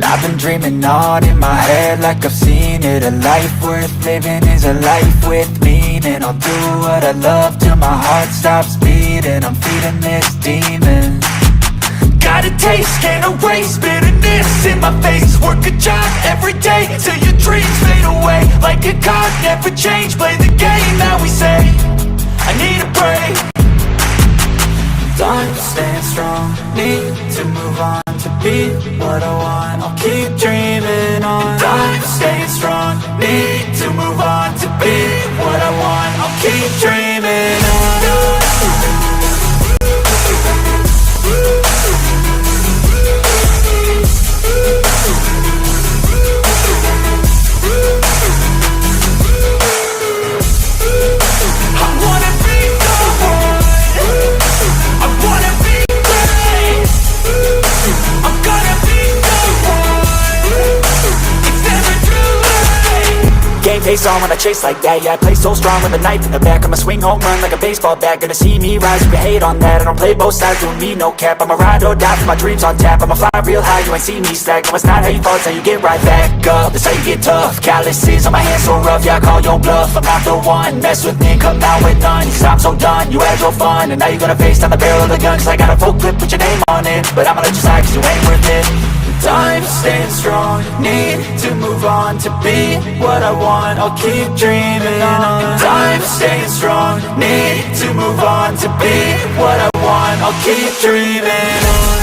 I've been dreaming on in my head like I've seen it. A life worth living is a life with meaning. I'll do what I love till my heart stops beating. I'm feeding this demon. Got a taste, can't erase bitterness in my face. Work a job every day till your dreams fade away. Like a card, never change, play the game that we say. I need a break. Time to stand strong, need to move on to be what I want. I'll keep dreaming on. Time to stay strong, need to move on to be what I want. I'll keep dreaming on. Game face on when I chase like that. Yeah, I play so strong with a knife in the back. I'ma swing home run like a baseball bat. Gonna see me rise, you can hate on that. I don't play both sides, doing me no cap. I'ma ride or die for my dreams on tap. I'ma fly real high, you ain't see me slack. No, it's not how you fall, it's how you get right back up. That's how you get tough. Calluses on my hands so rough, yeah, I call your bluff. I'm not the one, mess with me, come out with none. Cause I'm so done, you had your fun. And now you're gonna face down the barrel of the gun. Cause I got a full clip, put your name on it. But I'ma let you slide cause you ain't worth it. Time to stand strong, need to move on to be what I want. I'll keep dreaming on. Time to stay strong, need to move on to be what I want. I'll keep dreaming on.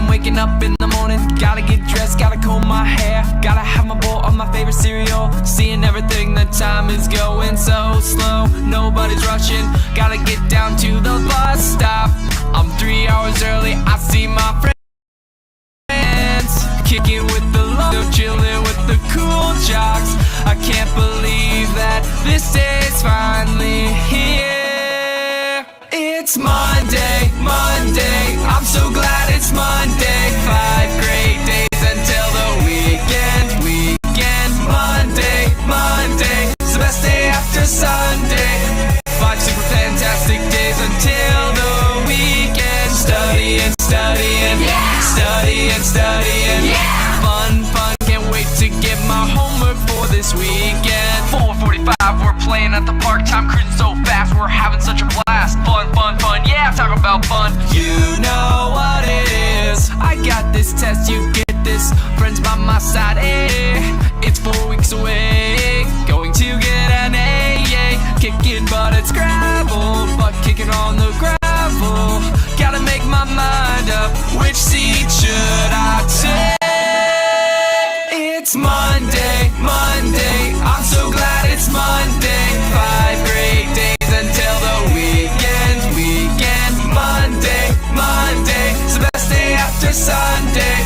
Waking up in the morning, gotta get dressed, gotta comb my hair, gotta have my bowl of my favorite cereal, seeing everything, the time is going so slow, nobody's rushing, gotta get down to the bus stop, I'm 3 hours early, I see my friends, kicking with the love, chilling with the cool jocks, I can't believe that this day's finally here. It's Monday, Monday, I'm so glad it's Monday. 5 great days until the weekend, Monday, Monday, it's the best day after Sunday. 5 super fantastic days until the weekend. Studying, studying, yeah. Studying, studying, yeah. Fun, fun, can't wait to get my homework for this weekend. 4:45, we're playing at the park, time cruising so fast, we're having such a blast. Fun, fun, fun, yeah, talk about fun. You know what it is, I got this test, you get this, friends by my side, eh. It's 4 weeks away, going to get an A, yeah. Kicking butt at Scrabble, butt kicking on the gravel. Gotta make my mind up, which seat should I take? It's Monday, Monday, I'm so glad it's Monday. 5 great days until the weekend, Monday, Monday, it's the best day after Sunday.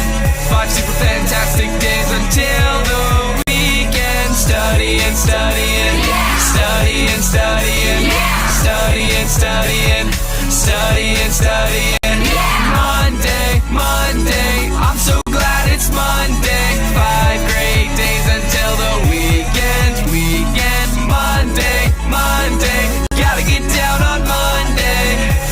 5 super fantastic days until the weekend. Studying, studying, yeah. Studying, studying, yeah. Studying, studying, studying, studying, yeah. Monday, Monday, I'm so glad it's Monday. 5 great days until the weekend, Monday, Monday, gotta get down on Monday.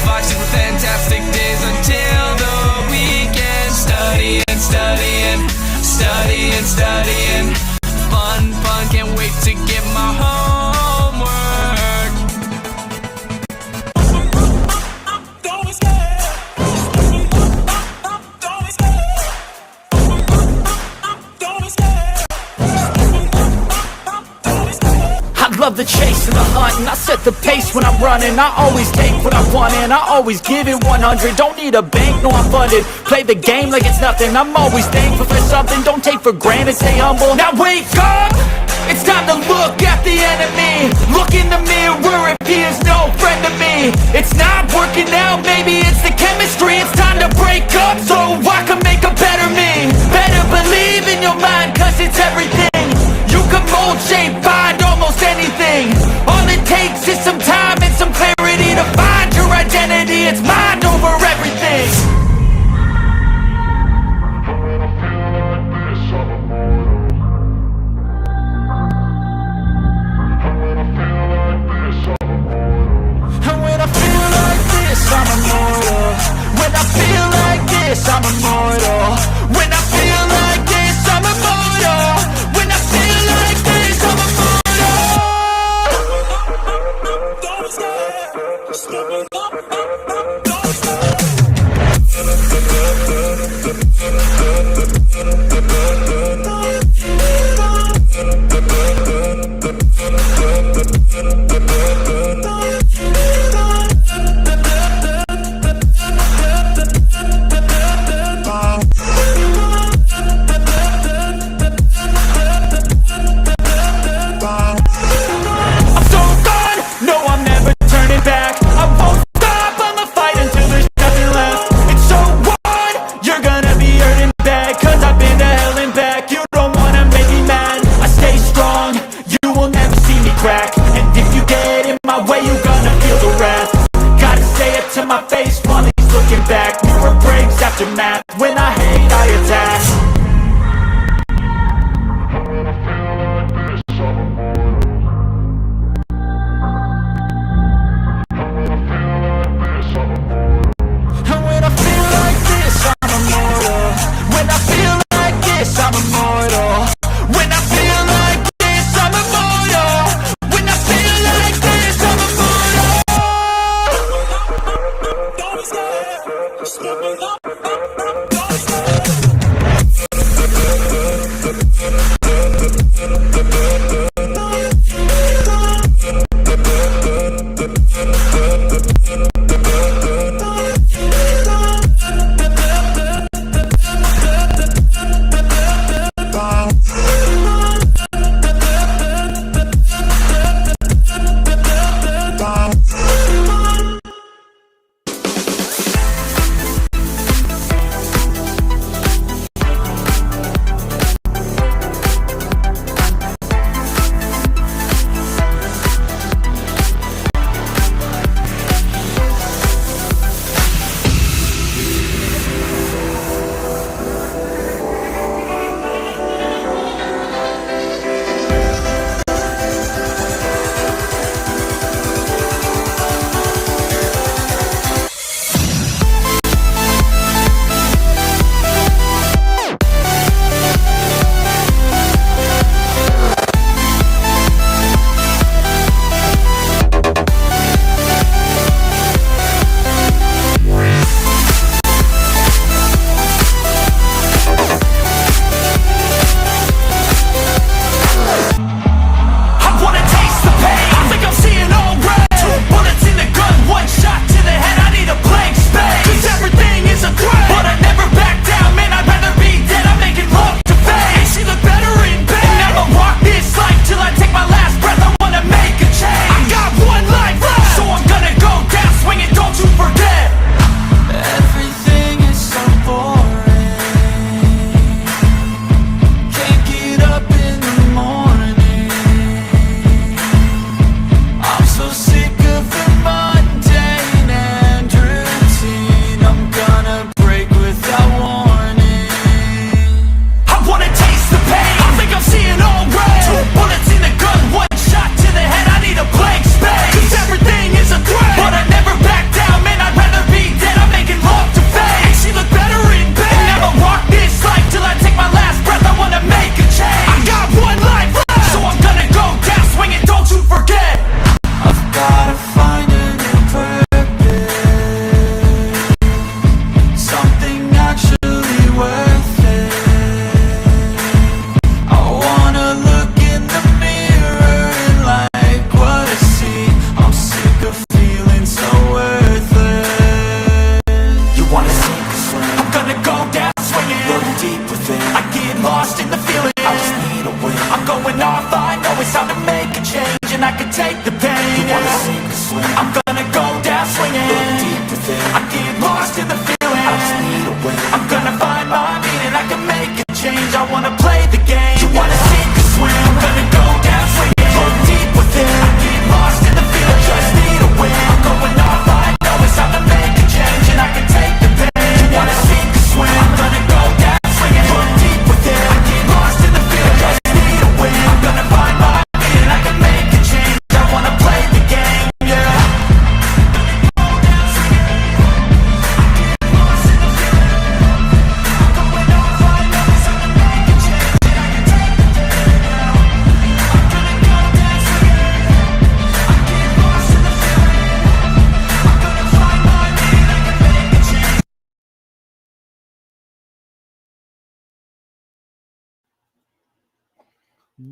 5 super fantastic days until the weekend. Studying, studying, studying, studying, fun, fun, can't wait to get my homework. I'm going scared. love the chase and the hunt, and I set the pace when I'm running. I always take what I want and I always give it 100. Don't need a bank, no I'm funded. Play the game like it's nothing. I'm always thankful for something. Don't take for granted, stay humble. Now wake up! It's time to look at the enemy. Look in the mirror if he is no friend to me. It's not working out, maybe it's the chemistry. It's time to break up so I can make a better me. Better believe in your mind, cause it's everything. You can mold, shape, find almost anything. All it takes is some time and some clarity to find your identity. It's mind over everything. I'm immortal. When I feel like this, I'm immortal.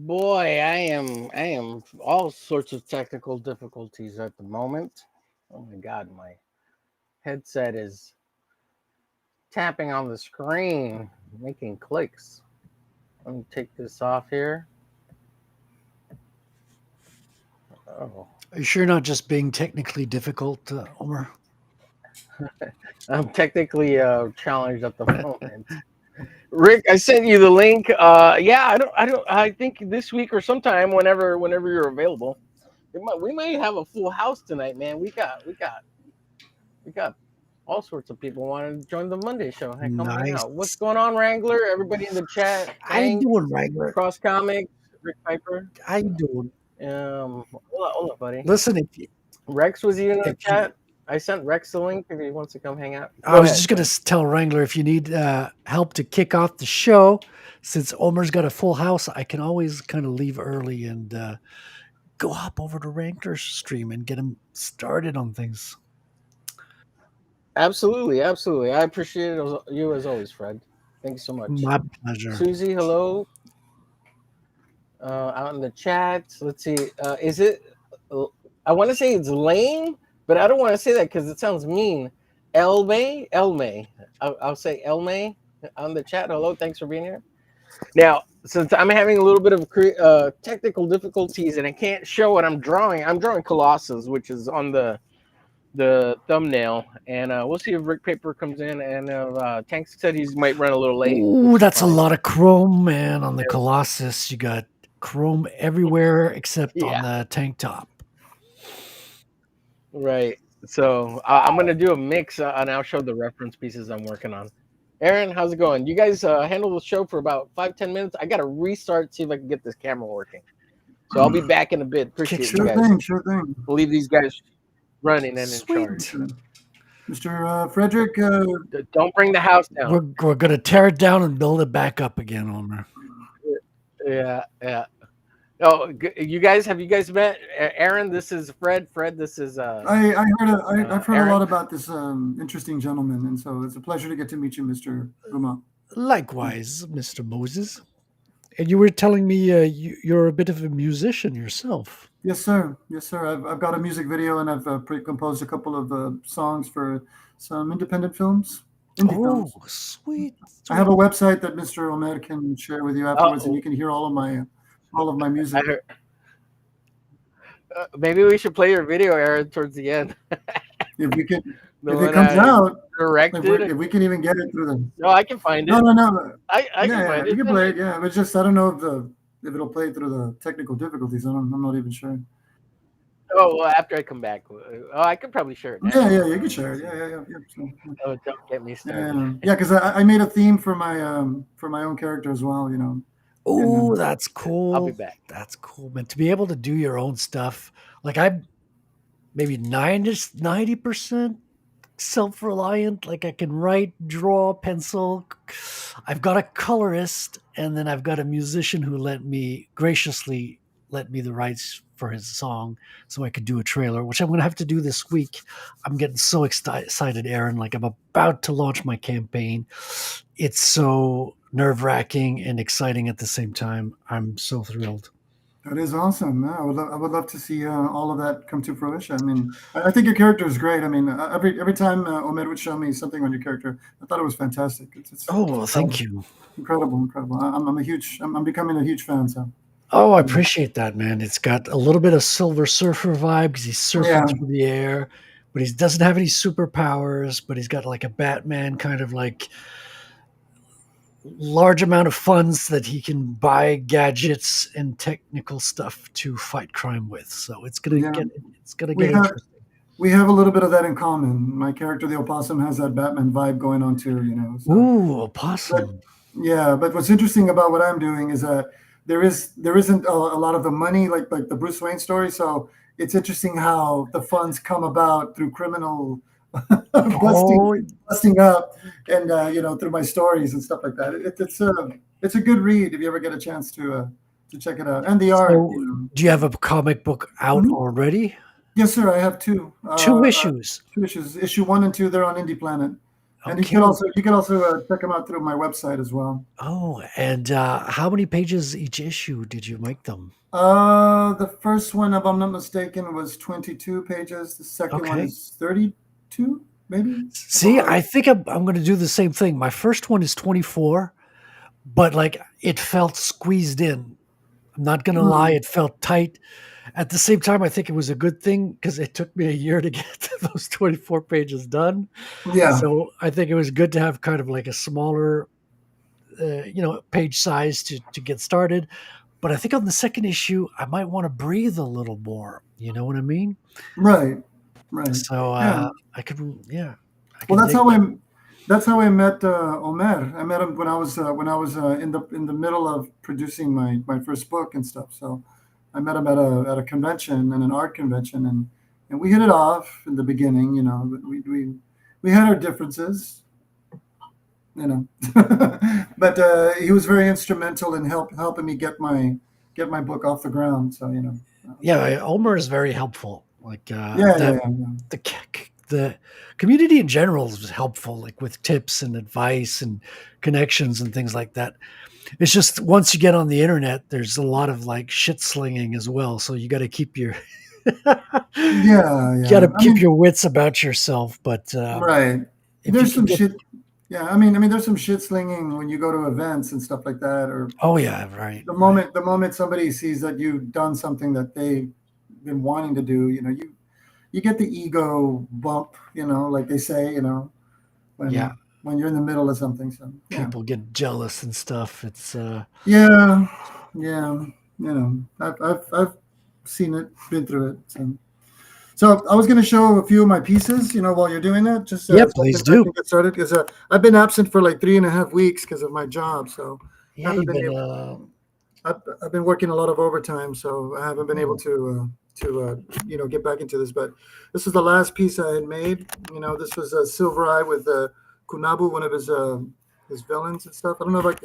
Boy, I am all sorts of technical difficulties at the moment. Oh my god, my headset is tapping on the screen, making clicks. Let me take this off here. Oh, Are you sure you're not just being technically difficult, Omer? I'm technically challenged at the moment. Rick, I sent you the link. Yeah, I think this week or sometime, whenever you're available, we might have a full house tonight, man. We got all sorts of people wanting to join the Monday show. Hey, come hang out. What's Nice. going on, Wrangler? Everybody in the chat. How you Tank, doing, Wrangler? Cross Comics, Rick Piper. How you doing? Hold on, buddy. Listen, Rex was even in the if you, chat. I sent Rex the link if he wants to come hang out. I Go was ahead. just gonna tell Wrangler if you need help to kick off the show, since Omer's got a full house, I can always kind of leave early and go hop over to Wrangler's stream and get him started on things. Absolutely, absolutely. I appreciate you as always, Fred. Thank you so much. My pleasure. Susie, hello. Out in the chat. Let's see. Is it? I want to say it's Lane, but I don't want to say that because it sounds mean. Elmay. I'll say Elmay on the chat. Hello, thanks for being here. Now, since I'm having a little bit of technical difficulties and I can't show what I'm drawing Colossus, which is on the thumbnail, and we'll see if Rick Paper comes in. And Tank said he might run a little late. Ooh, that's a lot of chrome, man. On the Colossus, you got chrome everywhere except on the tank top. Right. So I'm gonna do a mix, and I'll show the reference pieces I'm working on. Aaron, how's it going? You guys handle the show for about 5-10 minutes. I gotta restart, see if I can get this camera working. So I'll be back in a bit. Appreciate you guys. Sure thing. We'll leave these guys running and in charge. Mr. Frederick. Don't bring the house down. We're gonna tear it down and build it back up again, Omer. Yeah. Oh, you guys met? Aaron, this is Fred. Fred, this is. I've heard a lot about this interesting gentleman, and so it's a pleasure to get to meet you, Mr. Uma. Likewise, Mr. Moses. And you were telling me you're a bit of a musician yourself. Yes, sir. I've got a music video, and I've pre-composed a couple of songs for some independent films. Indie films. Sweet. I have a website that Mr. Omer can share with you afterwards, and you can hear all of my music. Maybe we should play your video, Aaron, towards the end. If we can, if it comes out, directed. If we can even get it through the. No, I can find it. No. I can find it. You can play it. Yeah, but just I don't know if it'll play through the technical difficulties. I'm not even sure. Oh, well, after I come back. Oh, I could probably share it now. Yeah, you can share it. Yeah. So, oh, don't get me started. Yeah, because I made a theme for my own character as well. You know. Oh, that's cool. I'll be back. That's cool, man. To be able to do your own stuff, like I'm maybe 90% self-reliant. Like I can write, draw, pencil. I've got a colorist, and then I've got a musician who graciously let me the rights for his song so I could do a trailer, which I'm going to have to do this week. I'm getting so excited, Aaron. Like I'm about to launch my campaign. It's so nerve-wracking and exciting at the same time. I'm so thrilled. That is awesome. I would love to see all of that come to fruition. I mean, I think your character is great. I mean, every time Omer would show me something on your character, I thought it was fantastic. Thank you. Incredible. I'm becoming a huge fan. So. Oh, I appreciate that, man. It's got a little bit of Silver Surfer vibe because he's surfing through the air, but he doesn't have any superpowers, but he's got like a Batman kind of like large amount of funds that he can buy gadgets and technical stuff to fight crime with. So it's gonna get interesting. We have a little bit of that in common. My character, the opossum, has that Batman vibe going on too. You know. So. Ooh, opossum. But what's interesting about what I'm doing is that there isn't a lot of the money like the Bruce Wayne story. So it's interesting how the funds come about through criminal. busting up and through my stories and stuff like that. It's a good read if you ever get a chance to check it out. And the art. Do you have a comic book out already? Yes, sir. I have two. 2 issues. 2 issues. Issue 1 and 2. They're on Indie Planet. And Okay. you can also check them out through my website as well. Oh, and how many pages each issue did you make them? The first one, if I'm not mistaken, was 22 pages. The second one Okay. is 32, maybe. See, I think I'm going to do the same thing. My first one is 24, but like it felt squeezed in. I'm not going to lie, Hmm. it felt tight. At the same time, I think it was a good thing because it took me a year to get those 24 pages done. Yeah, So I think it was good to have kind of like a smaller, page size to get started. But I think on the second issue, I might want to breathe a little more. You know what I mean? right, right. So Yeah. I could, yeah, I Well, could dig that. that's how I met Omer. I met him when I was in the middle of producing my first book and stuff. So I met him at a convention, and an art convention, and we hit it off in the beginning. You know, but we had our differences. You know, but he was very instrumental in helping me get my book off the ground. So you know, Yeah, Omer is very helpful. Like yeah, that, yeah, yeah, the community in general is helpful, like with tips and advice and connections and things like that. It's just once you get on the internet, there's a lot of like shit slinging as well. So you got to keep your yeah, got yeah. to I keep mean, your wits about yourself. But right. if you There's can some get, shit. Yeah, I mean, there's some shit slinging when you go to events and stuff like that, or oh yeah, right, the right, moment somebody sees that you've done something that they've been wanting to do, you know, you get the ego bump, you know, like they say, you know, yeah, when you're in the middle of something. So yeah, people get jealous and stuff. It's yeah, yeah. You know, I've seen it, been through it. So I was going to show a few of my pieces, you know, while you're doing that, just yeah, so please I do. can get started because I've been absent for like 3.5 weeks because of my job, so Yeah, haven't you've been been able. I've been working a lot of overtime, so I haven't been able oh, to you know, get back into this. But this was the last piece I had made. You know, this was Silver Eye with Kunabu, one of his villains and stuff. I don't know if it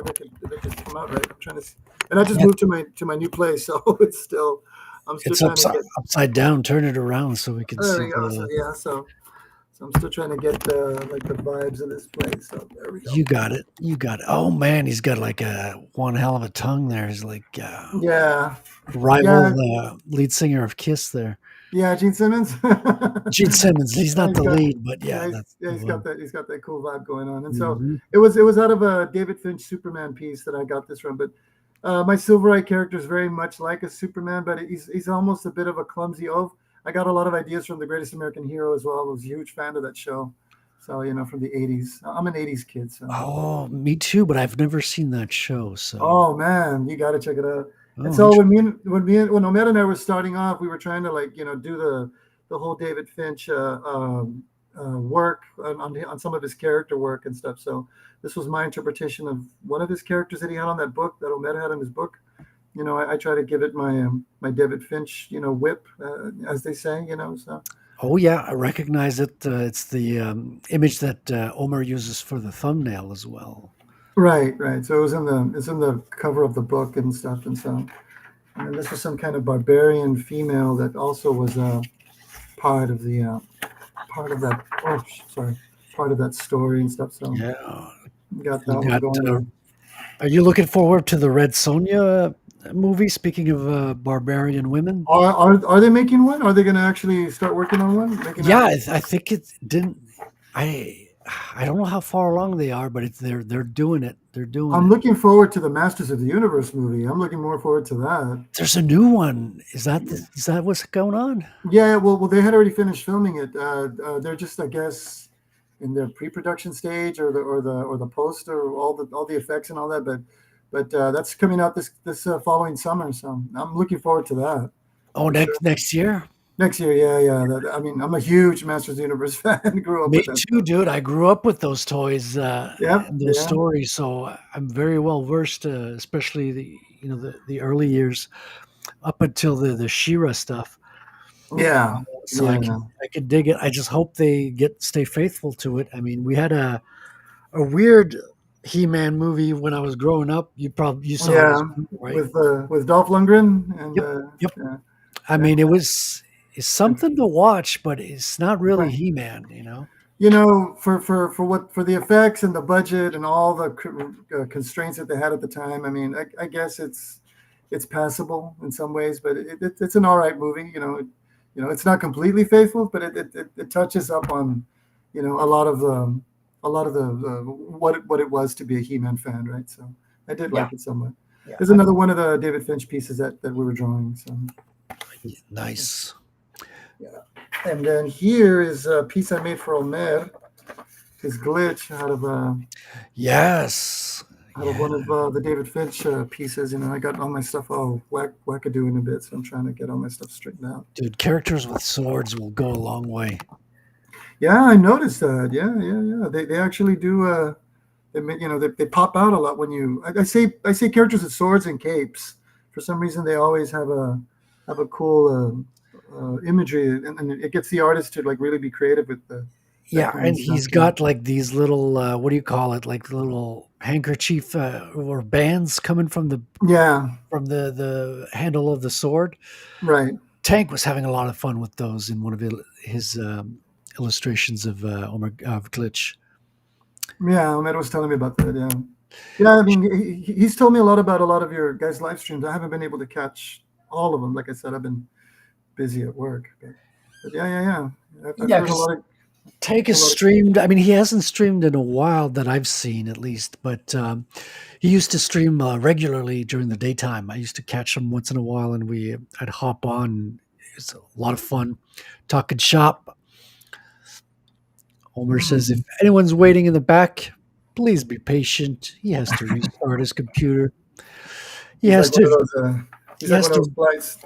could come out right. I'm trying to, see. And I just yeah, moved to my new place, so I'm still it's trying to get. upside down. Turn it around so we can There see we go. So the. yeah, so I'm still trying to get like the vibes of this place. So there we go. You got it. You got it. Oh man, he's got like a one hell of a tongue there. He's like Yeah, rival yeah, the lead singer of Kiss there. yeah. Gene Simmons. Gene Simmons. He's Yeah, not the lead, but yeah, that's he's got that cool vibe going on. And so mhm. it was out of a David Finch Superman piece that I got this from. But my Silver Eye character is very much like a Superman, but he's almost a bit of a clumsy oaf. I got a lot of ideas from The Greatest American Hero as well. I was a huge fan of that show. So you know, from the '80s. I'm an '80s kid, so. Oh, me too, but I've never seen that show. So Oh man, you got to check it out. And oh, so when Omer and I were starting off, we were trying to, like, you know, do the whole David Finch work on some of his character work and stuff. So this was my interpretation of one of his characters that he had on that book that Omer had in his book. You know, I try to give it my David Finch, you know, whip, as they say. You know, so oh yeah, I recognize it. It's the image that Omer uses for the thumbnail as well. right, right. So it's in the cover of the book and stuff, and so. And this was some kind of barbarian female that also was part of the part of that. Oh, sorry, part of that story and stuff. So Yeah, got you that one got. going on. Are you looking forward to the Red Sonja movie? Speaking of barbarian women, Are they making one? Are they going to actually start working on one? Making yeah, a, I think it didn't. I I don't know how far along they are, but they're doing it. They're doing I'm it. looking forward to the Masters of the Universe movie. I'm looking more forward to that. There's a new one. Is that what's going on? Yeah, well, they had already finished filming it. They're just, I guess, in their pre-production stage or the post or all the effects and all that. But that's coming out this following summer, so I'm looking forward to that Oh, for sure. next year. Next year, yeah, yeah. I mean, I'm a huge Masters of the Universe fan. Grew up Me with that too, stuff. dude. I grew up with those toys Yep, and those yeah, stories, so I'm very well versed, especially the early years up until the Shira stuff. yeah, So yeah, I could dig it. I just hope they stay faithful to it. I mean, we had a weird He-Man movie when I was growing up. You saw it as yeah. well, right? With Dolph Lundgren and Yep, yep. yeah, I and, mean, it's something to watch, but it's not really right. He-Man. for the effects and the budget and all the constraints that they had at the time. I mean, I guess it's passable in some ways, but it's an all right movie. It's not completely faithful, but it touches up on, a lot of the what it was to be a He-Man fan, right? So I did Yeah. like it somewhat. Yeah. There's another one of the David Finch pieces that we were drawing. So. Nice. And then here is a piece I made for Omer, his glitch out of Yes. one of the David Finch pieces. I got all my stuff all wackadoo in a bit, so I'm trying to get all my stuff straightened out. Dude, characters with swords will go a long way. Yeah, I noticed that. Yeah. They actually do. They pop out a lot when you. I say characters with swords and capes. For some reason, they always have a cool imagery, and it gets the artist to like really be creative with the. Yeah, and he's got like these little what do you call it? Like little handkerchief or bands coming from the handle of the sword. Right. Tank was having a lot of fun with those in one of his illustrations of Omer Glitch. Yeah, Omer was telling me about that. Yeah. I mean, he's told me a lot about a lot of your guys' live streams. I haven't been able to catch all of them. Like I said, I've been busy at work. But yeah. I've heard a lot of. Tank has streamed. I mean, he hasn't streamed in a while that I've seen, at least. But he used to stream regularly during the daytime. I used to catch him once in a while, and I'd hop on. It's a lot of fun, talking shop. Omer says, if anyone's waiting in the back, please be patient. He has to restart his computer. He's like one of those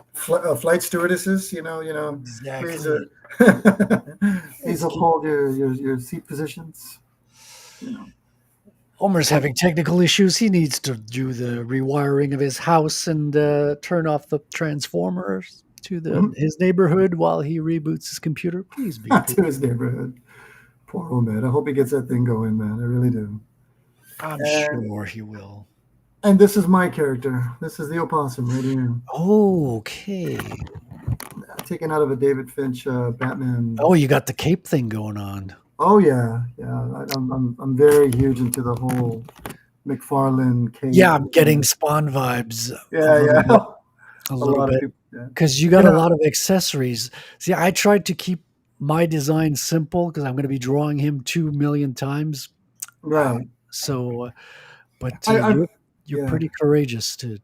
flight stewardesses, Exactly. Please uphold your seat positions. Omer's having technical issues. He needs to do the rewiring of his house and turn off the transformers to his neighborhood while he reboots his computer. Please be patient. To his neighborhood. Poor Omer. I hope he gets that thing going, man. I really do. I'm sure he will. And this is my character. This is the opossum right here. Okay. Taken out of a David Finch Batman. Oh, you got the cape thing going on. Oh yeah. I'm very huge into the whole McFarlane cape. Yeah, I'm getting Spawn vibes. Yeah. A little bit. Because you got a lot of accessories. See, I tried to keep my design simple because I'm going to be drawing him 2 million times. Right. But you're pretty courageous to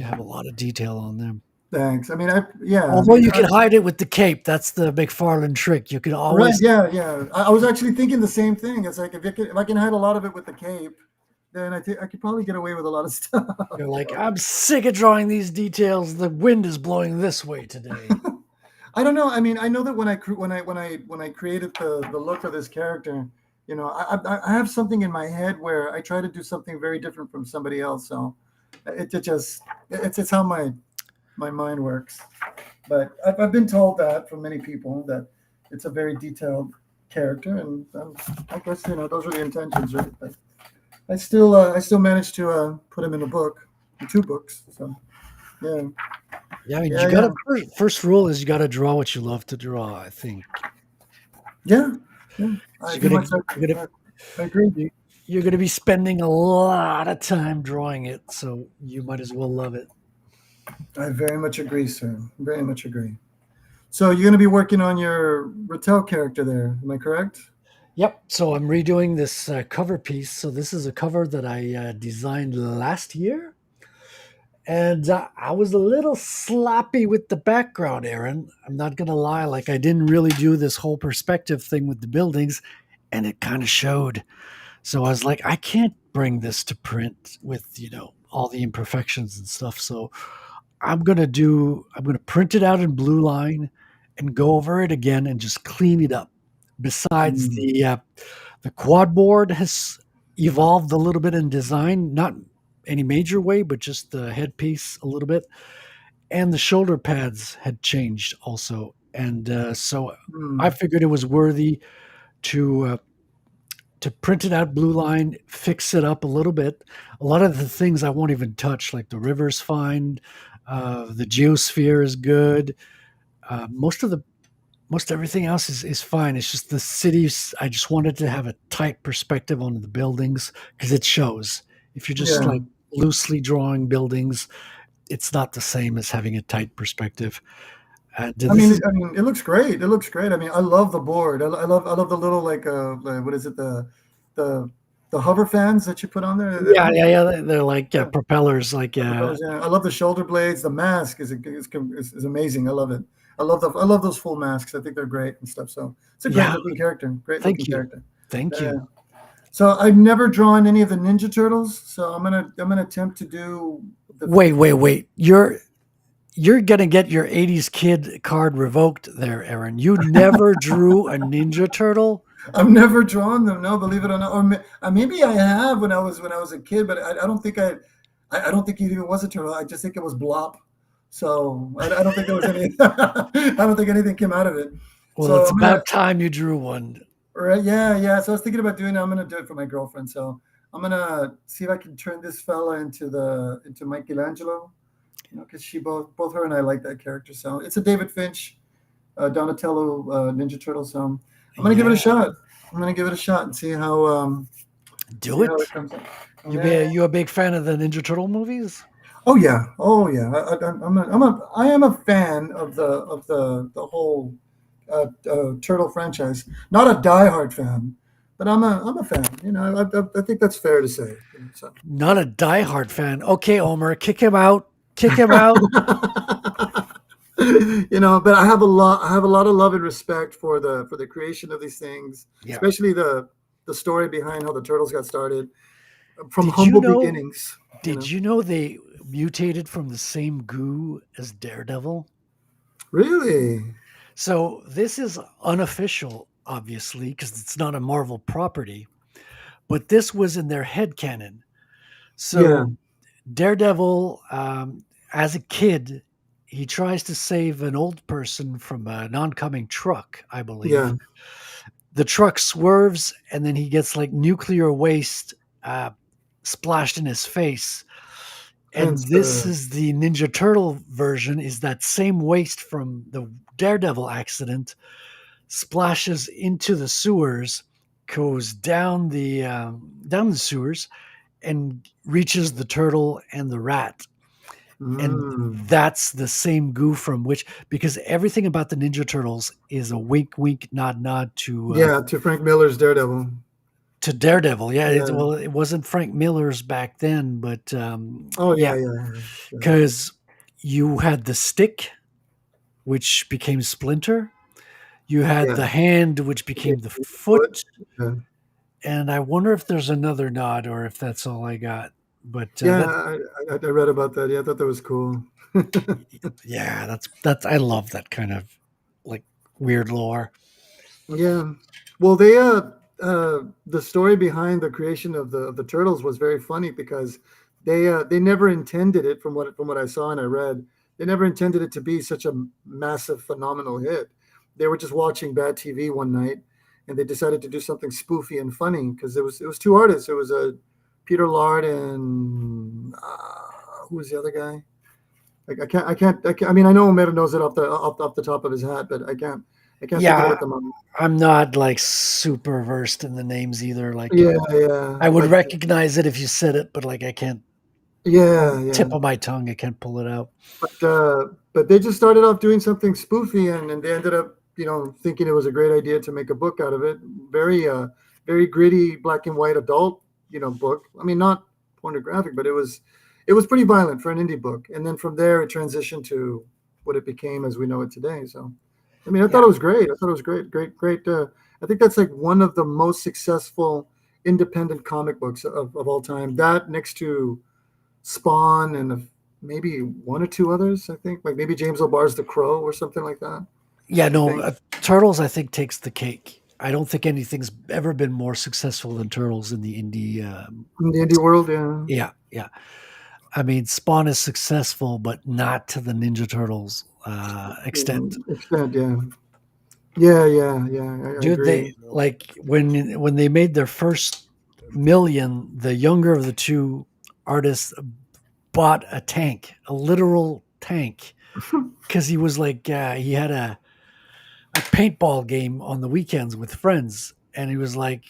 have a lot of detail on them. Thanks. I mean, Although you can hide it with the cape, that's the McFarlane trick. You can always. Right. Yeah. I was actually thinking the same thing. It's like if I can hide a lot of it with the cape, then I could probably get away with a lot of stuff. You're like, I'm sick of drawing these details. The wind is blowing this way today. I don't know. I mean, I know that when I created the look of this character, I have something in my head where I try to do something very different from somebody else. So it's how my mind works. But I've been told that from many people that it's a very detailed character, and I guess those are the intentions, right? But I still managed to put him in a book, in 2 books. So yeah. Yeah, I mean, you gotta first rule is you gotta draw what you love to draw, I think. Yeah. I agree. You're gonna be spending a lot of time drawing it, so you might as well love it. I very much agree, sir. Very much agree. So you're gonna be working on your Rattel character there, am I correct? Yep. So I'm redoing this cover piece. So this is a cover that I designed last year. And I was a little sloppy with the background, Aaron. I'm not going to lie. Like, I didn't really do this whole perspective thing with the buildings, and it kind of showed. So I was like, I can't bring this to print with, all the imperfections and stuff. So I'm going to print it out in blue line and go over it again and just clean it up. Besides, the quad board has evolved a little bit in design, not any major way, but just the headpiece a little bit, and the shoulder pads had changed also, and so I figured it was worthy to print it out blue line, fix it up a little bit. A lot of the things I won't even touch, like the river's fine, the geosphere is good. Most of most everything else is fine. It's just the cities. I just wanted to have a tight perspective on the buildings because it shows. If you're just Yeah. like loosely drawing buildings, it's not the same as having a tight perspective. This is It looks great. It looks great. I mean, I love the board. I love the little what is it the the hover fans that you put on there. yeah. They're like Yeah. propellers. Like Yeah. I love the shoulder blades. The mask is amazing. I love it. I love those full masks. I think they're great and stuff. So it's a great yeah. looking character. Great Thank looking you, character. thank Yeah. you. So I've never drawn any of the Ninja Turtles. So I'm gonna attempt to do the Wait. You're gonna get your '80s kid card revoked, there, Aaron. You never drew a Ninja Turtle. I've never drawn them. No, believe it or not. Or maybe I have when I was a kid, but I don't think I don't think it even was a turtle. I just think it was Blop. So I don't think there was any. I don't think anything came out of it. Well, So it's I'm gonna about time you drew one. right. Yeah. So I was thinking about doing it. I'm gonna do it for my girlfriend. So I'm gonna see if I can turn this fella into Michelangelo. Because both her and I like that character. So it's a David Finch, Donatello Ninja Turtle. So I'm gonna give it a shot. I'm gonna give it a shot and see how Do it. it comes out. You a big fan of the Ninja Turtle movies? Oh yeah. I am a fan of the whole turtle franchise. Not a diehard fan, but I'm a fan. I think that's fair to say. So. Not a diehard fan. Okay, Omer, kick him out. Kick him out. But I have a lot of love and respect for the creation of these things, Yeah. especially the story behind how the turtles got started from Did humble you know- beginnings. Did you know they mutated from the same goo as Daredevil? Really? So this is unofficial, obviously, because it's not a Marvel property, but this was in their headcanon. So Yeah. Daredevil, as a kid, he tries to save an old person from an oncoming truck, I believe. Yeah. The truck swerves, and then he gets like nuclear waste splashed in his face. And Hence this the- is the Ninja Turtle version, is that same waste from the Daredevil accident splashes into the sewers, goes down the sewers, and reaches the turtle and the rat. And that's the same goo from which, because everything about the Ninja Turtles is a wink, wink, nod to to Frank Miller's Daredevil. to Daredevil. Yeah, Yeah. well, it wasn't Frank Miller's back then, but Oh yeah. because you had the stick, which became Splinter. You had Yeah. the hand, which became the foot. Yeah. And I wonder if there's another nod or if that's all I got. But Yeah, I read about that. Yeah, I thought that was cool. yeah, that's I love that kind of like weird lore. Yeah. Well, they the story behind the creation of the turtles was very funny because they never intended it from what I saw and I read. They never intended it to be such a massive phenomenal hit. They were just watching bad TV one night and they decided to do something spoofy and funny because it was two artists. It was Peter Lard and who was the other guy? Like I can't. I mean, I know Omer knows it off the top of his hat, but I can't think of it at the moment. I'm not like super versed in the names either. Like, Yeah. I would Like, recognize it if you said it, but like I can't Yeah. tip of my tongue. I can't pull it out. But they just started off doing something spoofy, and they ended up, thinking it was a great idea to make a book out of it. Very, very gritty, black and white adult, book. I mean, not pornographic, but it was pretty violent for an indie book. And then from there, it transitioned to what it became as we know it today. So, I mean, I thought it was great. I thought it was great. I think that's like one of the most successful independent comic books of all time. That next to Spawn and maybe one or two others, I think, like maybe James O'Barr's The Crow or something like that. Yeah, no, Turtles I think takes the cake. I don't think anything's ever been more successful than Turtles in the indie. In the indie world, yeah. Yeah. I mean, Spawn is successful, but not to the Ninja Turtles extent. Yeah. I Dude, agree. they like when they made their first million, the younger of the two artists bought a tank, a literal tank, because he was like he had a paintball game on the weekends with friends, and he was like,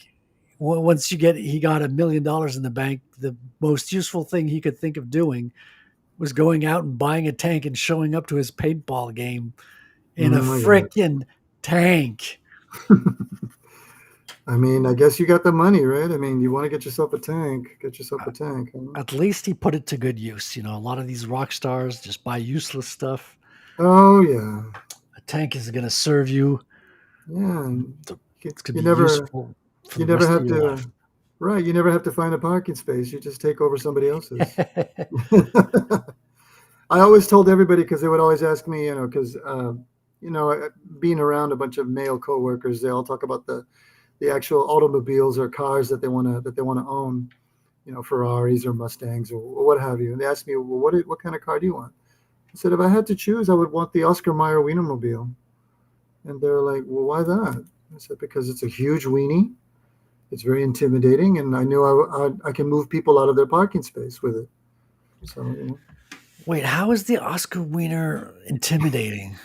once he got $1 million in the bank, the most useful thing he could think of doing was going out and buying a tank and showing up to his paintball game in a Oh my God. frickin' tank. I mean, I guess you got the money, right? I mean, you want to get yourself a tank. Get yourself a tank. Huh? At least he put it to good use. A lot of these rock stars just buy useless stuff. Oh yeah, A tank is going to serve you. yeah. It's going You to be never, useful for you the never rest of have your to. life. Right, you never have to find a parking space. You just take over somebody else's. I always told everybody because they would always ask me, because being around a bunch of male coworkers, they all talk about the actual automobiles or cars that they want to own, Ferraris or Mustangs or what have you. And they asked me, well, what kind of car do you want? I said, if I had to choose, I would want the Oscar Mayer Wienermobile. And they're like, well, why that? I said, because it's a huge weenie. It's very intimidating, and I knew I can move people out of their parking space with it. So, Wait, how is the Oscar Wiener intimidating?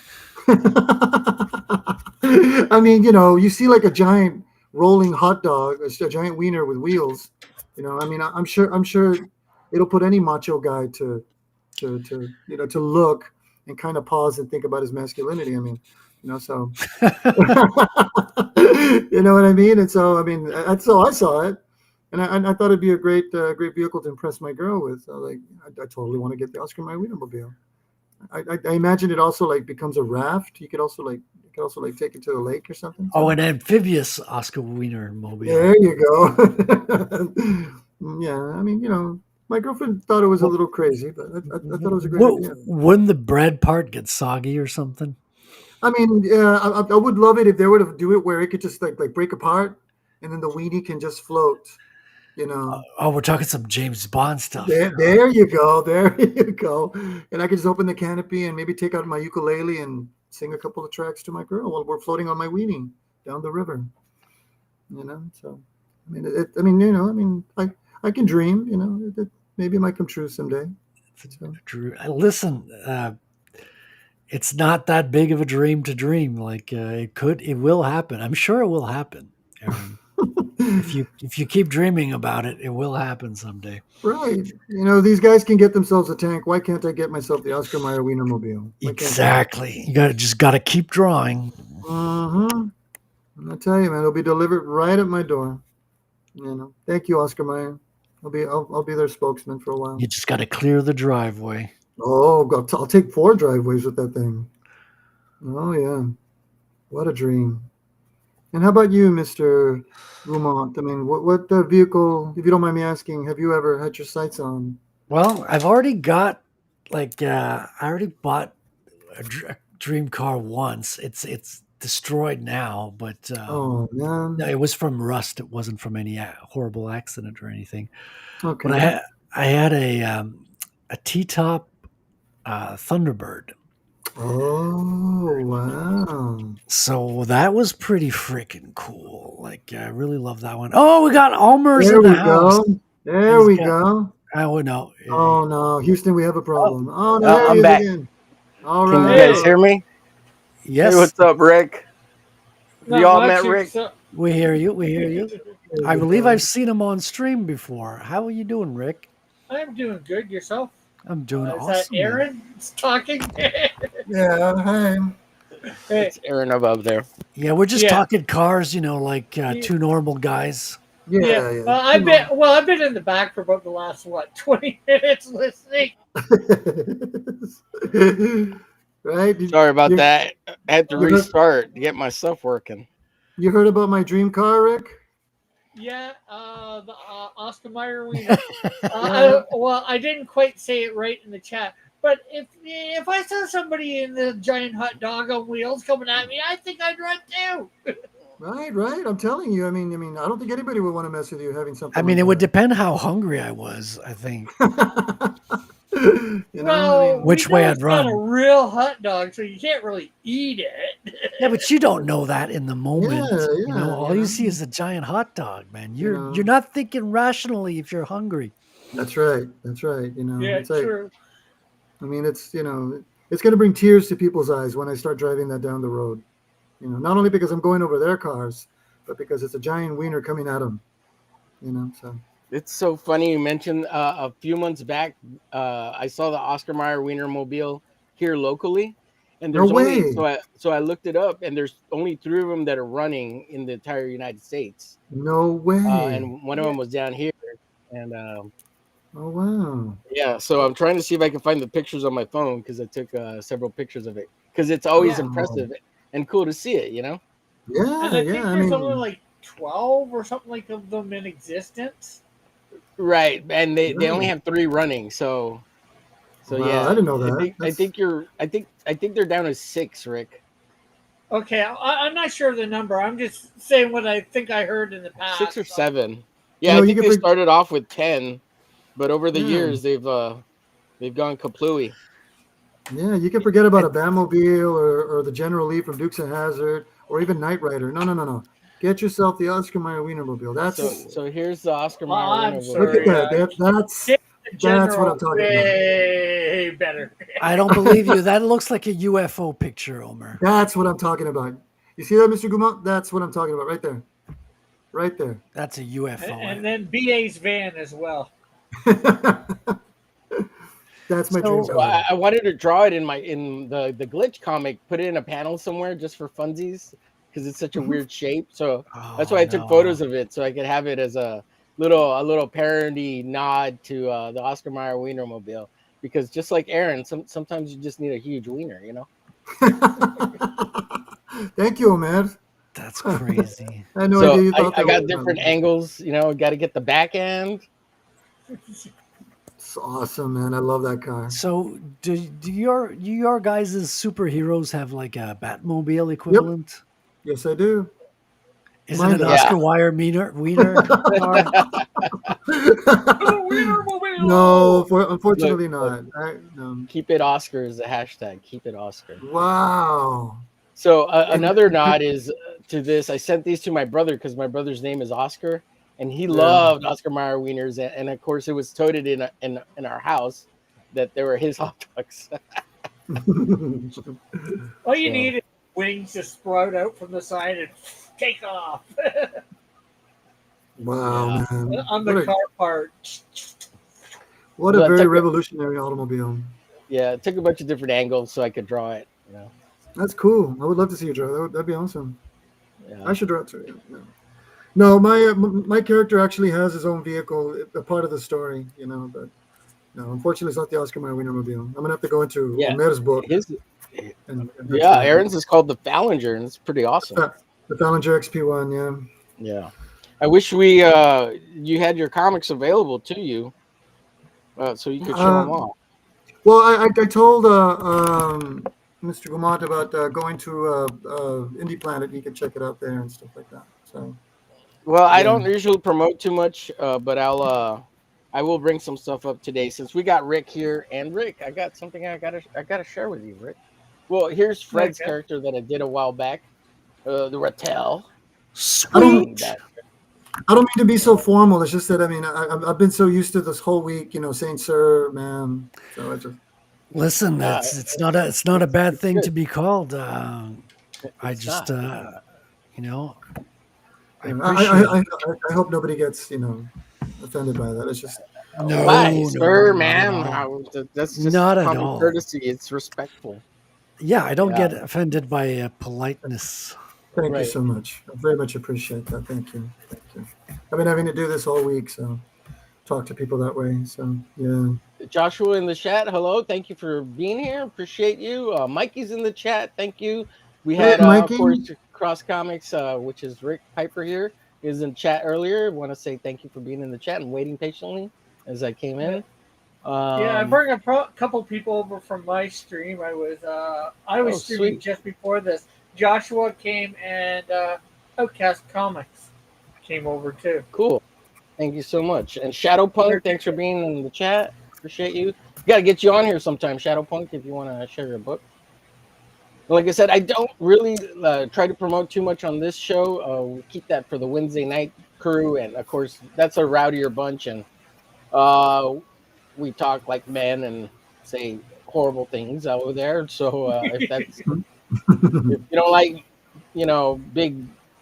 I mean, you see like a giant rolling hot dog, a giant wiener with wheels. I mean, I'm sure it'll put any macho guy to look and kind of pause and think about his masculinity. I mean, so you know what I mean. And so, I mean, that's so I saw it, and I thought it'd be a great vehicle to impress my girl with. So, like, I totally want to get the Oscar Mayer Wienermobile. I imagine it also like becomes a raft. You could also like take it to the lake or something. Oh, So an amphibious Oscar Wiener mobile. there you go. Yeah, I mean, my girlfriend thought it was a little crazy, but I thought it was a great idea. Wouldn't the bread part get soggy or something? I mean, yeah, I would love it if they were to do it where it could just like break apart, and then the weenie can just float. Oh, we're talking some James Bond stuff. There you go. There you go. And I could just open the canopy and maybe take out my ukulele and sing a couple of tracks to my girl while we're floating on my weenie down the river. So I mean, I can dream. Maybe it might come true someday. So. Listen, it's not that big of a dream to dream. Like it will happen. I'm sure it will happen, Aaron. If you keep dreaming about it, it will happen someday. Right. These guys can get themselves a tank. Why can't I get myself the Oscar Mayer Wienermobile? Exactly. You got to keep drawing. Mm-hmm. I'll tell you, man, it'll be delivered right at my door. Thank you, Oscar Mayer. I'll be their spokesman for a while. You just got to clear the driveway. Oh, I'll take 4 driveways with that thing. Oh yeah, what a dream. And how about you, Mr. Roumont? I mean, what vehicle, if you don't mind me asking, have you ever had your sights on? Well, I've already got I already bought a dream car once. It's destroyed now, but Oh man. no, it was from rust. It wasn't from any horrible accident or anything. Okay. But I had a T-top Thunderbird. Oh wow. So that was pretty freaking cool. Like I really love that one. Oh, we got Omer's There in the we house. go. There we go. Oh no. Oh no, Houston, we have a problem. Oh no, there I'm he is back. again. All Can right. you guys hear me? Yes. Hey, what's up, Rick? Not You all much, met Rick? We hear you. We hear you. I believe I've seen him on stream before. How are you doing, Rick? I'm doing good. Yourself? I'm doing Is awesome. that Aaron talking? Yeah, hi. Hey, It's Aaron above there. Yeah, we're just Yeah. talking cars, like two normal guys. Yeah. Well, I've been in the back for about the last 20 minutes listening. Right? Sorry about You- that. I had to you heard- restart to get my stuff working. You heard about my dream car, Rick? Yeah, the Oscar Mayer Wiener. I didn't quite say it right in the chat, but if I saw somebody in the giant hot dog on wheels coming at me, I think I'd run too. Right. I'm telling you. I mean, I don't think anybody would want to mess with you having something. I mean, like it would that. depend how hungry I was, I think. Which we way know I'd it's not run. a real hot dog, so you can't really eat it. Yeah, but you don't know that in the moment. Yeah, All you see is a giant hot dog, man. know. You're not thinking rationally if you're hungry. That's right. Yeah, it's like, true. I mean, it's going to bring tears to people's eyes when I start driving that down the road. You know, not only because I'm going over their cars, but because it's a giant wiener coming at them. You know, so It's so funny you mentioned a few months back. I saw the Oscar Mayer Wienermobile here locally, and no there's only way, so I looked it up, and there's only 3 of them that are running in the entire United States, no way. and one of Yeah. them was down here, and Oh wow. yeah. So I'm trying to see if I can find the pictures on my phone because I took several pictures of it because it's always Yeah. impressive and cool to see it. And Yeah, I yeah. think I there's only mean, like 12 or something like of them in existence. Right, and they only right. have 3 running, so Wow, I yeah. didn't know I that. think I That's think you're I think they're down to 6, Rick. Okay, I'm not sure of the number. I'm just saying what I think I heard in the 6 or past. 7. you Yeah, know I you think could they bring started off with 10, but over the yeah. years they've gone kaplooey. Yeah, you can forget about a Batmobile or the General Lee from Dukes of Hazard or even Knight Rider. No, no, no, no. Get yourself the Oscar Mayer Wienermobile. So here's the Oscar Well, Mayer I'm Look at Wienermobile. sorry. that. David the That's what I'm General, talking about. way better. I don't believe you. That looks like a UFO picture, Omer. That's what I'm talking about. You see that, Mr. Guma? That's what I'm talking about right there. Right there. That's a UFO. And then BA's van as well. That's my dream So So car. I wanted to draw it in the glitch comic, put it in a panel somewhere just for funsies because it's such a weird shape. So that's oh why I took photos no. of it so I could have it as a little parody nod to the Oscar Mayer Wienermobile. Because just like Aaron, sometimes you just need a huge wiener. Thank you, Omer. That's I crazy. had no So idea you I, thought I that way got about different me. angles, got to get the back end. It's awesome, man. I love that car. So do your guys' superheroes have like a Batmobile Yep. equivalent? Yes, I do. Is it Mine an does. Yeah. Oscar Wiener car? No, Look, unfortunately not. No. keep it Oscar is the hashtag. Keep it Oscar. Wow. So And another nod is to this. I sent these to my brother because my brother's name is Oscar, and he yeah. loved Oscar Mayer wieners, and of course it was toted in our house that they were his hot dogs. All you So need is wings to sprout out from the side and take off Wow, yeah. man. on the car part. What a So I very took revolutionary automobile. I took a bunch of different angles so I could draw it. That's cool. I would love to see you draw. That'd be awesome. Yeah. I should draw it too. Yeah. No, my character actually has his own vehicle, a part of the story, but no, unfortunately, it's not the Oscar Mayer Wienermobile. I'm gonna have to go into Yeah. Omer's book His and yeah, Aaron's is called the Phallinger, and it's pretty awesome. the Phallinger XP1. Yeah. Yeah. I wish you had your comics available to you, so you could show them off. Well, I told Mr. Gumont about going to Indie Planet. He could check it out there and stuff like that. So Well, I yeah. don't usually promote too much, but I will bring some stuff up today since we got Rick here. And Rick, I got something I gotta share with you, Rick. Well, here's Fred's Okay. character that I did a while back, the Rattel. I don't Sweet. I don't mean to be so formal. It's just that I've been so used to this whole week, saying sir, ma'am. So I just Listen, it's not a bad thing good. to be called. I It's just not. I appreciate it. I hope nobody gets offended by that. It's just Why, No, sir, not at ma'am? all. That's just Not at common all. courtesy. It's respectful. Yeah, I don't Yeah. get offended by politeness. thank you Right. so much. I very much appreciate that. Thank you. Thank you. I've been having to do this all week, so talk to people that way. So yeah. Joshua in the chat, hello. Thank you for being here. Appreciate you. Mikey's in the chat. Thank you. We Hey, had, of Mikey. course, Cross Comics, which is Rick Piper here. He was in chat earlier. I want to say thank you for being in the chat and waiting patiently as I came in. Yeah, I brought a couple people over from my stream. I was streaming sweet. just before this. Joshua came and Outcast Comics came over too. Cool. Thank you so much. And Shadowpunk, thanks for being in the chat. Appreciate you. Got to get you on here sometime, Shadowpunk, if you want to share your book. Like I said, I don't really try to promote too much on this show. We keep that for the Wednesday night crew, and of course, that's a rowdier bunch, and we talk like men and say horrible things over there. So if you don't like, big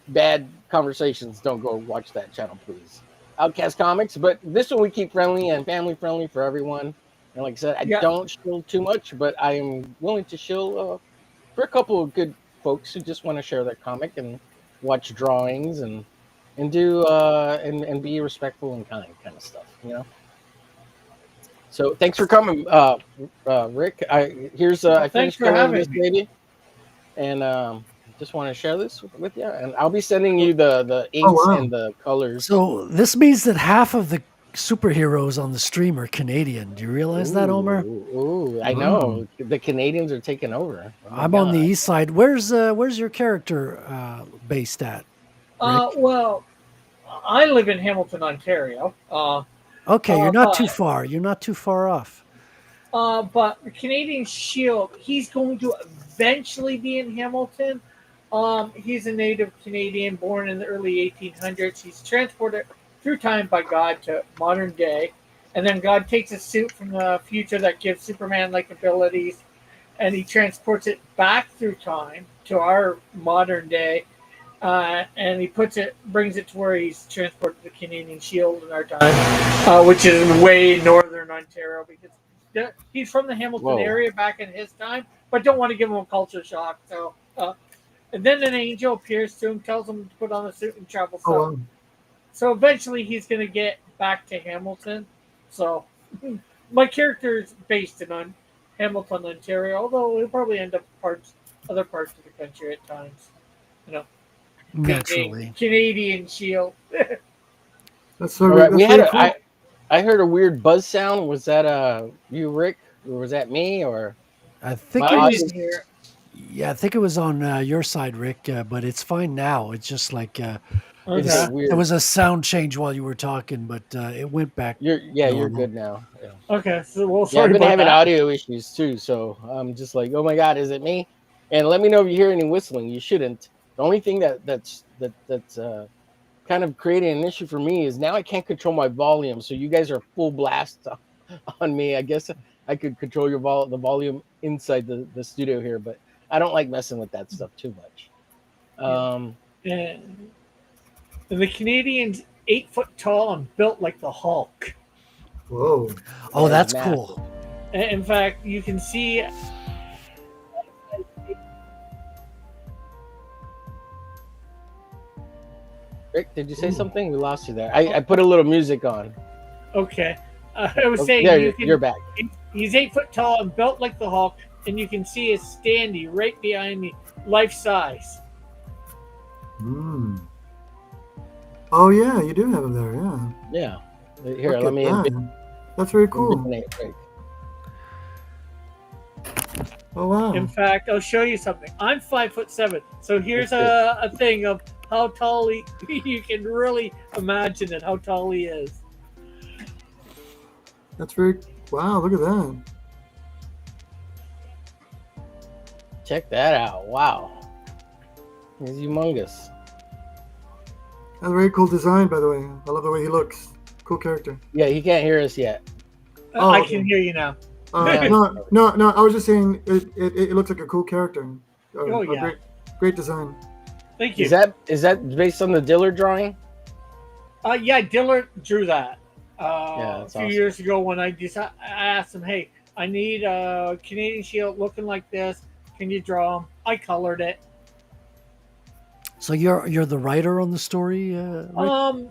bad conversations, don't go watch that channel, please. Outcast Comics, but this one we keep friendly and family friendly for everyone. And like I said, I Yeah. don't shill too much, but I am willing to shill for a couple of good folks who just want to share their comic and watch drawings and do and be respectful and kind of stuff. So thanks for coming, Rick. I Thanks finished for coloring this having me. baby, and just want to share this with you. And I'll be sending you the inks wow. and the colors. So this means that half of the superheroes on the stream are Canadian. Do you realize that, Omer? Ooh, I know the Canadians are taking over. Oh my I'm on the god! east side. Where's your character based at? Rick? Well, I live in Hamilton, Ontario. Okay, you're not too But far. You're not too far off. but the Canadian Shield, he's going to eventually be in Hamilton. He's a native Canadian, born in the early 1800s. He's transported through time by God to modern day, and then God takes a suit from the future that gives Superman-like abilities, and he transports it back through time to our modern day, and he brings it to where he's transported the Canadian Shield in our time, which is way northern Ontario, because he's from the Hamilton Whoa. area back in his time, but don't want to give him a culture shock. So, and then an angel appears to him, tells him to put on a suit and travel south. Oh, wow. So eventually he's going to get back to Hamilton. So my character is based in Hamilton, Ontario, although he'll probably end up other parts of the country at times. Naturally. Canadian Shield. That's so All right, that's really cool. I heard a weird buzz sound. Was that you, Rick, or was that me? Or I think My it audio- was. Yeah, I think it was on your side, Rick. But it's fine now. It's just like it's weird. there was a sound change while you were talking, but it went back. You're normal. good now. Yeah. Okay, so well, Yeah, sorry I've been about having that. audio issues too, so I'm just like, oh my god, is it me? And let me know if you hear any whistling. You shouldn't. The only thing that's kind of creating an issue for me is now I can't control my volume. So you guys are full blast on me. I guess I could control the volume inside the studio here, but I don't like messing with that stuff too much. And the Canadian's 8 foot tall and built like the Hulk. Whoa. Oh, Yeah, that's massive. cool. In fact, you can see. Rick, did you say something? We lost you there. I put a little music on. Okay, I was saying There, you you're back. He's 8 foot tall and built like the Hulk, and you can see his standee right behind me, life size. Hmm. Oh yeah, you do have him there. Yeah. Yeah. Here, Look let at me. that. That's very cool. Rick. Oh wow. In fact, I'll show you something. I'm 5'7", so here's a thing of how tall he. You can really imagine it, how tall he is. That's very. Wow. Look at that. Check that out. Wow. He's humongous. That's a very cool design, by the way. I love the way he looks. Cool character. Yeah, he can't hear us yet. Oh, I okay. can hear you now. Yeah. No. I was just saying it looks like a cool character. Oh, yeah. Great design. Thank you. Is that based on the Dillard drawing? Yeah, Dillard drew that Yeah, a that's few awesome. years ago when I asked him, hey, I need a Canadian Shield looking like this. Can you draw him? I colored it. So you're the writer on the story, Rick?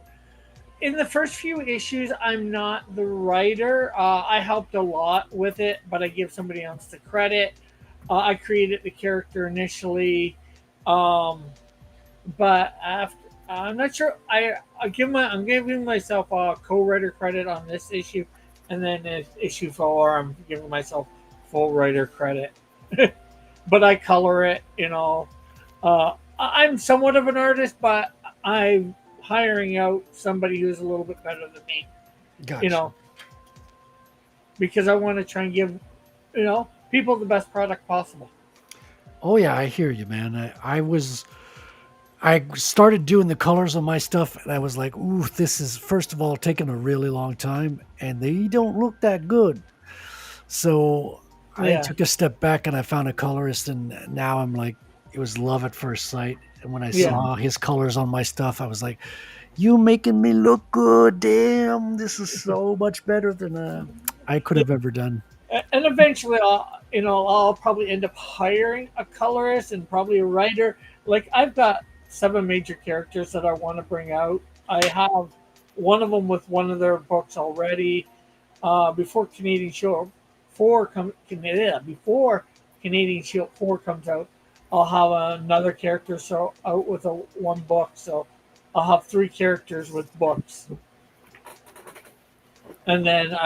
In the first few issues, I'm not the writer. I helped a lot with it, but I give somebody else the credit. I created the character initially, but after I'm not sure. I'm giving myself a co-writer credit on this issue, and then in issue 4, I'm giving myself full writer credit. But I color it. I'm somewhat of an artist, but I'm hiring out somebody who's a little bit better than me. Gotcha. Because I want to try and give, people the best product possible. Oh yeah, I hear you, man. I started doing the colors on my stuff, and I was like, "Ooh, this is first of all taking a really long time, and they don't look that good." So I Yeah. took a step back, and I found a colorist, and now I'm like it was love at first sight. And when I Yeah. saw his colors on my stuff, I was like, "You making me look good? Damn, this is so much better than I could have ever done." And eventually I'll probably end up hiring a colorist and probably a writer. Like I've got 7 major characters that I want to bring out. I have one of them with one of their books already. Before Canadian Shield 4 before Canadian Shield 4 comes out, I'll have another character out with one book. So I'll have 3 characters with books, and then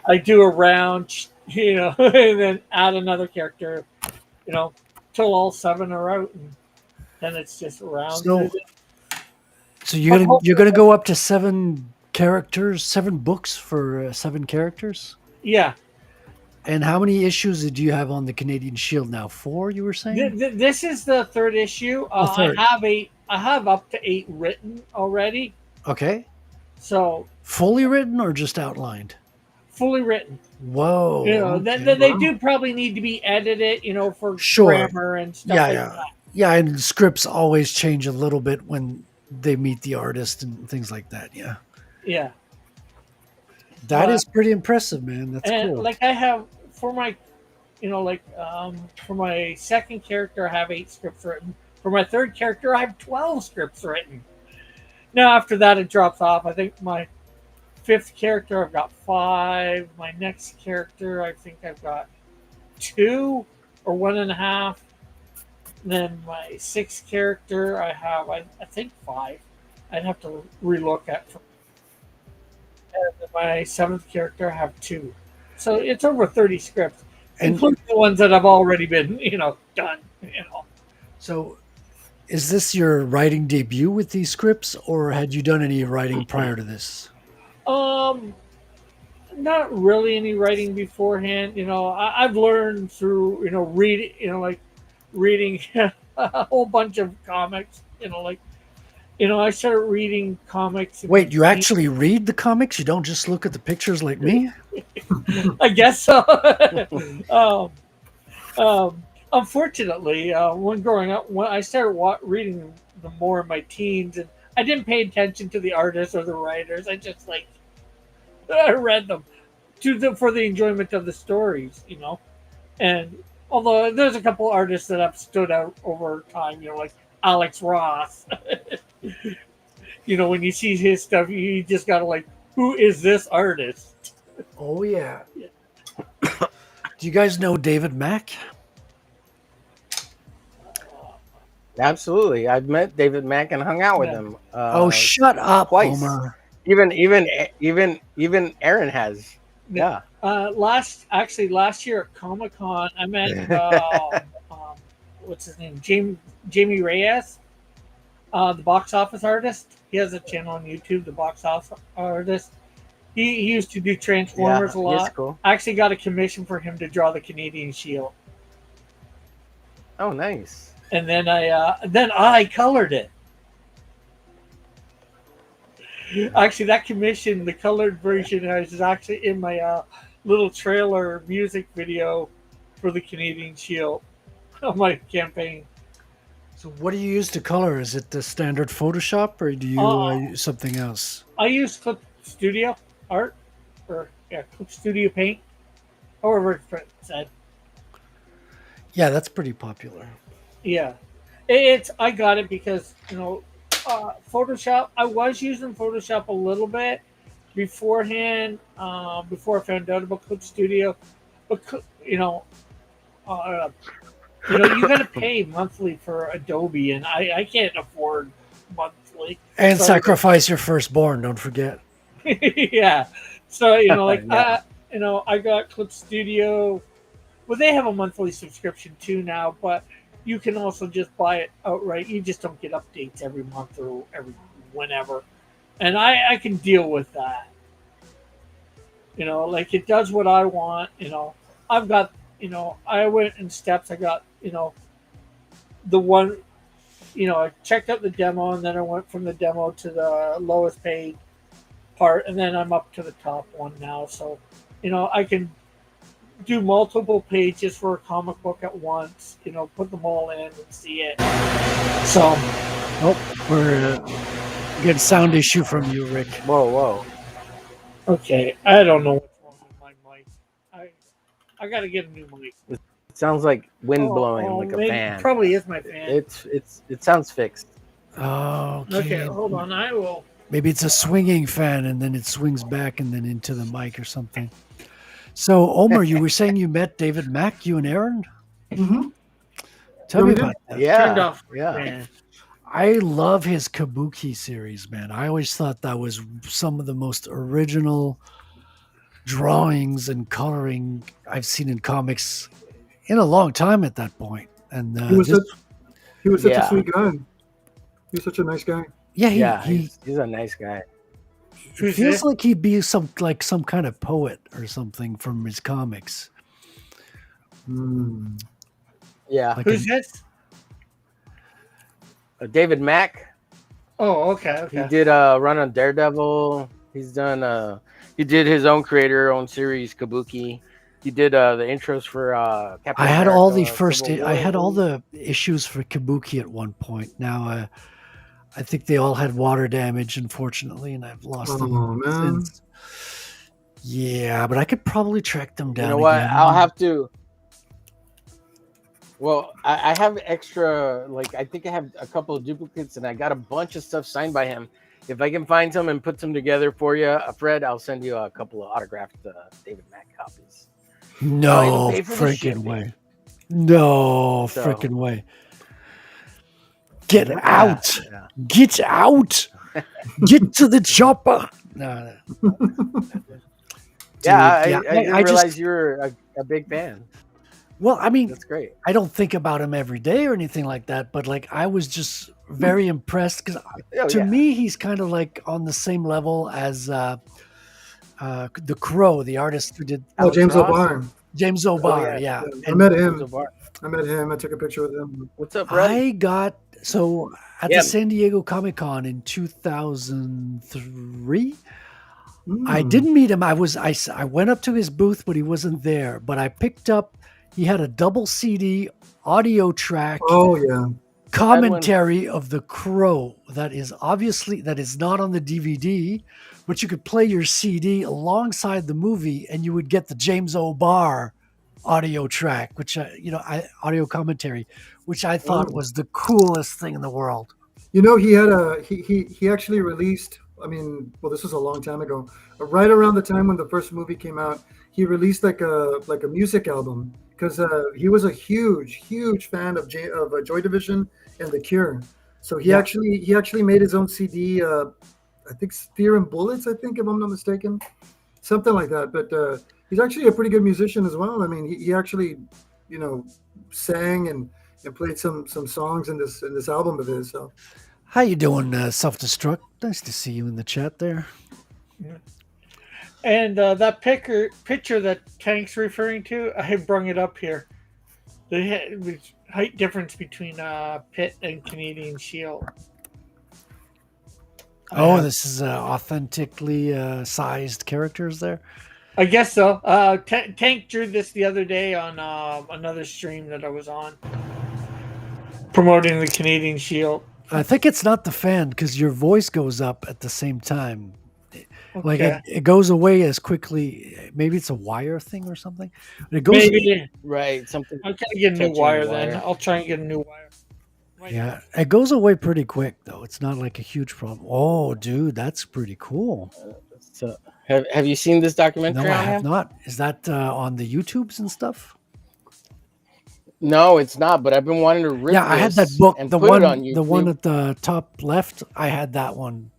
I do a round, and then add another character, till all 7 are out, and then it's just round. So, so But you're gonna go up to 7 characters, 7 books for 7 characters. yeah, And how many issues do you have on the Canadian Shield now? 4, you were saying? this is the 3rd issue. Third. I have up to 8 written already, Okay. so Fully written or just outlined? fully written. Whoa. Then okay. they do probably need to be edited, for Sure. grammar and stuff Yeah, like yeah. that. Yeah, and scripts always change a little bit when they meet the artist and things like that. Yeah. Yeah. That is pretty impressive, man. That's And cool. like I have for my, for my 2nd character, I have 8 scripts written. For my 3rd character, I have 12 scripts written. Now after that, it drops off. I think my 5th character, I've got 5. My next character, I think I've got 2 or 1.5. Then my 6th character, I have, I think 5. I'd have to relook at. And then my 7th character, I have 2. So it's over 30 scripts, including the ones that have already been, done. So, is this your writing debut with these scripts, or had you done any writing prior to this? Not really any writing beforehand. I've learned through, reading a whole bunch of comics. I started reading comics. Wait, you actually read the comics? You don't just look at the pictures like me? I guess so. Unfortunately, when growing up, when I started reading them more in my teens, and I didn't pay attention to the artists or the writers. I just I read them for the enjoyment of the stories, And although there's a couple artists that have stood out over time, like Alex Ross. When you see his stuff, you just gotta who is this artist? Oh, yeah. Do you guys know David Mack? Absolutely. I've met David Mack and hung out with Yeah. him. Oh, shut up, twice. Omer. Even Aaron has. Yeah. Last year at Comic-Con, I met what's his name, Jamie Reyes, the box office artist. He has a channel on YouTube, the box office artist. He used to do Transformers a lot. Cool. I actually got a commission for him to draw the Canadian Shield. Oh, nice. And then I colored it. Actually, that commission, the colored version, is actually in my little trailer music video for the Canadian Shield on my campaign. So what do you use to color? Is it the standard Photoshop, or do you use something else? I use Clip Studio Art, or Clip Studio Paint, however it's said. Yeah, that's pretty popular. Yeah, I got it because Photoshop. I was using Photoshop a little bit beforehand, before I found out about Clip Studio, but you got to pay monthly for Adobe, and I can't afford monthly. And sacrifice your firstborn. Don't forget. Yeah, so Yeah. I got Clip Studio. Well, they have a monthly subscription too now, but you can also just buy it outright. You just don't get updates every month or every whenever, and I can deal with that. It does what I want. I've got. I went in steps. I got the one. I checked out the demo, and then I went from the demo to the lowest paid part, and then I'm up to the top one now. So, I can do multiple pages for a comic book at once. Put them all in and see it. So, Oh, we're getting sound issue from you, Rick. Whoa. okay, I don't know what's wrong with my mic. I got to get a new mic. It sounds like wind Oh, blowing like a maybe- fan. Probably is my fan. It sounds fixed. Oh, Okay, hold on. I will. Maybe it's a swinging fan and then it swings back and then into the mic or something. So, Omer, you were saying you met David Mack, you and Aaron? Mm-hmm. Tell Yeah, me we about that. Turned Yeah. off. Yeah. fan. I love his Kabuki series, man. I always thought that was some of the most original drawings and coloring I've seen in comics in a long time at that point. And He was such a Yeah. sweet guy. He was such a nice guy. yeah, He's a nice guy. he Who's feels this? like he'd be some kind of poet or something from his comics. Mm. Yeah. Like Who's this? David Mack. Oh, okay. He did a run on Daredevil. He's done he did his own own series, Kabuki. He did the intros for Captain I had all the America, first. Civil I War. had all the issues for Kabuki at one point. Now, I think they all had water damage, unfortunately, and I've lost them Oh man. since. Yeah, but I could probably track them down. You know what? again. I'll have to. Well, I have extra. Like, I think I have a couple of duplicates, and I got a bunch of stuff signed by him. If I can find some and put some together for you, Fred, I'll send you a couple of autographed David Mack copies. No pay for the freaking shipping. way. No So- freaking way. Get Yeah, out! yeah. Get out! Get to the chopper! No. Yeah, I yeah, didn't I realize just- you were a big fan. Well, I mean, That's great. I don't think about him every day or anything like that, but like I was just very impressed because Oh, to yeah. me he's kind of like on the same level as the Crow, the artist who did Oh, James Ross? O'Barr. James O'Barr. yeah. Yeah, I met him. Bar. I took a picture with him. What's up, Fred? I got so at Yeah. the San Diego Comic Con in 2003. I Mm. didn't meet him. I went up to his booth, but he wasn't there. But I picked up. He had a double CD audio track Oh yeah. commentary of The Crow that is not on the DVD, but you could play your CD alongside the movie, and you would get the James O'Barr audio track, which audio commentary, which I thought was the coolest thing in the world. You know, he actually released. I mean, well, this was a long time ago. Right around the time when the first movie came out, he released like a music album because he was a huge fan of Joy Division and The Cure. So he actually made his own CD. I think Spear and Bullets. I think, if I'm not mistaken, something like that. But he's actually a pretty good musician as well. I mean, he actually, sang and played some songs in this album of his. So. How you doing, Self-Destruct? Nice to see you in the chat there. And that picture that Tank's referring to, I brung it up here. The height difference between Pitt and Canadian Shield. Oh, this is authentically sized characters there. I guess so. Tank drew this the other day on another stream that I was on, promoting the Canadian Shield. I think it's not the fan because your voice goes up at the same time. Like Okay. it goes away as quickly. Maybe it's a wire thing or something. It goes. Maybe Right, something. I'll try to get a new Catching wire the then. wire. I'll try and get a new wire. Yeah, it goes away pretty quick though. It's not like a huge problem. Oh, dude, that's pretty cool. So, have you seen this No, documentary I on have him? not. Is that on the YouTubes and stuff? No, it's not. But I've been wanting to rip Yeah, I had that this book. and The put one, it on the one YouTube. at the top left. I had that one.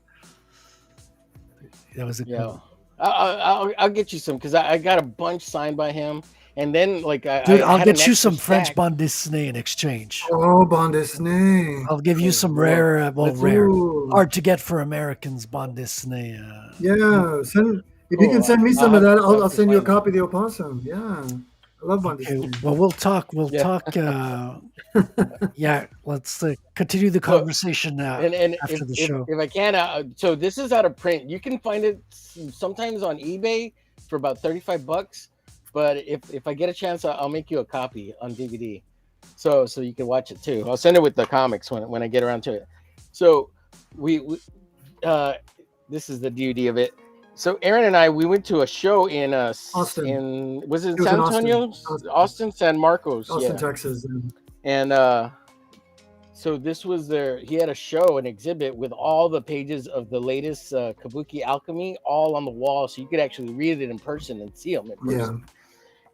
That was a Yeah, cool. I'll get you some because I got a bunch signed by him, and then like Dude, I I'll had an get you extra some French stack. bande dessinée in exchange. Oh, bande dessinée. I'll give you some Well, rare, rare, Ooh. hard to get for Americans bande dessinée. Yeah, if you Cool. can send me some I'll of that, have to I'll send you a find them. copy of the opossum. Yeah, I love bande Okay, dessinée. well, we'll talk. We'll Yeah. talk. Yeah, let's continue the conversation And after the show. if I can, so this is out of print. You can find it sometimes on eBay for about $35, but if I get a chance, I'll make you a copy on DVD, so you can watch it too. I'll send it with the comics when I get around to it. So we this is the DVD of it. So Aaron and I, we went to a show in Austin. was it It was San in Austin. Antonio, Austin, San Marcos, Austin, yeah. Texas. And so this was he had a show, an exhibit with all the pages of the latest Kabuki alchemy all on the wall, so you could actually read it in person and see them in person.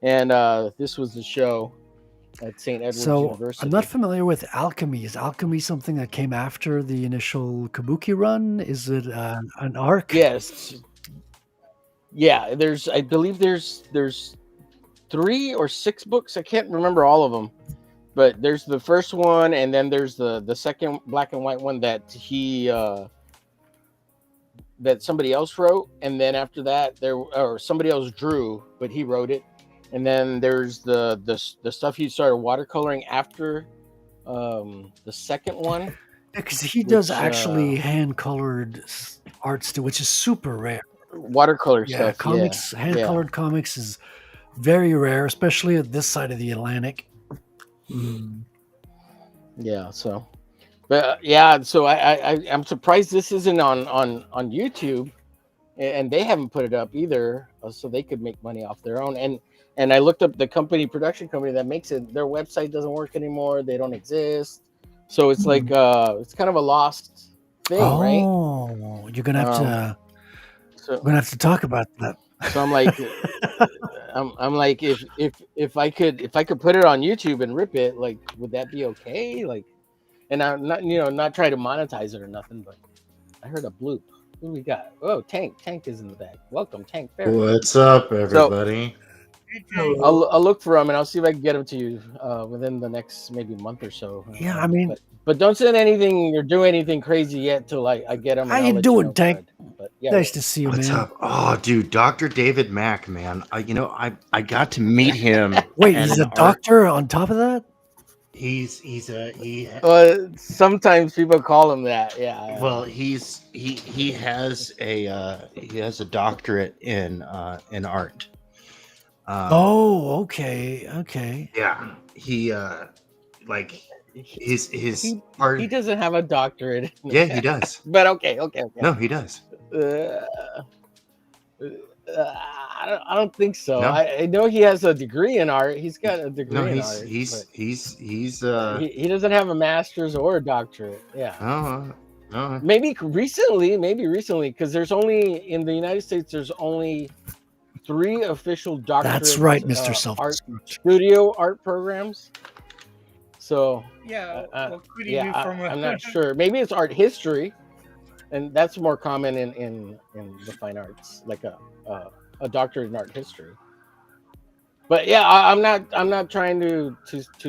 And this was the show at St. Edward's University. I'm not familiar with alchemy. Is alchemy something that came after the initial Kabuki run? Is it an arc? Yes. Yeah, I believe there's 3 or 6 books. I can't remember all of them. But there's the first one, and then there's the second black and white one that that somebody else wrote, and then after that somebody else drew, but he wrote it. And then there's the stuff he started watercoloring after the second one. Because he does actually hand-colored art still, which is super rare. Watercolor stuff. Comics, hand-colored comics is very rare, especially at this side of the Atlantic. Yeah, so I'm surprised this isn't on YouTube, and they haven't put it up either, so they could make money off their own. And I looked up the production company that makes it. Their website doesn't work anymore. They don't exist, so it's like it's kind of a lost thing, right? Oh, you're gonna have to talk about that. So I'm like. I'm like, if I could put it on YouTube and rip it, like, would that be okay? Like, and I'm not trying to monetize it or nothing, but I heard a bloop. Who we got? Oh, Tank is in the back. Welcome, Tank Fair. What's up, everybody? So, I'll look for them and I'll see if I can get them to you within the next maybe month or so. Yeah, I mean, but don't send anything or do anything crazy yet till I get them. How you doing, Tank? But, yeah, nice to see you, What's man. up? Oh, dude, Dr. David Mack, man. I got to meet him. Wait, he's a doctor on top of that? Sometimes people call him that. Yeah. Well, he has a doctorate in art. Okay. Yeah, he his art. He doesn't have a doctorate. Yeah, he does. But okay. No, he does. I don't think so. No? I know he has a degree in art. He's got a degree in art. He doesn't have a master's or a doctorate. Yeah. No. Maybe recently, because there's only in the United States there's only 3 official doctorate. That's right, Mr. Studio art programs. So I'm not sure. Maybe it's art history, and that's more common in the fine arts, like a doctorate in art history. But yeah, I'm not trying to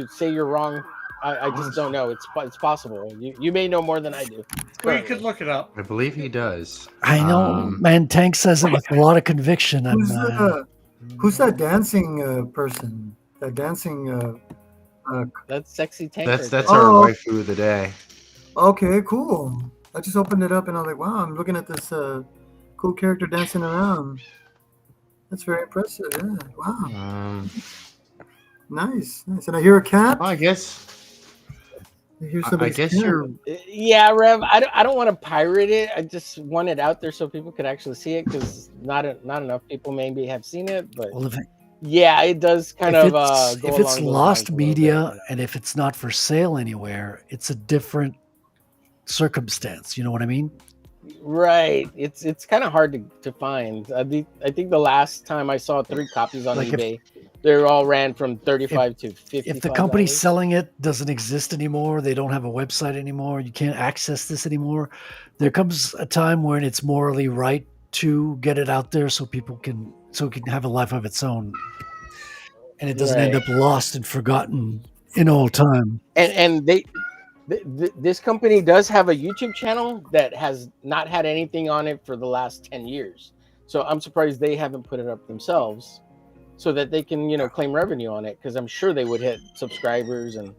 say you're wrong. I just don't know. It's possible. You may know more than I do. Well, you could look it up. I believe he does. I know, man. Tank says it with a lot of conviction. Who's that dancing person? That dancing. That's Sexy Tank. That's our waifu of the day. Okay, cool. I just opened it up and I was like, wow, I'm looking at this cool character dancing around. That's very impressive. Yeah. Wow. Nice. And I hear a cat. Well, I guess. I guess you're. Yeah, Rev. I don't want to pirate it. I just want it out there so people could actually see it, because not enough people maybe have seen it. But yeah, it does kind of. If it's lost media and if it's not for sale anywhere, it's a different circumstance. You know what I mean? Right. It's kind of hard to find. I think the last time I saw 3 copies on eBay, they all ran from $35 to $55. If the company selling it doesn't exist anymore, they don't have a website anymore, you can't access this anymore, there comes a time when it's morally right to get it out there so it can have a life of its own, and it doesn't end up lost and forgotten in all time. And this company does have a YouTube channel that has not had anything on it for the last 10 years. So I'm surprised they haven't put it up themselves so that they can, claim revenue on it. Because I'm sure they would hit subscribers and,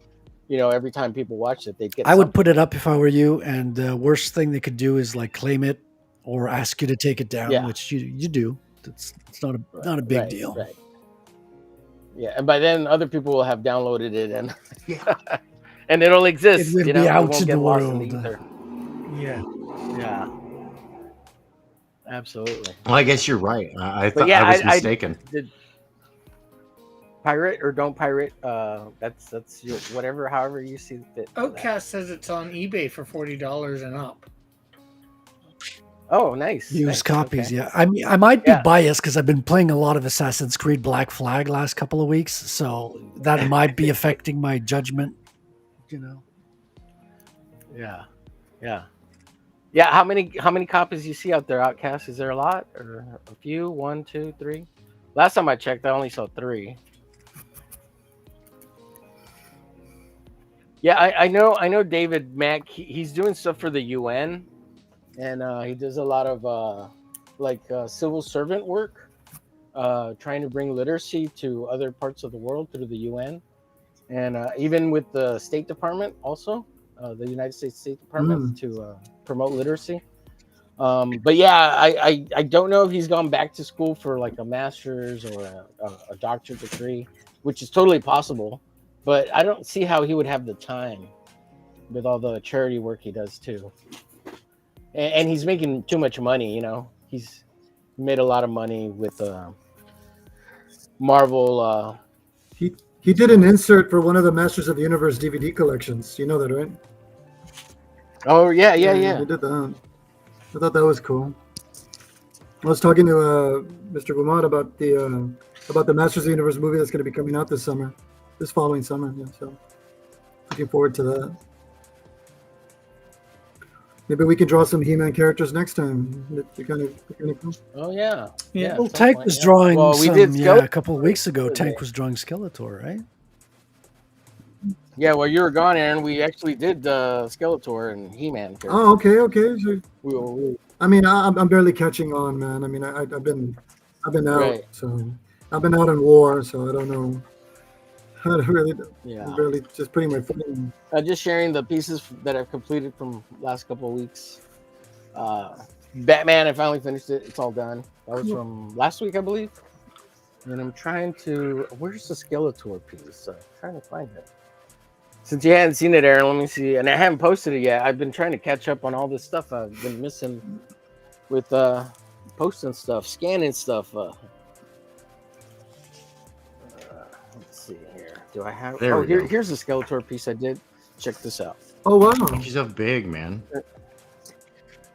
every time people watch it, they'd get would put it up if I were you. And the worst thing they could do is like claim it or ask you to take it down, which you do. It's not a big deal. Right. Yeah, and by then other people will have downloaded it, and Yeah. and it'll exist. It will You be know, it out won't in get the lost in the world. ether. Yeah. Yeah, absolutely. Well, I guess you're right. I But thought yeah, I was I mistaken. did pirate or don't pirate. That's your whatever, however you see fit. for that. Outcast says it's on eBay for $40 and up. Oh, nice. Used nice. copies, Okay. yeah. I mean, I might be Yeah. biased because I've been playing a lot of Assassin's Creed Black Flag last couple of weeks, so that might be affecting my judgment. You know, Yeah, yeah. How many copies you see out there, Outcast? Is there a lot or a few? 1, 2, 3? Last time I checked, I only saw 3. Yeah, I know David Mack. He's doing stuff for the UN, and he does a lot of civil servant work, trying to bring literacy to other parts of the world through the UN, and even with the State Department, also the United States State Department to promote literacy. But yeah, I don't know if he's gone back to school for like a master's or a doctorate degree, which is totally possible. But I don't see how he would have the time with all the charity work he does too. And he's making too much money, you know. He's made a lot of money with Marvel. He did an insert for one of the Masters of the Universe DVD collections. You know that, right? Oh yeah. He did that. I thought that was cool. I was talking to Mr. Gumad about the Masters of the Universe movie that's going to be coming out this following summer. Yeah, so looking forward to that. Maybe we can draw some He-Man characters next time. They're kind of cool. Oh yeah. Yeah. well, at some Tank point, was yeah. drawing Well, we some. did Yeah, a Skeletor couple of weeks ago, today. Tank was drawing Skeletor, right? Yeah, well, you were gone, Aaron. We actually did Skeletor and He-Man. Oh, okay. So, We I mean, I'm barely catching on, man. I mean, I've been out, Right. so I've been out in war, so I don't know how to really. Yeah. I'm barely just putting my foot in. Just sharing the pieces that I've completed from last couple of weeks. Batman, I finally finished it. It's all done. That was from last week, I believe. And I'm trying to. Where's the Skeletor piece? I'm trying to find it. Since you hadn't seen it, Aaron, let me see. And I haven't posted it yet. I've been trying to catch up on all this stuff I've been missing with posting stuff, scanning stuff. Let's see here. Do I have? There we go. Here's the Skeletor piece I did. Check this out. Oh wow! Make yourself big, man.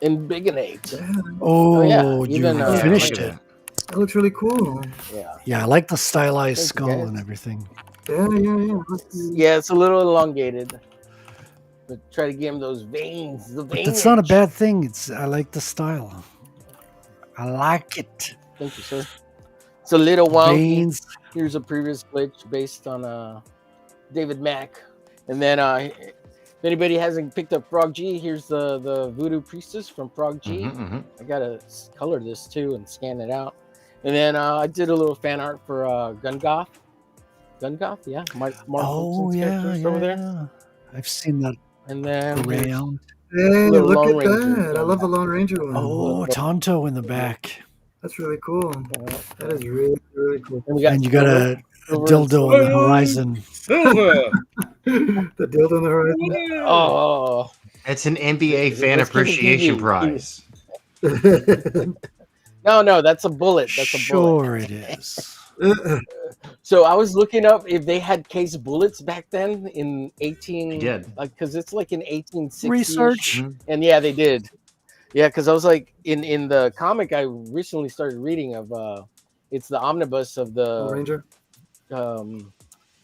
In Bigonate. Oh, yeah, you even, finished look at it. That looks really cool. Yeah. Yeah, I like the stylized Thank you, skull guys. and everything. Yeah. Yeah, it's a little elongated. But try to give him those veins. The But veins. that's not a bad thing. I like the style. I like it. Thank you, sir. It's a little wonky. Veins. Here's a previous glitch based on David Mack. And then if anybody hasn't picked up Frog G, here's the Voodoo Priestess from Frog G. I gotta color this too and scan it out. And then I did a little fan art for Gungoth. Gungoth, yeah. Mark Oh, yeah, over there. yeah. I've seen that And then around. Hey, Little look Lone at Ranger. that! I love the Lone Ranger one. Oh, Tonto in the back. That's really cool. That is really, really cool. and we got And you got a Silver dildo on the horizon. The dildo on the horizon. Oh, It's an NBA fan Let's give it appreciation PG. prize. no, that's a bullet. That's a bullet. Sure it is. So I was looking up if they had case bullets back then in 18. They did. Like, because it's like in 1860. Research. And yeah, they did. Yeah, because I was like in the comic I recently started reading of it's the omnibus of Lone the Ranger.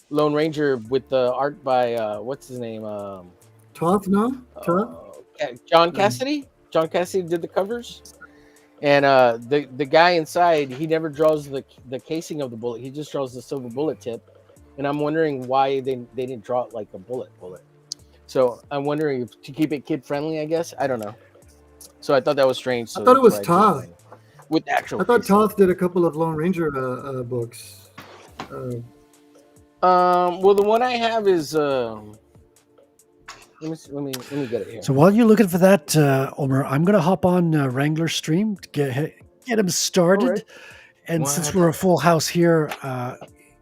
Lone Ranger with the art by what's his name? Toth, no? Toth? John Cassidy. John Cassidy did the covers. And the guy inside, he never draws the casing of the bullet. He just draws the silver bullet tip. And I'm wondering why they didn't draw it like a bullet. So I'm wondering if to keep it kid friendly, I guess. I don't know. So I thought that was strange. So I thought it was that's why I did Toth. mine with the actual. I thought casing. Toth did a couple of Lone Ranger books. Well, the one I have is let me get it here. So while you're looking for that, Omer, I'm going to hop on Wrangler stream to get him started. Alright. And What? since we're a full house here,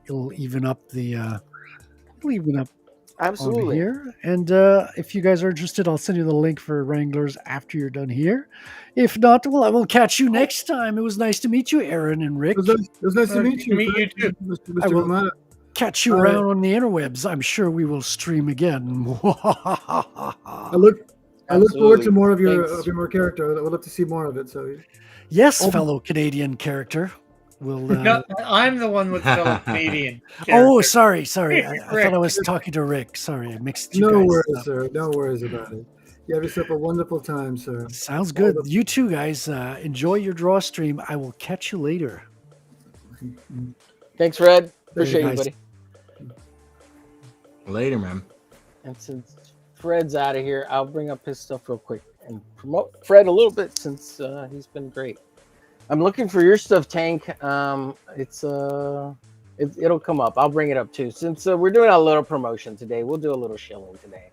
it'll even up the it'll even up on Absolutely. here. And if you guys are interested, I'll send you the link for Wranglers after you're done here. If not, well, I will catch you next time. It was nice to meet you, Aaron and Rick. It was nice to meet you, meet you too. I Mr. will- Romano. Catch you I- around on the interwebs. I'm sure we will stream again. I look forward to Absolutely. more of your Thanks. more character. I would love to see more of it. So Yes, fellow Canadian character. We'll. No, I'm the one with fellow Canadian. Oh, character. sorry. I thought I was talking to Rick. Sorry, I mixed you no guys worries, up. sir. No worries about it. You have yourself a wonderful time, sir. Sounds good. You too, guys. Enjoy your draw stream. I will catch you later. Thanks, Fred. Appreciate you, guys. buddy. Later, man. And since Fred's out of here, I'll bring up his stuff real quick and promote Fred a little bit since he's been great. I'm looking for your stuff, Tank. It'll come up. I'll bring it up too. Since we're doing a little promotion today, we'll do a little shilling today.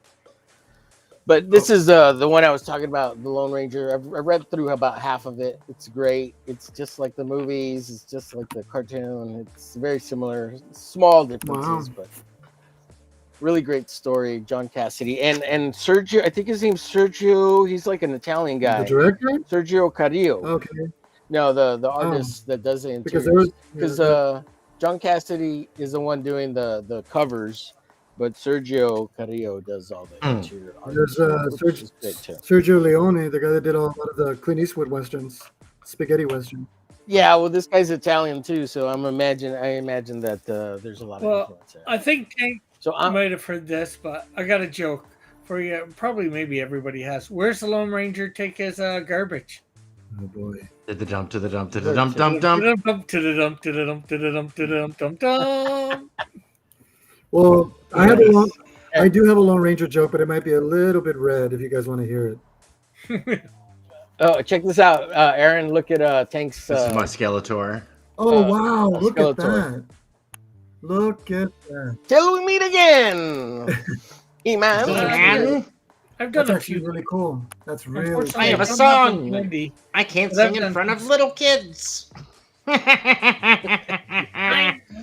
But this is the one I was talking about, the Lone Ranger. I read through about half of it. It's great. It's just like the movies. It's just like the cartoon. It's very similar. Small differences, but really great story. John Cassidy and Sergio. I think his name's Sergio. He's like an Italian guy. The director? Sergio Carrillo. Okay. No, the artist that does the Because interiors. there was Because John Cassidy is the one doing the covers, but Sergio Carrillo does all the interior art. there's which is good too. Sergio Leone, the guy that did a lot of the Clint Eastwood westerns, spaghetti western. Yeah, well, this guy's Italian too, so I imagine that there's a lot of Well, influence there. I think Tank So I might have heard this, but I got a joke for you. Probably, maybe everybody has. Where's the Lone Ranger take his garbage? Oh boy. To the dump, to the dump, to the dump, dump, dump. To the dump, to the dump, to the dump, to the dump, dump, dump. Well, I do have a Lone Ranger joke, but it might be a little bit red if you guys want to hear it. Oh, check this out, Aaron. Look at Tank's. This is my Skeletor. Oh wow! Look at Skeletor. that! Look at that! Till we meet again, E-Man. Man, I've That's done a actually few. really cool. That's really Unfortunately, cool. I have a I've done nothing song. trendy. I can't But I've sing in done- front of little kids. I'm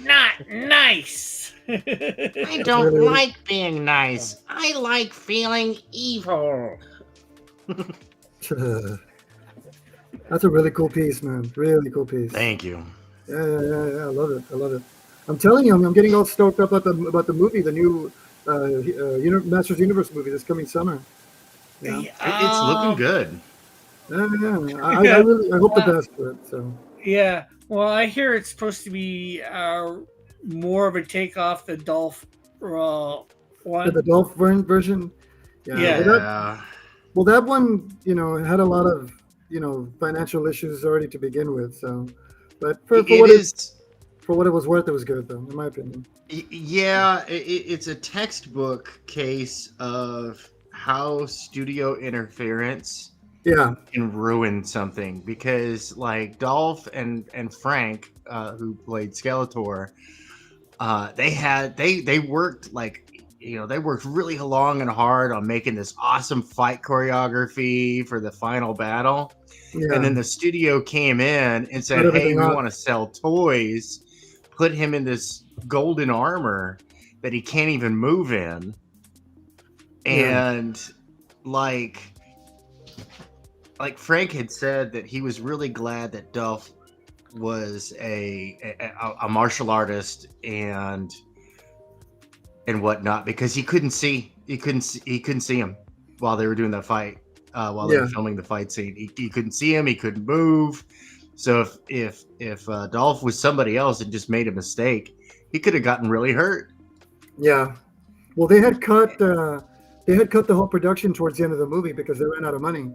not nice. I don't Really? like being nice. I like feeling evil. That's a really cool piece, man. Really cool piece. Thank you. Yeah. I love it. I love it. I'm telling you, I'm getting all stoked up about the movie, the new Masters Universe movie that's coming summer. Yeah. It's looking good. Yeah. I really hope the best for it. So Yeah. Well, I hear it's supposed to be more of a takeoff the Dolph one. the Dolph version. Yeah. Well, that one, had a lot of, financial issues already to begin with. So, but for what it was worth, it was good, though, in my opinion. Yeah, it's a textbook case of how studio interference can ruin something, because like Dolph and Frank, who played Skeletor, they worked they worked really long and hard on making this awesome fight choreography for the final battle. Yeah. And then the studio came in and said, Put hey, everything we up. want to sell toys. Put him in this golden armor that he can't even move in. And like Frank had said that he was really glad that Dolph was a martial artist and whatnot, because he couldn't see him while they were doing that fight, while they were filming the fight scene. He couldn't see him, he couldn't move. So if Dolph was somebody else and just made a mistake, he could have gotten really hurt. Yeah. Well, they had cut the whole production towards the end of the movie because they ran out of money,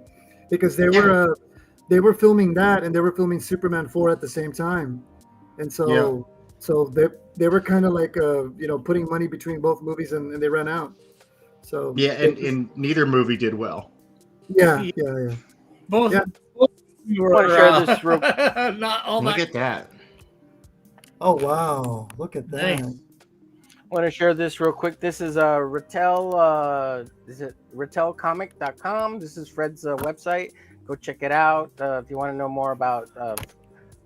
because they were filming that and they were filming Superman 4 at the same time, and so they were kind of like putting money between both movies, and they ran out. So and neither movie did well. Yeah. Both. Yeah. Want to share this real Not all Look that. at that. Oh wow! Look at that. Nice. Want to share this real quick. This is Rattel. Is it rattelcomic.com? This is Fred's website. Go check it out if you want to know more about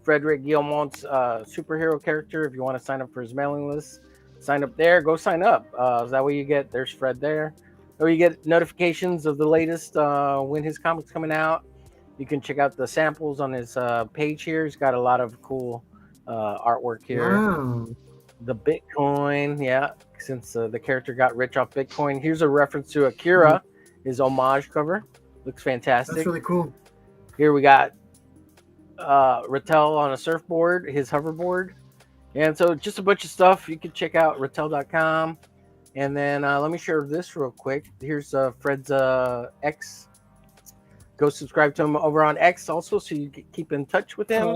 Frederick Guillemont's superhero character. If you want to sign up for his mailing list, sign up there. Go sign up. That way you get, there's Fred there. Or you get notifications of the latest when his comic's coming out. You can check out the samples on his page here. He's got a lot of cool artwork here. Wow. The Bitcoin, yeah, since the character got rich off Bitcoin. Here's a reference to Akira, his homage cover. Looks fantastic. That's really cool. Here we got Rattel on a surfboard, his hoverboard. And so just a bunch of stuff. You can check out rattel.com. And then let me share this real quick. Here's Fred's X. Go subscribe to him over on X also, so you keep in touch with him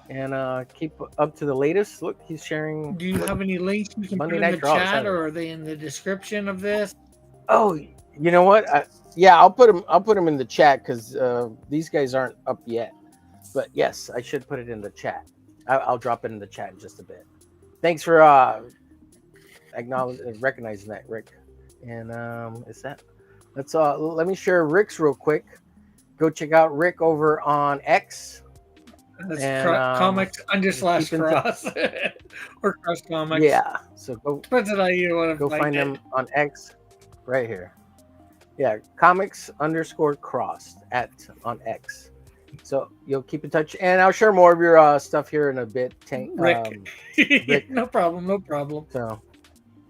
and keep up to the latest. Look, he's sharing. Do you have any links you can Monday put in Night the Draw, chat, Saturday. or are they in the description of this? Oh, you know what? Yeah, I'll put him in the chat because these guys aren't up yet. But yes, I should put it in the chat. I'll drop it in the chat in just a bit. Thanks for recognizing that, Rick. And is that? Let me share Rick's real quick. Go check out Rick over on X. That's And, comics / keep in cross or cross comics. Yeah, so go Depends on how you want to go find it. them on X, right here. Yeah, comics _ crossed on X. So you'll keep in touch, and I'll share more of your stuff here in a bit. Tank, Rick. Rick. No problem. So,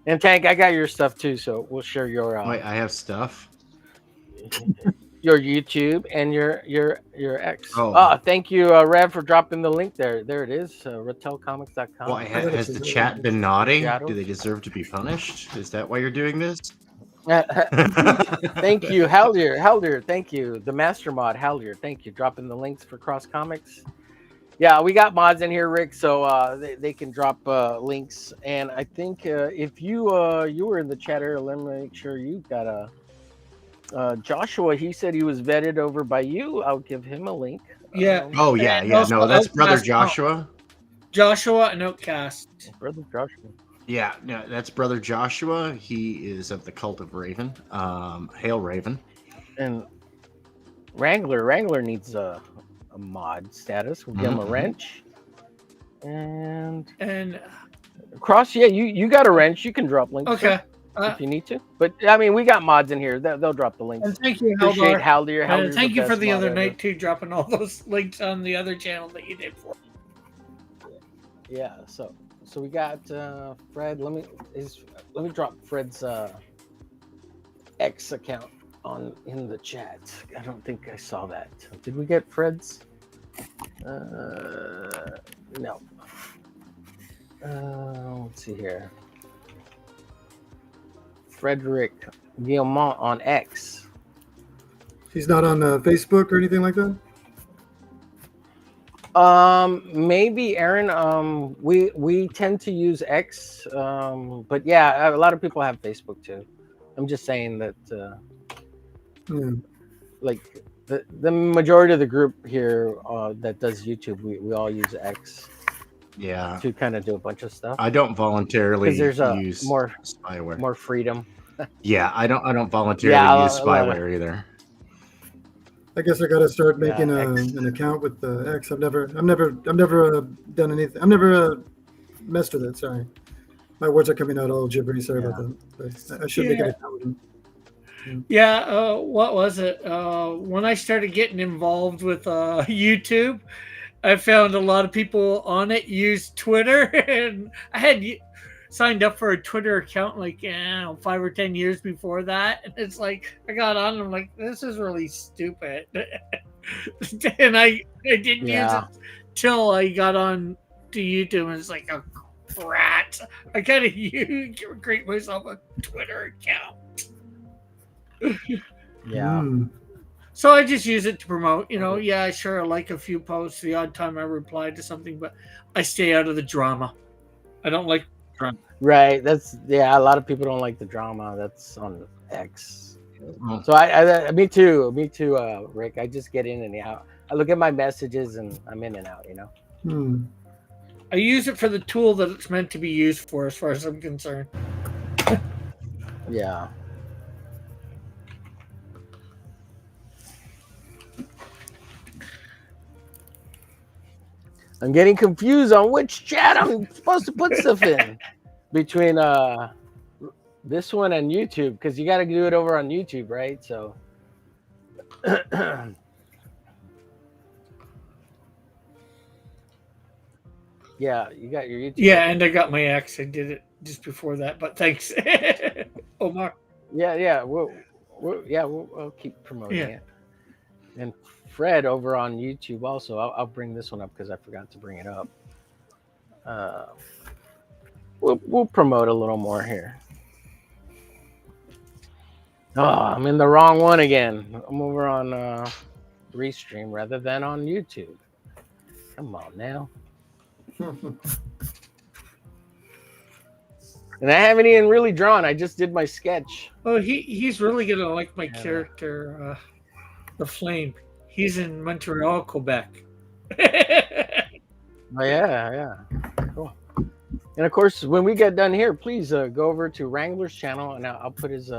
and Tank, I got your stuff too, so we'll share your Wait, I have stuff. your YouTube and your X. Oh. Thank you, Rev, for dropping the link there. There it is, rattelcomics.com. Well, has the chat been naughty? Shadow. Do they deserve to be punished? Is that why you're doing this? Thank you, Haldir. Thank you, the master mod, Haldir. Thank you, dropping the links for Cross Comics. Yeah, we got mods in here, Rick, so they can drop links. And I think if you were in the chat area, let me make sure you got a Joshua. He said he was vetted over by you. I'll give him a link. Yeah. Oh yeah. Also, No, that's brother Outcast- Joshua. Joshua and Outcast. Brother Joshua. Yeah, no, that's brother Joshua. He is of the cult of Raven. Hail Raven. And Wrangler needs a mod status. We'll give him a wrench. And Cross, yeah, you got a wrench. You can drop links. Okay. If you need to. But I mean, we got mods in here. They'll drop the links. And thank you, Appreciate Haldir. Haldir. And thank you for the other night. night too, dropping all those links on the other channel that you did for. Yeah, so we got Fred. Let me drop Fred's X account in the chat. I don't think I saw that. Did we get Fred's? No. Let's see here. Frederick Guillemont on X. He's not on Facebook or anything like that? Maybe Aaron. We tend to use X. But yeah, a lot of people have Facebook too. I'm just saying that like the majority of the group here that does YouTube, we all use X. Yeah. To kind of do a bunch of stuff. I don't voluntarily there's use more spyware. More freedom. Yeah, I don't voluntarily use spyware either. I guess I got to start making an account with X. I've never done anything. I've never messed with it. Sorry, my words are coming out all gibbery. Sorry about that. But I should make an account with him. Yeah. What was it? When I started getting involved with YouTube, I found a lot of people on it use Twitter, and I had signed up for a Twitter account like 5 or 10 years before that, and it's like I got on and I'm like, this is really stupid. And I didn't use it till I got on to YouTube, and it's like a brat. I gotta create myself a Twitter account. Yeah. So I just use it to promote, yeah, sure, I like a few posts, the odd time I reply to something, but I stay out of the drama. I don't like drama. Right. A lot of people don't like the drama. That's on X. So I me too, Rick. I just get in and out. I look at my messages and I'm in and out, I use it for the tool that it's meant to be used for, as far as I'm concerned. Yeah. I'm getting confused on which chat I'm supposed to put stuff in between this one and YouTube, because you got to do it over on YouTube, right? So yeah, you got your YouTube. Yeah, and I got my ex. I did it just before that, but thanks, Omar. Yeah. We'll keep promoting Yeah. it. And Fred over on YouTube also. I'll bring this one up because I forgot to bring it up. We'll promote a little more here. Oh, I'm in the wrong one again. I'm over on Restream rather than on YouTube. Come on now. And I haven't even really drawn. I just did my sketch. Oh, he's really gonna like my character, the Flame. He's in Montreal, Quebec. Oh yeah, cool. And of course, when we get done here, please go over to Wrangler's channel, and I'll put his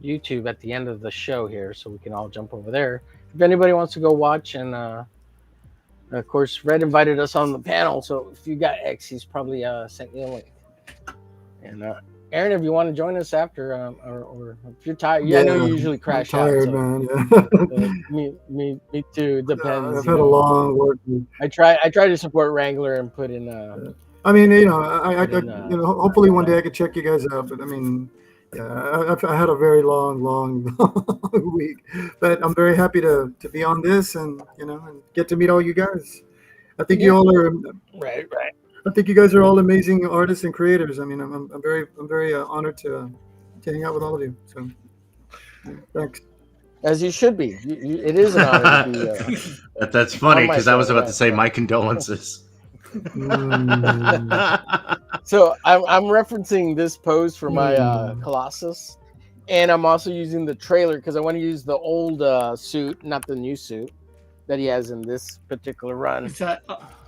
YouTube at the end of the show here, so we can all jump over there. If anybody wants to go watch, and of course, Red invited us on the panel, so if you got X, he's probably sent you a link. And Aaron, if you want to join us after, or if you're tired, I know you usually crash tired, out. So, man. Yeah. me too. It depends. I've had a long work week. I try to support Wrangler and put in. I mean, I hopefully one day I could check you guys out. But I mean, yeah, I had a very long week, but I'm very happy to be on this and and get to meet all you guys. I think you all are right. I think you guys are all amazing artists and creators. I mean, I'm very honored to hang out with all of you. So, thanks. As you should be. It is an honor to be. That's funny because I was about to say my condolences. So I'm referencing this pose for my Colossus, and I'm also using the trailer because I want to use the old suit, not the new suit that he has in this particular run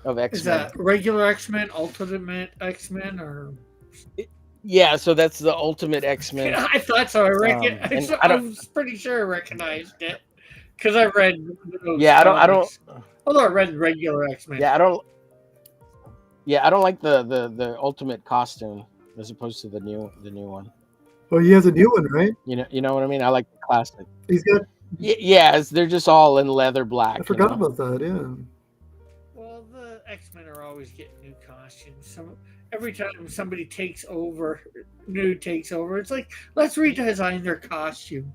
of X-Men. Is that regular X-Men, Ultimate X-Men, or? Yeah, so that's the Ultimate X-Men. I thought so. I was pretty sure I recognized it because I read. Yeah, I don't. Although I read regular X-Men. Yeah, I don't like the Ultimate costume as opposed to the new one. Oh, he has a new one, right? You know what I mean? I like the classic. He's got. Yeah, they're just all in leather black. I forgot about that. Yeah. Well, the X-Men are always getting new costumes. Every time somebody takes over, it's like, let's redesign their costume.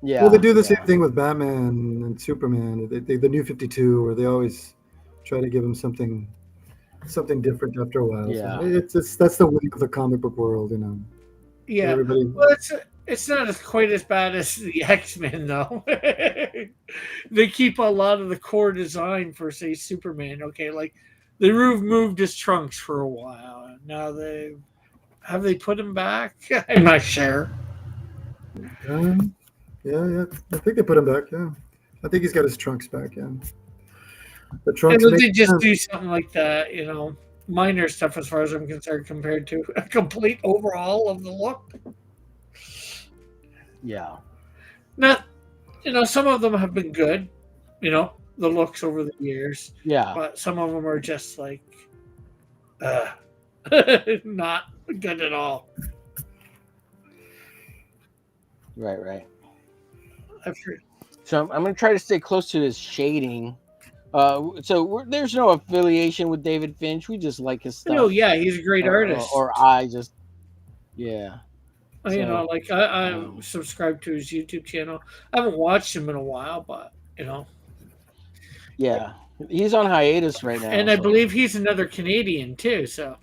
Yeah. Well, they do the same thing with Batman and Superman. The New 52, where they always try to give them something different after a while. Yeah. So that's the way of the comic book world, Yeah. Everybody. Well, it's not quite as bad as the X-Men, though. They keep a lot of the core design for, say, Superman. Okay, like they moved his trunks for a while. Now have they put him back? I'm not sure. Yeah. I think they put him back. Yeah, I think he's got his trunks back. Yeah. The trunks. And they just do something like that, minor stuff as far as I'm concerned, compared to a complete overhaul of the look. Yeah. Not, some of them have been good, the looks over the years. Yeah. But some of them are just like, not good at all. Right. I've heard. So I'm going to try to stay close to his shading. So there's no affiliation with David Finch. We just like his stuff. No, yeah, he's a great artist. Or I just, yeah. I subscribe to his YouTube channel. I haven't watched him in a while, but yeah, he's on hiatus right now, and I believe he's another Canadian too. So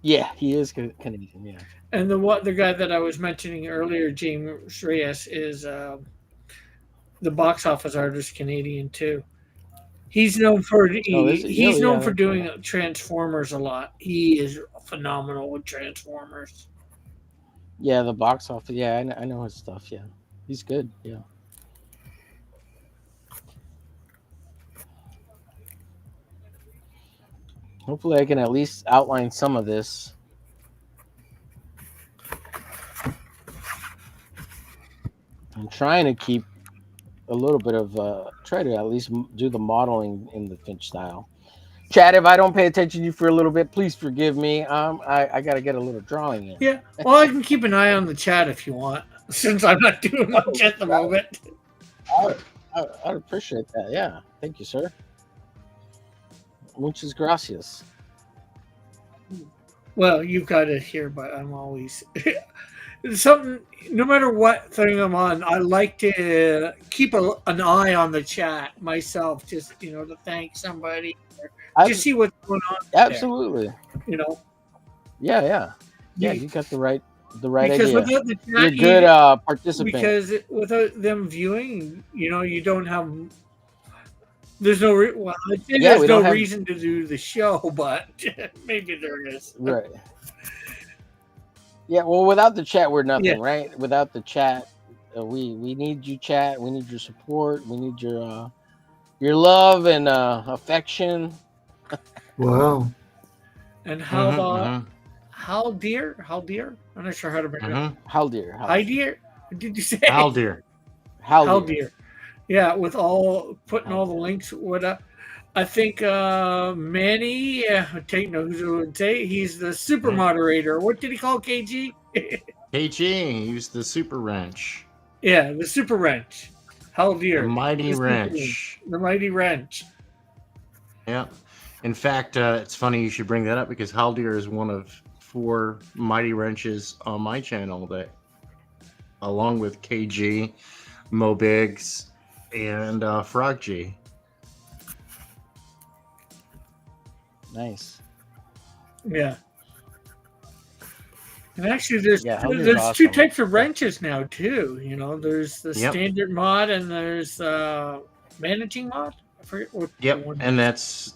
yeah, he is Canadian. Yeah, and the guy that I was mentioning earlier, James Reyes, is the box office artist, Canadian too. He's known for doing Transformers a lot. He is phenomenal with Transformers. Yeah, the box office. Yeah, I know his stuff. Yeah, he's good. Yeah. Hopefully, I can at least outline some of this. I'm trying to keep a little bit of try to at least do the modeling in the Finch style. Chad, if I don't pay attention to you for a little bit, please forgive me. I got to get a little drawing in. Yeah. Well, I can keep an eye on the chat if you want, since I'm not doing much at the moment. I'd appreciate that. Yeah. Thank you, sir. Muchas gracias. Well, you've got it here, but I'm always something. No matter what thing I'm on, I like to keep an eye on the chat myself, just to thank somebody, just see what's going on. Absolutely. There, Yeah. You got the right because idea. without the chat, You're a good participant. Because without them viewing, you don't have. There's no reason to do the show, but maybe there is. Right. Yeah. Well, without the chat, we're nothing, right? Without the chat, we need you, chat. We need your support. We need your love and affection. Wow. And how dear? I'm not sure how to bring it up. How dear? How dear? Did you say? How dear? How dear? Yeah, with putting all the links. I think Manny, take notes. Would say he's the super moderator. What did he call KG? KG, he's the super wrench. Yeah, the super wrench. How dear? The mighty wrench. The mighty wrench. Yeah. In fact, it's funny you should bring that up because Haldir is one of 4 mighty wrenches on my channel that, along with KG, Mo Biggs, and Frog G. Nice. Yeah. And actually, there's awesome. 2 types of wrenches now too. There's the standard mod and there's managing mod. I forget what. Yep, and that's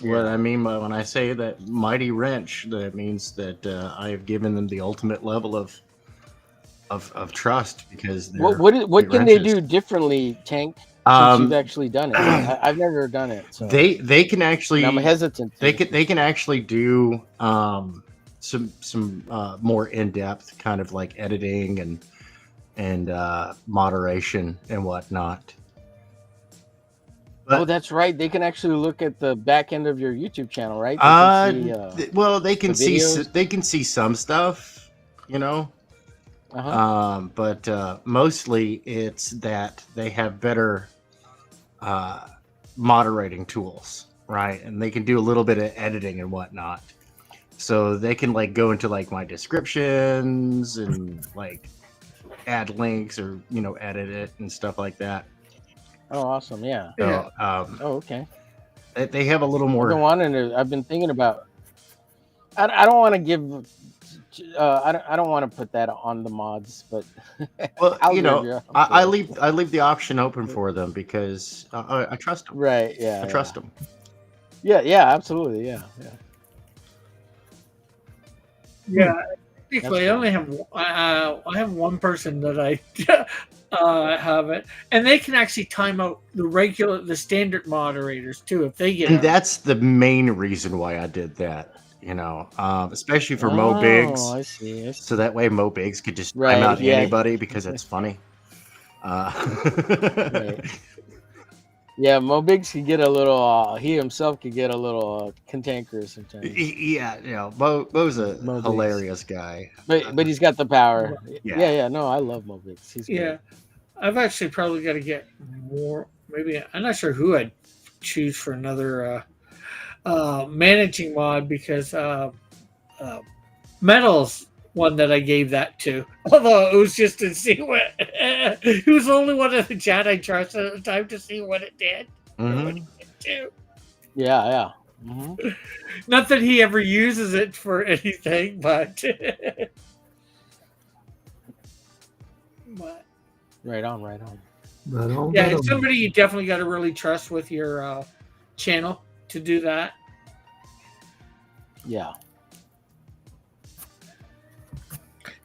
what I mean by when I say that mighty wrench. That means that I have given them the ultimate level of trust because what can they do differently, Tank? Since you've actually done it, I've never done it. So they can actually. I'm hesitant. They can actually do some more in depth kind of like editing and moderation and whatnot. But, that's right. They can actually look at the back end of your YouTube channel, right? They can see some stuff, but mostly it's that they have better moderating tools, right? And they can do a little bit of editing and whatnot. So they can go into my descriptions and add links or edit it and stuff like that. Oh, awesome! Yeah. So, okay. They have a little more. I've been thinking about. I don't want to give. I don't want to put that on the mods, but well, I leave the option open for them because I trust them. Right? Yeah. I trust them. Yeah. Absolutely. Yeah. Basically, I only have I have one person that I have it, and they can actually time out the standard moderators too if they get. And that's the main reason why I did that. Especially for Mo Biggs. I see. So that way Mo Biggs could just time out anybody because it's funny. Right. Yeah, Mo Biggs could get a little. He himself could get a little cantankerous sometimes. Mo's a hilarious guy. But he's got the power. Yeah. No, I love Mo Biggs. He's great. I've actually probably got to get more. Maybe I'm not sure who I'd choose for another managing mod because Metal's one that I gave that to. Although it was just to see what it was the only one in the chat I trusted at the time to see what it did. Mm-hmm. What it did do. Yeah. Mm-hmm. Not that he ever uses it for anything, but right on. Yeah, it's somebody you definitely got to really trust with your channel to do that. Yeah.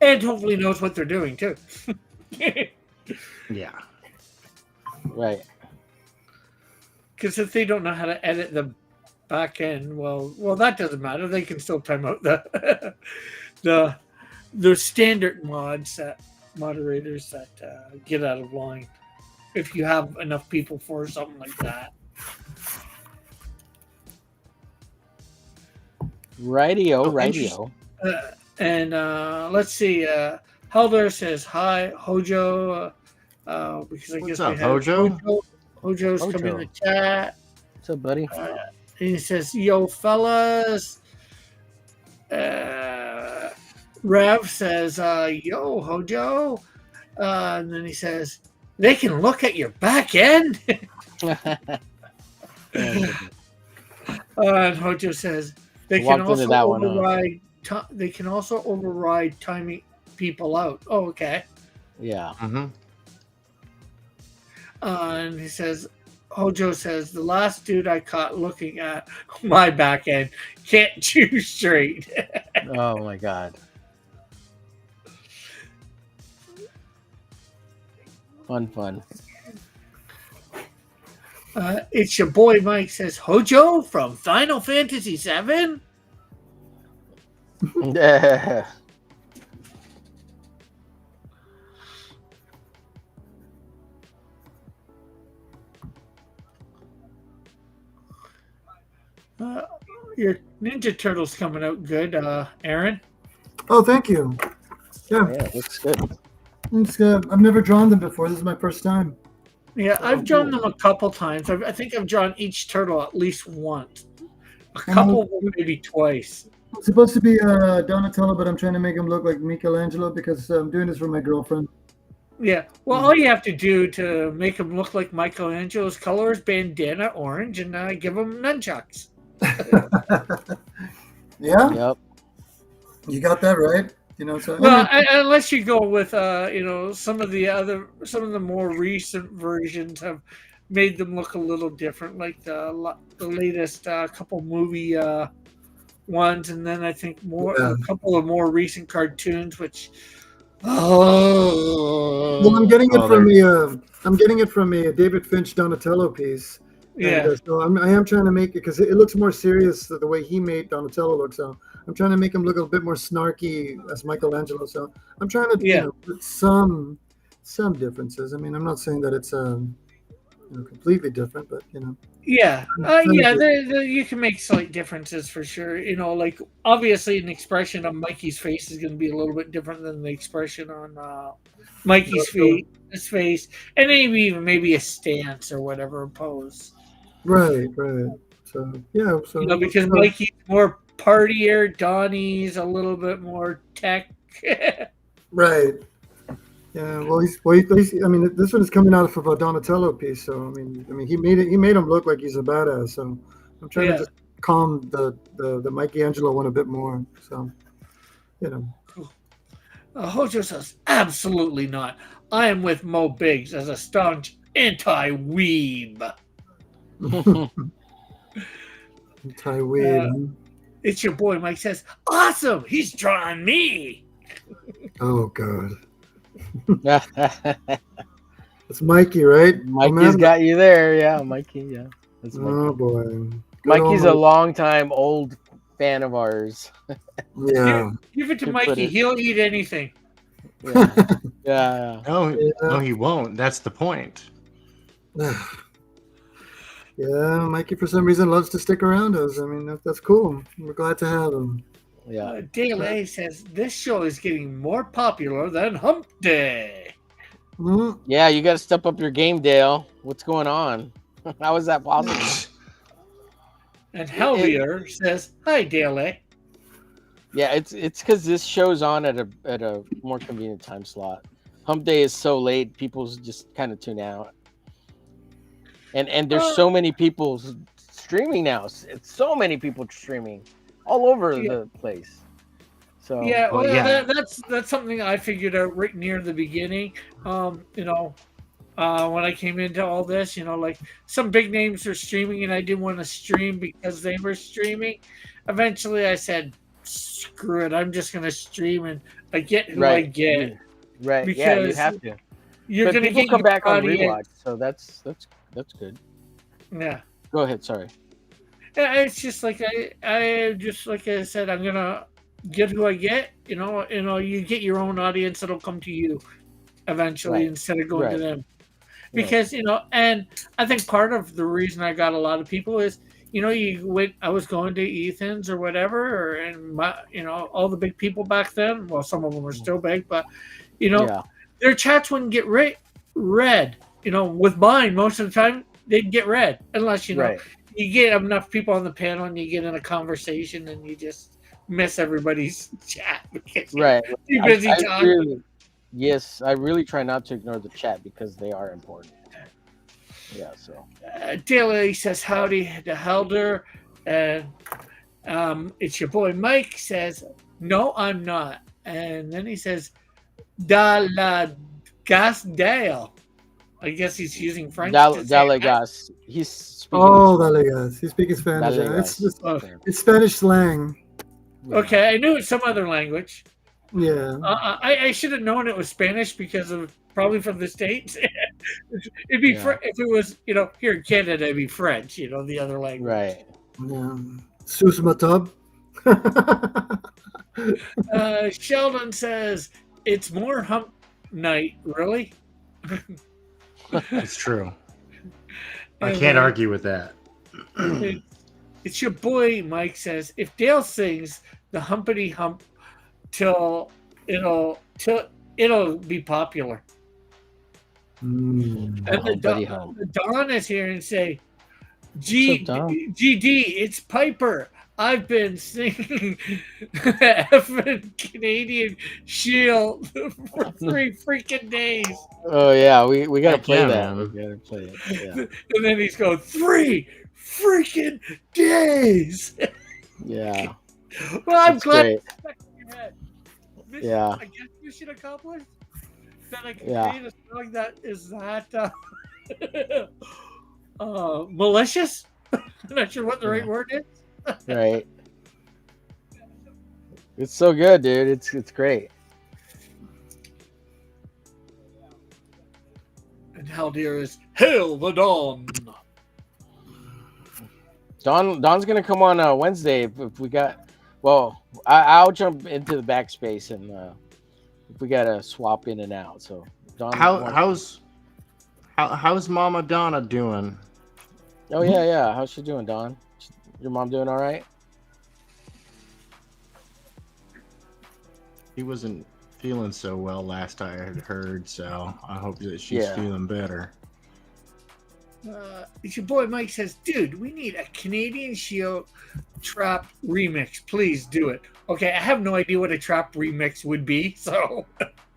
And hopefully knows what they're doing too. Yeah. Right. Because if they don't know how to edit the back end, well, that doesn't matter. They can still time out the standard moderators that get out of line. if you have enough people for something like that. Radio, Oh, radio. And let's see. Helder says hi, Hojo. Because I What's guess up, we had Hojo? Hojo's come in the chat. What's up, buddy? He says, "Yo, fellas." Rev says, "Yo, Hojo," and then he says, "They can look at your back end." And Hojo says, "They can Walked into also that one, huh? override. They can also override timing people out." Oh, okay. Yeah. Mm-hmm. And he says, Hojo says, "The last dude I caught looking at my back end can't choose straight." Oh my god. Fun. It's your boy Mike says, "Hojo from Final Fantasy VII." Yeah. Your Ninja Turtles coming out good, Aaron. Oh, thank you. Yeah, Yeah, looks good. it's, I've never drawn them before. This is my first time. Yeah, I've drawn them a couple times. I think I've drawn each turtle at least once. A couple, maybe twice. It's supposed to be Donatello, but I'm trying to make him look like Michelangelo because I'm doing this for my girlfriend. Yeah. Well, all you have to do to make him look like Michelangelo's color is bandana orange and give him nunchucks. Yeah, Yep. you got that right. You know, so Well, unless you go with some of the more recent versions have made them look a little different, like the latest couple movie ones, and then I think a couple of more recent cartoons, which well, I'm getting it from a David Finch Donatello piece. yeah. And, so I am trying to make it because it looks more serious the way he made Donatello look. So I'm trying to make him look a bit more snarky as Michelangelo. So I'm trying to put some differences. I mean, I'm not saying that it's completely different, but Yeah, you can make slight differences for sure. Like obviously an expression on Mikey's face is going to be a little bit different than the expression on Mikey's face, and maybe a stance or whatever, a pose. Right. So yeah, because Mikey's more partier, Donnie's a little bit more tech. Right. Yeah, well, he's. I mean, this one is coming out of a Donatello piece, so I mean, he made him look like he's a badass. So I'm trying to just calm the Michelangelo one a bit more. So, Hojo says, "Absolutely not. I am with Mo Biggs as a staunch anti-weeb." Anti-weeb. It's your boy Mike says, "Awesome. He's drawing me." Oh God. It's Mikey, right? Mikey's got you there, yeah. Mikey, yeah. That's Mikey. Oh boy. Good Mikey's a long-time old fan of ours. Yeah. Give it to Mikey. He'll eat anything. Yeah. No, he won't. That's the point. Yeah, Mikey for some reason loves to stick around us. I mean, that's cool. We're glad to have him. Yeah. Dale A says this show is getting more popular than Hump Day. Mm-hmm. Yeah, you got to step up your game, Dale. What's going on? How is that possible? And Helvier says, "Hi, Dale A." Yeah, it's because this show's on at a more convenient time slot. Hump Day is so late, people just kind of tune out. And there's so many people streaming now. It's so many people streaming all over the place. So that's something I figured out right near the beginning. When I came into all this, like some big names are streaming, and I didn't want to stream because they were streaming. Eventually, I said, "Screw it! I'm just gonna stream, and I get who I get." Right? Because yeah, you have to. You're but gonna people get come back on audience. rewatch, so that's good. Yeah. Go ahead. Sorry. It's just like I said, I'm gonna get who I get. You get your own audience that'll come to you eventually instead of going to them. because and I think part of the reason I got a lot of people is I was going to Ethan's or whatever, and all the big people back then. Well, some of them were still big, but their chats wouldn't get read. With mine, most of the time they'd get read unless you get enough people on the panel and you get in a conversation and you just miss everybody's chat because you're too busy talking. I really try not to ignore the chat because they are important. Yeah, so. Daily says howdy to Helder, and it's your boy Mike says, no, I'm not. And then he says, da la gas Dale. I guess he's using French. Dale gas. He's speaking. Dale gas. He's speaking Spanish. It's Spanish slang. Okay, I knew it's some other language. Yeah. I should have known it was Spanish because of probably from the States. It'd be if it was here in Canada, it'd be French. The other language. Right. Yeah. Sus matab. Sheldon says it's more hump night. Really? It's true. I can't argue with that. It's your boy Mike says if Dale sings the humpity hump till it'll be popular. And the Don is here and say, GD, it's Piper. I've been singing effing Canadian Shield for 3 freaking days. Oh yeah, we gotta play that. We gotta play it. Yeah. And then he's going 3 freaking days. Yeah. Well, I'm glad. Yeah. I guess mission accomplished. That I can create a song that is that malicious. I'm not sure what the right word is. Right. It's so good, dude. It's great. And how dear is Hail the Dawn. Don's gonna come on Wednesday if we got. Well, I'll jump into the backspace and if we gotta swap in and out. So Don, how's Mama Donna doing? Oh yeah. How's she doing, Don? Your mom doing all right? He wasn't feeling so well last I had heard, so I hope that she's feeling better. It's your boy Mike says, dude, we need a Canadian Shield trap remix. Please do it. Okay, I have no idea what a trap remix would be, so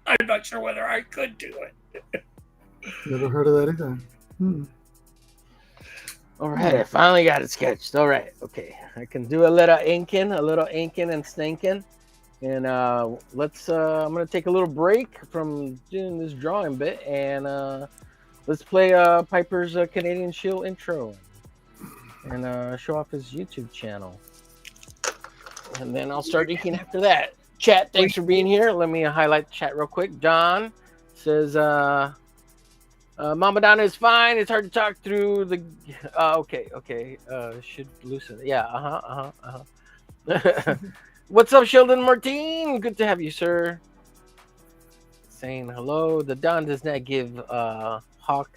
I'm not sure whether I could do it. Never heard of that either. All right, I finally got it sketched. All right, okay. I can do a little inking and stinking. And I'm gonna take a little break from doing this drawing bit and let's play Piper's Canadian Shield intro and show off his YouTube channel. And then I'll start inking after that. Chat, thanks for being here. Let me highlight the chat real quick. John says, Mama Donna is fine. It's hard to talk through the... okay. Should loosen it. Yeah, What's up, Sheldon Martin? Good to have you, sir. Saying hello. The Don does not give Hawk.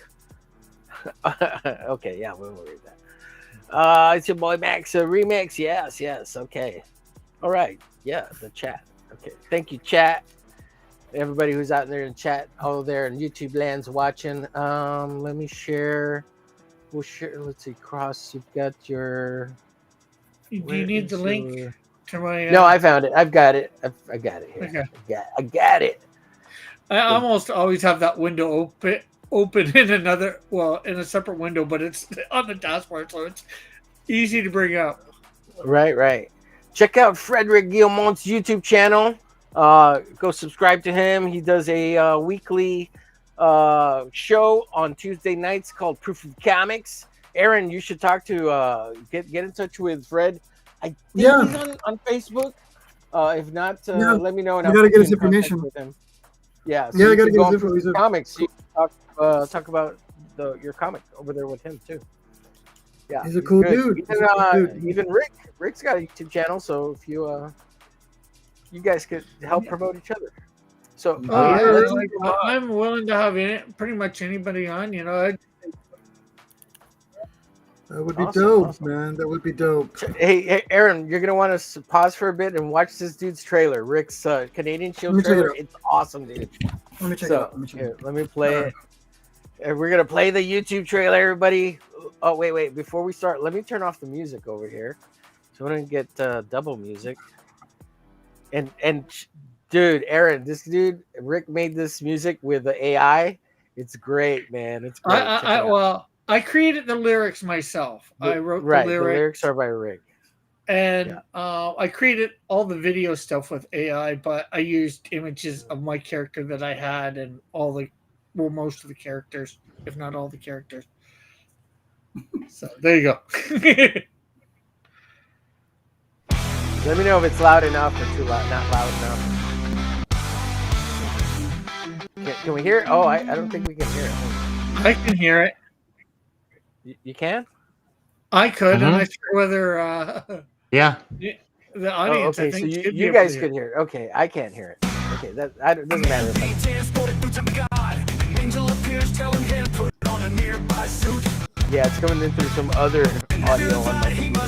Okay, yeah, we'll read that. It's your boy Max remix. Yes. Okay. All right. Yeah, the chat. Okay. Thank you, chat. Everybody who's out there in chat, all there in YouTube lands watching. Let me share. We'll share. Let's see. Cross. You've got your. Do you need the link to my? No, I found it. I've got it. I got it here. Okay. I got it. I almost always have that window open in in a separate window, but it's on the taskbar, so it's easy to bring up. Right. Check out Frederick Guillemont's YouTube channel. Go subscribe to him. He does a weekly show on Tuesday nights called Proof of Comics. Aaron, you should talk to get in touch with Fred. I think he's on Facebook. If not, let me know. And I gotta get his information with him. Yeah, I gotta get his information. Comics. You talk about your comic over there with him too. Yeah, he's a cool dude. Even Rick's got a YouTube channel, so if you guys could help promote each other. So Oh yeah, let's like, I'm willing to have pretty much anybody on. That would be Awesome, dope, awesome. man. That would be dope. Hey, Aaron, you're gonna want to pause for a bit and watch this dude's trailer, Rick's Canadian Shield Let me check it trailer. out. It's awesome, dude. Let me check it So out. Let me check it here, out. let me play it. And we're gonna play the YouTube trailer, everybody. Oh wait, before we start, let me turn off the music over here. So I don't get double music. And dude, Aaron, this dude Rick made this music with the AI. It's great, man. It's great. Check it out. I created the lyrics myself. I wrote the lyrics. The lyrics are by Rick. And I created all the video stuff with AI, but I used images of my character that I had and most of the characters, if not all the characters. So there you go. Let me know if it's loud enough or too loud, not loud enough. Can we hear it? Oh, I don't think we can hear it. I can hear it. You can? I could. I'm not sure whether Yeah. the audience. Okay, I think so you guys could hear it. Okay, I can't hear it. Okay, it doesn't matter. Yeah, it's coming in through some other audio on my computer.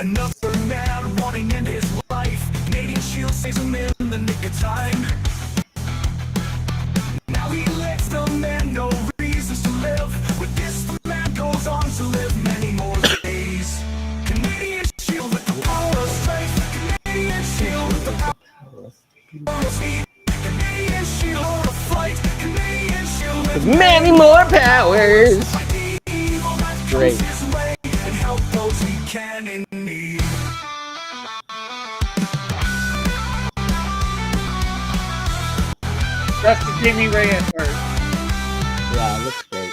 Another man wanting to end his life. Canadian Shield saves him in the nick of time. Now he lets the man know reasons to live. With this, the man goes on to live many more days. Canadian Shield with the power of strength. Canadian Shield with the power of speed. Canadian Shield for a fight. Canadian Shield with many more powers. Great. and help those he can in need. That's the Jamie Reyes part. Yeah, it looks great.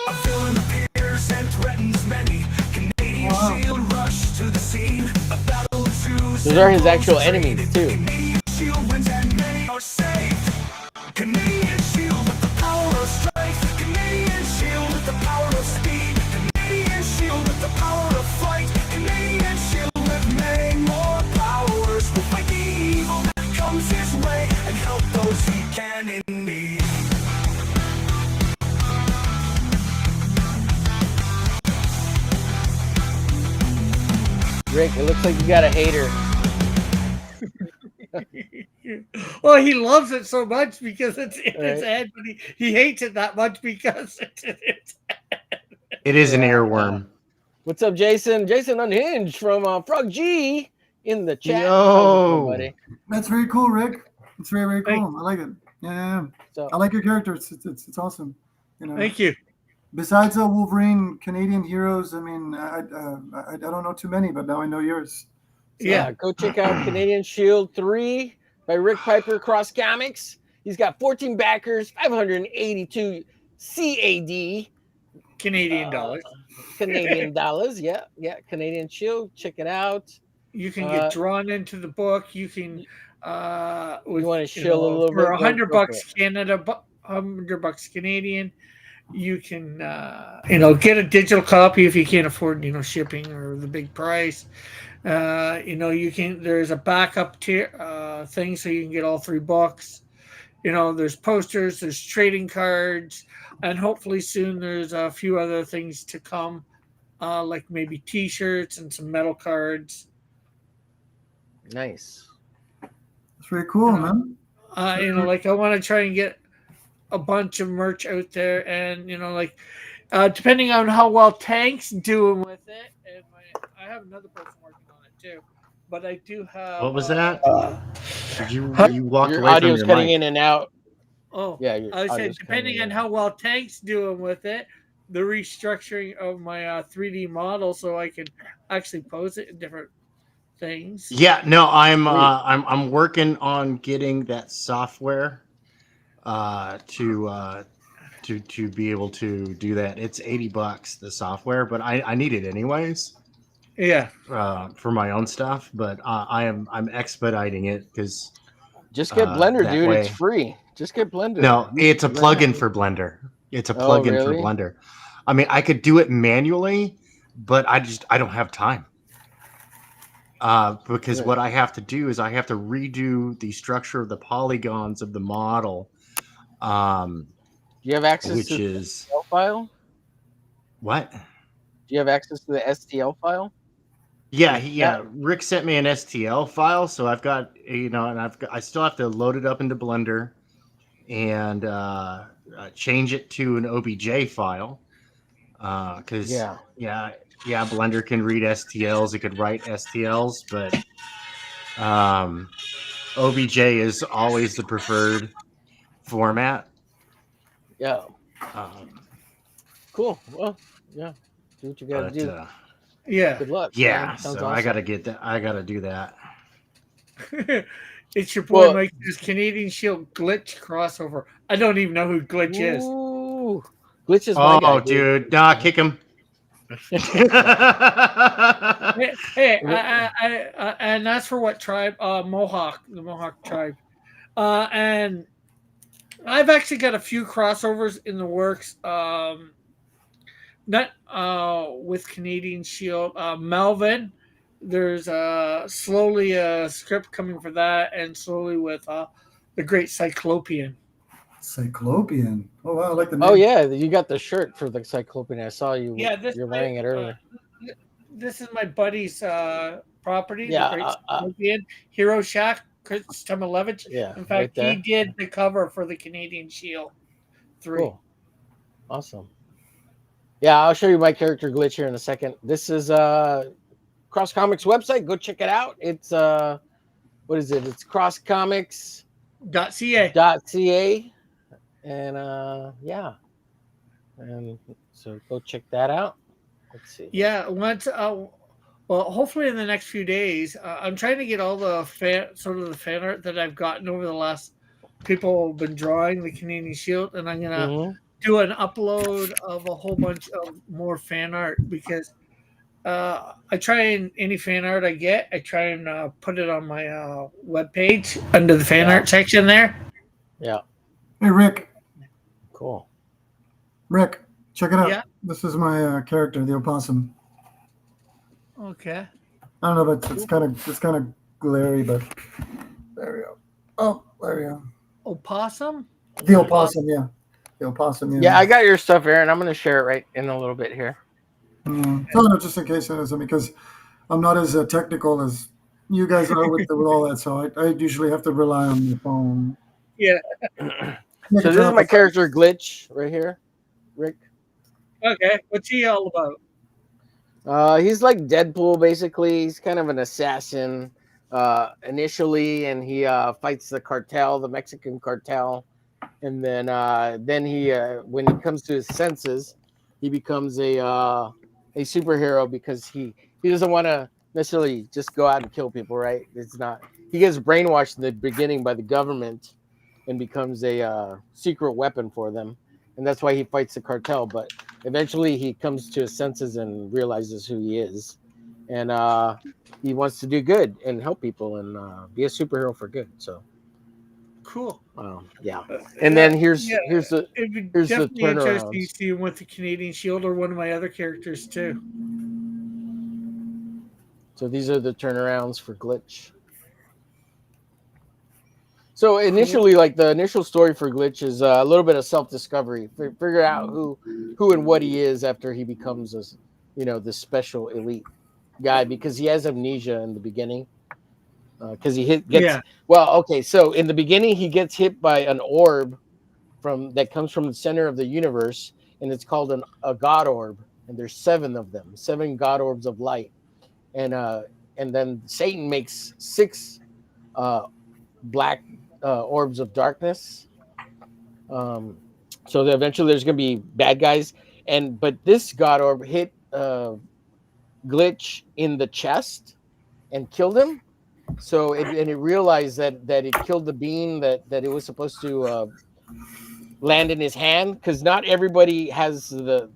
A villain appears and threatens many. Canadian Shield rush to the scene. A battle ensues. Those are his actual enemies too. Canadian Shield wins and many are saved. Canadian Shield with the power of strength. Canadian Shield with the power of speed. Canadian Shield with the power of fight. Canadian Shield with many more powers. Will fight the evil that comes his way and help those he can in need. Rick, it looks like you got a hater. Well, he loves it so much because it's in his Right. head, but he hates it that much because it's in his head. It is an earworm. What's up, Jason? Jason Unhinged from Frog G in the chat. Yo. How's it going, buddy? That's very cool, Rick. It's very, very cool. Thanks. I like it. Yeah. So, I like your character. It's awesome. You know. Thank you. Besides Wolverine Canadian heroes, I mean, I don't know too many, but now I know yours. Yeah. go check out Canadian Shield 3 by Rick Piper Cross Comics. He's got 14 backers, 582 CAD. Canadian dollars. Canadian dollars. Yeah, Canadian Shield. Check it out. You can get drawn into the book. You can You want to chill a little for bit? $100 Canada, $100 Canadian. You can get a digital copy if you can't afford shipping or the big price. You can. There's a backup tier thing, so you can get all 3 books. There's posters, there's trading cards, and hopefully soon there's a few other things to come, like maybe T-shirts and some metal cards. Nice. It's very cool, man. I want to try and get a bunch of merch out there, and depending on how well Tank's doing with it, and I have another person working on it too. But I do have. What was that? Did you walked Your away from audio's your cutting mic? in and out. Oh, Yeah, I said depending on how well Tank's doing with it, the restructuring of my 3D model, so I can actually pose it in different things. Yeah, no, I'm working on getting that software to to be able to do that. It's $80 the software, but I need it anyways Yeah. for my own stuff. But I'm expediting it because Just get Blender, that dude. It's way. free. Just get Blender. No, Use it's a Blender. plugin for Blender. It's a Oh, plugin for really? Blender. I mean, I could do it manually, but I don't have time. Because what I have to do is I have to redo the structure of the polygons of the model. Do you have access Which to the is STL file? what? Do you have access to the STL file? Yeah. Rick sent me an STL file, so I've got and I still have to load it up into Blender and change it to an OBJ file. Because Blender can read STLs, it could write STLs, but OBJ is always the preferred format. Yeah. Cool. Well, yeah. Do what you gotta do. Yeah. Good luck. Yeah. Man. Sounds So awesome. I gotta get that. I gotta do that. It's your boy Mike, this Canadian Shield Glitch crossover. I don't even know who Glitch is. Ooh. Glitch is my guy. Oh, dude. Nah, kick him. Hey, and that's for what tribe? Mohawk, the Mohawk tribe. And I've actually got a few crossovers in the works. Not with Canadian Shield. Melvin, there's slowly a script coming for that, and slowly with the Great Cyclopean. Cyclopean. Oh wow, I like the name. Oh yeah, you got the shirt for the Cyclopean. I saw you. Yeah, you're wearing it earlier. This is my buddy's property, Yeah, the Great Cyclopean Hero Shack, Stemilevich. Yeah, In fact, he did the cover for the Canadian Shield 3. Cool. Awesome. Yeah, I'll show you my character Glitch here in a second. This is Cross Comics website. Go check it out. It's what is it? It's crosscomics.ca. And yeah. And so go check that out. Let's see. Yeah, once well, hopefully in the next few days, I'm trying to get all the fan art that I've gotten over the last people have been drawing the Canadian Shield, and I'm gonna do an upload of a whole bunch of more fan art because I try and any fan art I get, I try and put it on my webpage under the fan art section there. Yeah. Hey Rick. Cool. Rick, check it out. Yeah. This is my character, the opossum. Okay. I don't know, but it's kind of glary, but there we go. Oh, there we go. Opossum? The opossum, yeah. The opossum, yeah. Yeah, I got your stuff, Aaron. I'm going to share it right in a little bit here. No, just in case it isn't, because I'm not as technical as you guys are with all that, so I usually have to rely on the phone. Yeah. So this is my character Glitch right here, Rick. Okay, what's he all about? He's like Deadpool, basically. He's kind of an assassin initially, and he fights the cartel, the Mexican cartel, and then he when he comes to his senses, he becomes a superhero because he doesn't want to necessarily just go out and kill people, right? It's not. He gets brainwashed in the beginning by the government and becomes a secret weapon for them, and that's why he fights the cartel. But eventually, he comes to his senses and realizes who he is, and he wants to do good and help people and be a superhero for good. So cool. Yeah. And then here's the definitely interesting to turnarounds. see him with the Canadian Shield or one of my other characters too. So these are the turnarounds for Glitch. So initially, like the initial story for Glitch is a little bit of self-discovery. Figure out who and what he is after he becomes this special elite guy, because he has amnesia in the beginning. Because so in the beginning he gets hit by an orb that comes from the center of the universe, and it's called a god orb, and there's 7 of them, 7 god orbs of light, and then Satan makes 6 black orbs of darkness. So that eventually there's going to be bad guys, but this god orb hit Glitch in the chest and killed him. So it realized that it killed the being that it was supposed to land in his hand, because not everybody has the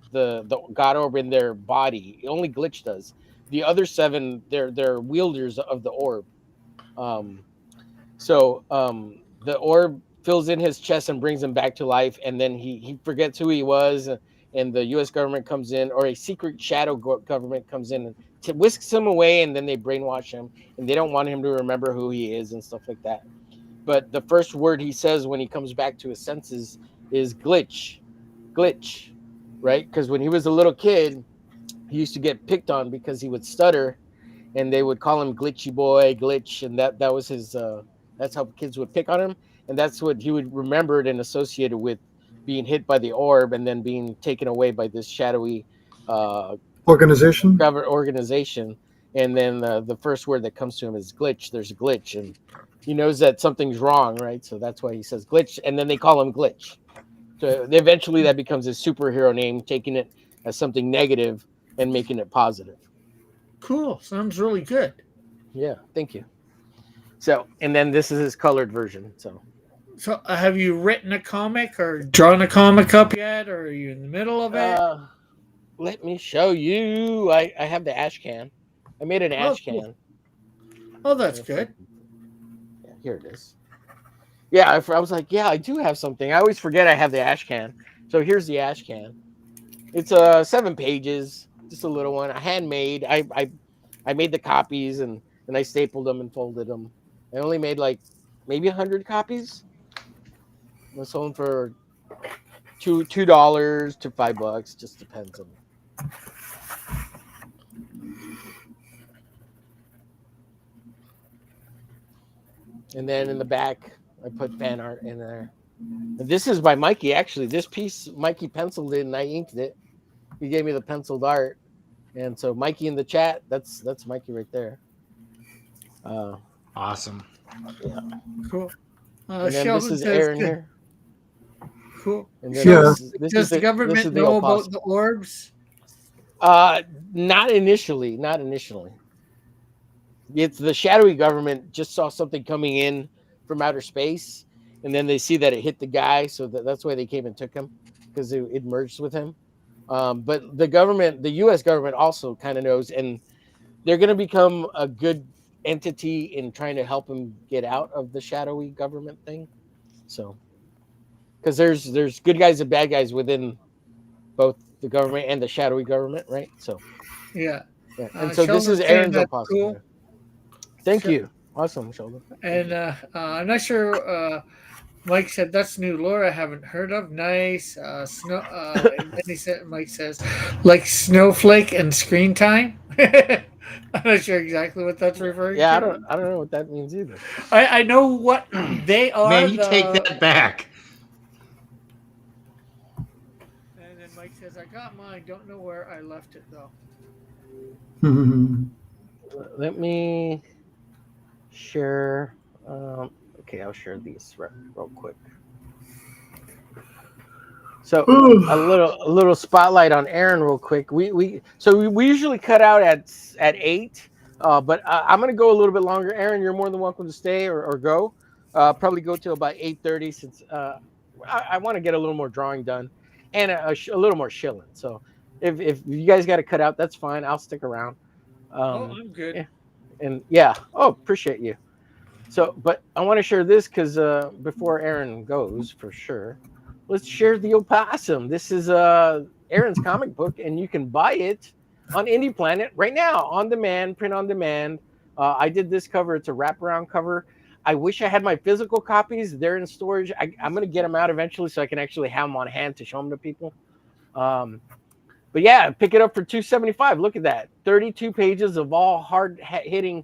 God orb in their body. Only Glitch does. The other 7, they're wielders of the orb. So the orb fills in his chest and brings him back to life, and then he forgets who he was, and the U.S. government comes in, or a secret shadow government comes in and whisks him away, and then they brainwash him, and they don't want him to remember who he is and stuff like that. But the first word he says when he comes back to his senses is glitch, right? Because when he was a little kid, he used to get picked on because he would stutter, and they would call him glitchy boy, glitch, and that was his. That's how kids would pick on him, and that's what he would remembered and associated with being hit by the orb and then being taken away by this shadowy Organization. organization. And then the first word that comes to him is glitch. There's a glitch, and he knows that something's wrong, right? So that's why he says glitch, and then they call him Glitch. So eventually that becomes his superhero name, taking it as something negative and making it positive. Cool. Sounds really good. Yeah, thank you. So, and then this is his colored version. So have you written a comic or drawn a comic up yet, or are you in the middle of it? let me show you. I have the ash can. I made an ash can. Oh, that's good. Yeah, here it is. Yeah, I was like, yeah, I do have something. I always forget I have the ash can. So here's the ash can. It's 7 pages, just a little one. I handmade. I made the copies and I stapled them and folded them. I only made like maybe 100 copies. I sold them for $2 to $5. Just depends on. And then in the back, I put fan art in there. And this is by Mikey, actually. This piece, Mikey penciled it and I inked it. He gave me the penciled art. And so Mikey in the chat, that's Mikey right there. Awesome. Yeah. Cool. And then this is Aaron here. Cool. And then does the government know about the orbs? Not initially. It's the shadowy government just saw something coming in from outer space, and then they see that it hit the guy, so that's why they came and took him, because it merged with him. But the government, the U.S. government, also kind of knows, and they're going to become a good entity in trying to help him get out of the shadowy government thing. So, because there's good guys and bad guys within both the government and the shadowy government, right? So, yeah. And so this is Aaron's opossum. Cool. Thank you. Awesome, Sheldon. And I'm not sure. Mike said that's new lore I haven't heard of. Nice. Snow. And then Mike says, like Snowflake and Screen Time. I'm not sure exactly what that's referring to. Yeah, I don't know what that means either. I know what they are. Man, you take that back. And then Mike says, I got mine. Don't know where I left it though. Let me share. Okay, I'll share these real quick. So a little spotlight on Aaron real quick. We usually cut out at 8, but I'm gonna go a little bit longer. Aaron, you're more than welcome to stay or go. Probably go till about 8:30 since I want to get a little more drawing done and a little more shilling. So if you guys got to cut out, that's fine. I'll stick around. I'm good. Yeah. And yeah, appreciate you. So, but I want to share this because before Aaron goes, for sure, let's share the opossum. This is Aaron's comic book, and you can buy it on Indie Planet right now, on demand, print on demand. I did this cover. It's a wraparound cover. I wish I had my physical copies. They're in storage. I'm going to get them out eventually so I can actually have them on hand to show them to people. But yeah, pick it up for $2.75. Look at that. 32 pages of all hard-hitting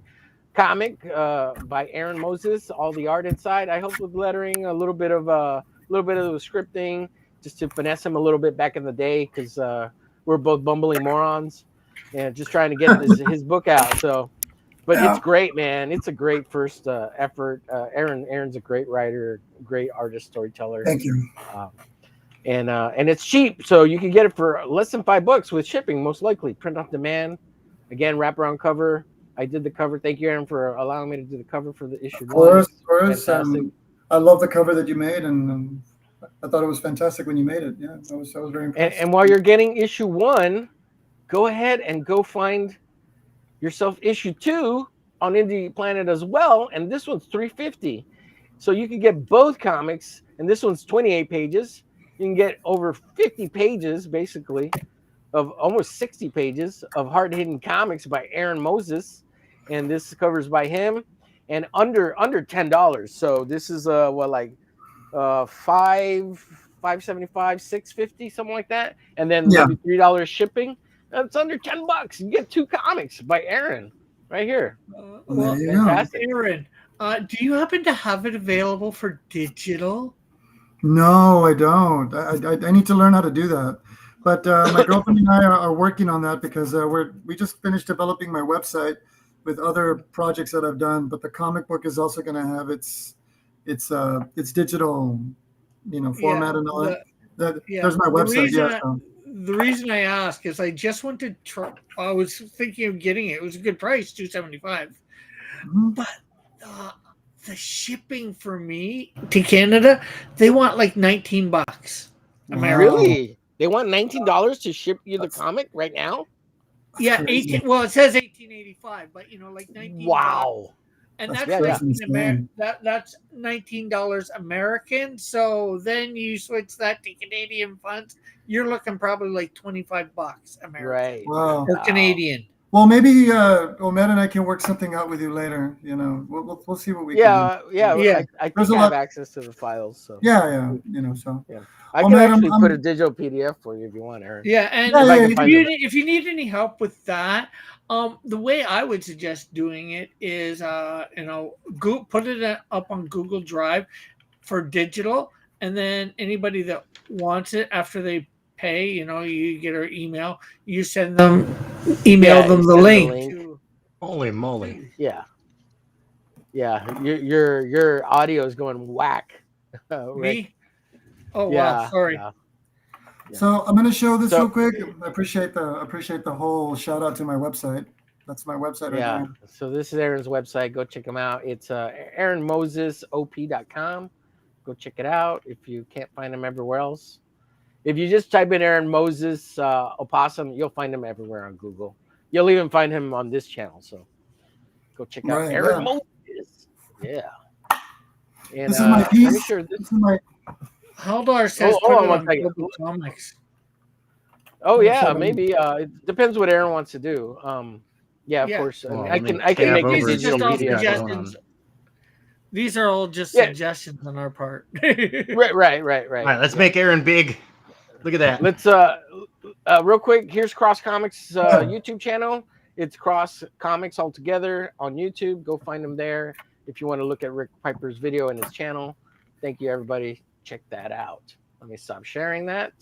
comic by Aaron Moses. All the art inside. I helped with lettering, a little bit of the scripting, just to finesse him a little bit back in the day, because we're both bumbling morons and just trying to get his book out. So, but It's great, man. It's a great first effort. Aaron's a great writer, great artist, storyteller. Thank you. And it's cheap, so you can get it for less than $5 with shipping, most likely. Print on demand. Again, wraparound cover. I did the cover. Thank you, Aaron, for allowing me to do the cover for the issue. Of course. Fantastic. I love the cover that you made, and I thought it was fantastic when you made it. Yeah, I was very impressed. And while you're getting issue 1, go ahead and go find yourself issue 2 on Indie Planet as well. And this one's $3.50. So you can get both comics, and this one's 28 pages. You can get over 50 pages, basically, of almost 60 pages of hard-hitting comics by Aaron Moses, and this covers by him, and under $10. So this is $5.75, $6.50, something like that, and then maybe $3 shipping. That's under $10. You get 2 comics by Aaron right here. Well, fantastic. Aaron, do you happen to have it available for digital? No, I don't. I need to learn how to do that. But my girlfriend and I are working on that because we just finished developing my website with other projects that I've done. But the comic book is also going to have its digital, format and all that. There's my website. The reason I ask is I just went to try. I was thinking of getting it. It was a good price, $275, but the shipping for me to Canada, they want like $19. Really? They want $19 to ship you the comic right now? Yeah, 18. Well, it says $18.85, but like $19. Wow. And that's that's $19 American. So then you switch that to Canadian funds, you're looking probably like $25 American. Right. Wow. Or Canadian. Well, maybe Omer and I can work something out with you later. We'll see what we can do. Yeah. I think I have access to the files. So yeah. So yeah. I can actually put a digital PDF for you if you want, Aaron. Yeah, and if you need any help with that, the way I would suggest doing it is, put it up on Google Drive for digital, and then anybody that wants it after they pay, you get our email, you send them, them the link. Holy moly! Yeah. Your audio is going whack. Me? Oh wow! Sorry. Yeah. So I'm going to show this real quick. I appreciate the whole shout out to my website. That's my website right now. So this is Aaron's website. Go check him out. It's AaronMosesOP.com. Go check it out if you can't find him everywhere else. If you just type in Aaron Moses Opossum, you'll find him everywhere on Google. You'll even find him on this channel. So go check out Aaron Moses. Yeah. And this is my piece. I'm sure this is my. Haldar says comics. Oh yeah, maybe. It depends what Aaron wants to do. Of course. I can make these digital media. These are all just suggestions on our part. Right. All right, let's make Aaron big. Look at that. Let's real quick. Here's Cross Comics YouTube channel. It's Cross Comics all together on YouTube. Go find them there if you want to look at Rick Piper's video and his channel. Thank you, everybody. Check that out. Let me stop sharing that.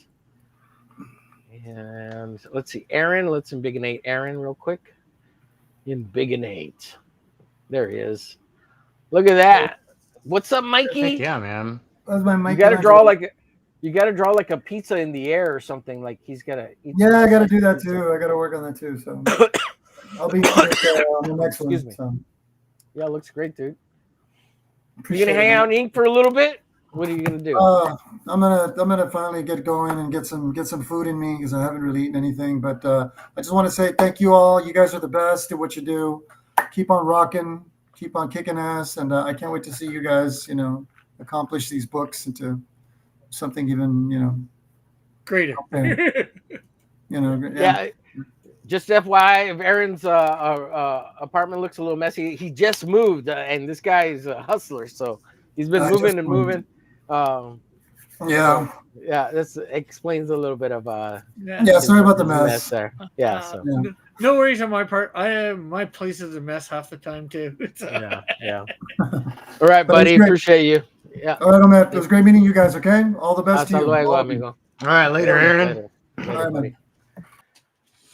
And let's see, Aaron. Let's embiggenate Aaron real quick. Embiggenate. There he is. Look at that. What's up, Mikey? Yeah, man. That's my Mikey. You gotta draw like a pizza in the air or something. Like he's gotta eat. Yeah, I gotta do that too. I gotta work on that too. So I'll be on the next one. Excuse me. So. Yeah, looks great, dude. You gonna hang out and eat for a little bit? What are you gonna do? I'm gonna finally get going and get some food in me because I haven't really eaten anything. But I just want to say thank you all. You guys are the best at what you do. Keep on rocking. Keep on kicking ass. And I can't wait to see you guys, accomplish these books into something even, greater. Yeah. Just FYI, if Aaron's apartment looks a little messy, he just moved, and this guy is a hustler, so he's been moving and moving. This explains a little bit of sorry about the mess there. No worries on my part. My place is a mess half the time too. All right, buddy, appreciate you. All right, Omer, it was great meeting you guys. Okay, all the best to you. All right, later, Aaron. All right,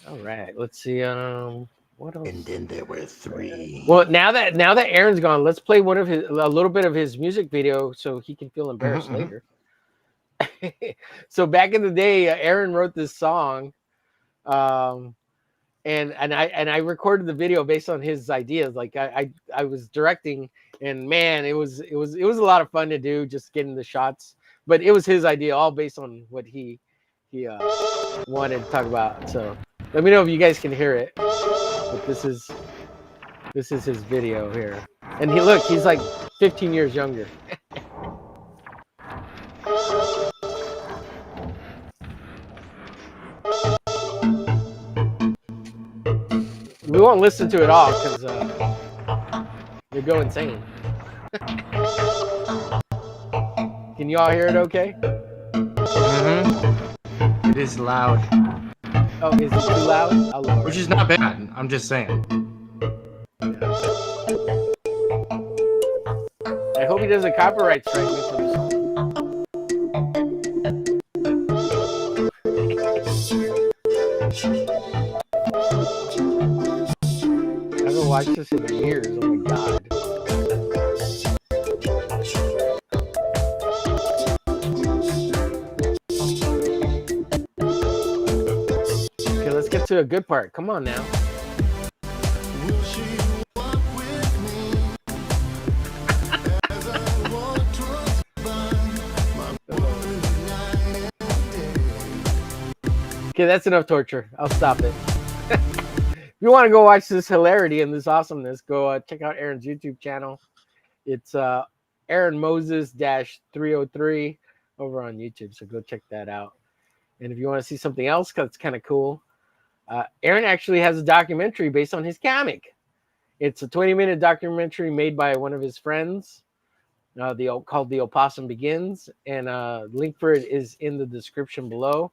all right, let's see. What else? And then there were 3. Well, now that Aaron's gone, let's play a little bit of his music video so he can feel embarrassed later. So back in the day, Aaron wrote this song, and I recorded the video based on his ideas. Like I was directing, and man, it was a lot of fun to do, just getting the shots but it was his idea, all based on what he wanted to talk about. So let me know if you guys can hear it. But this is his video here, and he's like 15 years younger. We won't listen to it all because you'll go insane. Can you all hear it okay? It is loud. Oh, is it too loud? I'll lower Which it. is not bad. I'm just saying. I hope he doesn't copyright strike me for this song. I haven't watched this in years. Oh my god. Okay, let's get to a good part. Come on now. Okay, that's enough torture. I'll stop it. If you want to go watch this hilarity and this awesomeness, go check out Aaron's YouTube channel. It's Aaron Moses-303 over on YouTube. So go check that out. And if you want to see something else that's kind of cool, Aaron actually has a documentary based on his comic. It's a 20-minute documentary made by one of his friends, called The Opossum Begins. And link for it is in the description below.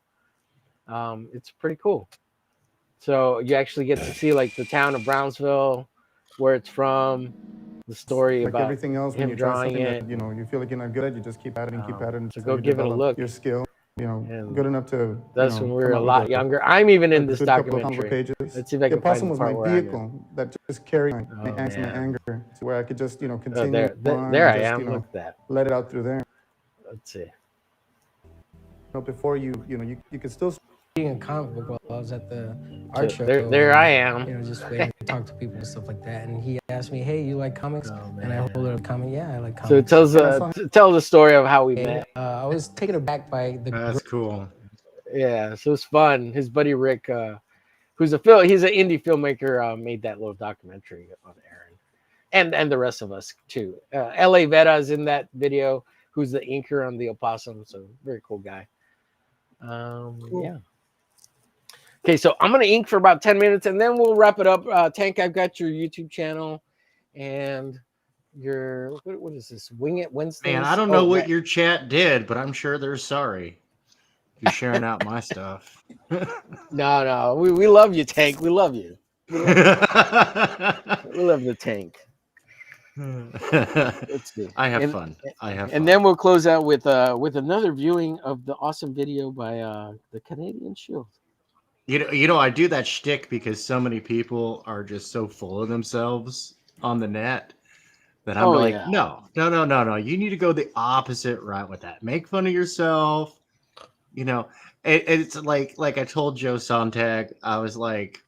It's pretty cool. So you actually get to see like the town of Brownsville, where it's from, the story like about everything else when him you try drawing something it. that you feel like you're not good at, you just keep at it and keep at it. So go give it a look. Your skill, And good enough to. that's when we were a lot younger. I'm even in this documentary. Pages. Let's see if I The can find Opossum the was part my where I'm in. vehicle that just carried my angst and my anger to where I could just continue. There on I and just, am. Look at that. Let it out through there. Let's see. Before you could still. Reading a comic book while I was at the art show. There I am. Just waiting to talk to people and stuff like that. And he asked me, "Hey, you like comics?" And I hold it a comic. Yeah, I like comics. So it tells the story of how we met. I was taken aback by the. That's cool. Yeah, so it's fun. His buddy Rick, he's an indie filmmaker, made that little documentary on Aaron, and the rest of us too. L.A. Veta is in that video, who's the inker on the Opossum. So very cool guy. Cool. Yeah. Okay, so I'm gonna ink for about 10 minutes, and then we'll wrap it up. Tank, I've got your YouTube channel, and your what is this? Wing It Wednesday. Man, I don't know what your chat did, but I'm sure they're sorry. You're sharing out my stuff. No, we love you, Tank. We love you. We love the Tank. Let's see. I have fun. And then we'll close out with another viewing of the awesome video by the Canadian Shield. I do that shtick because so many people are just so full of themselves on the net that I'm no. You need to go the opposite route with that. Make fun of yourself. It's like I told Joe Sontag. I was like,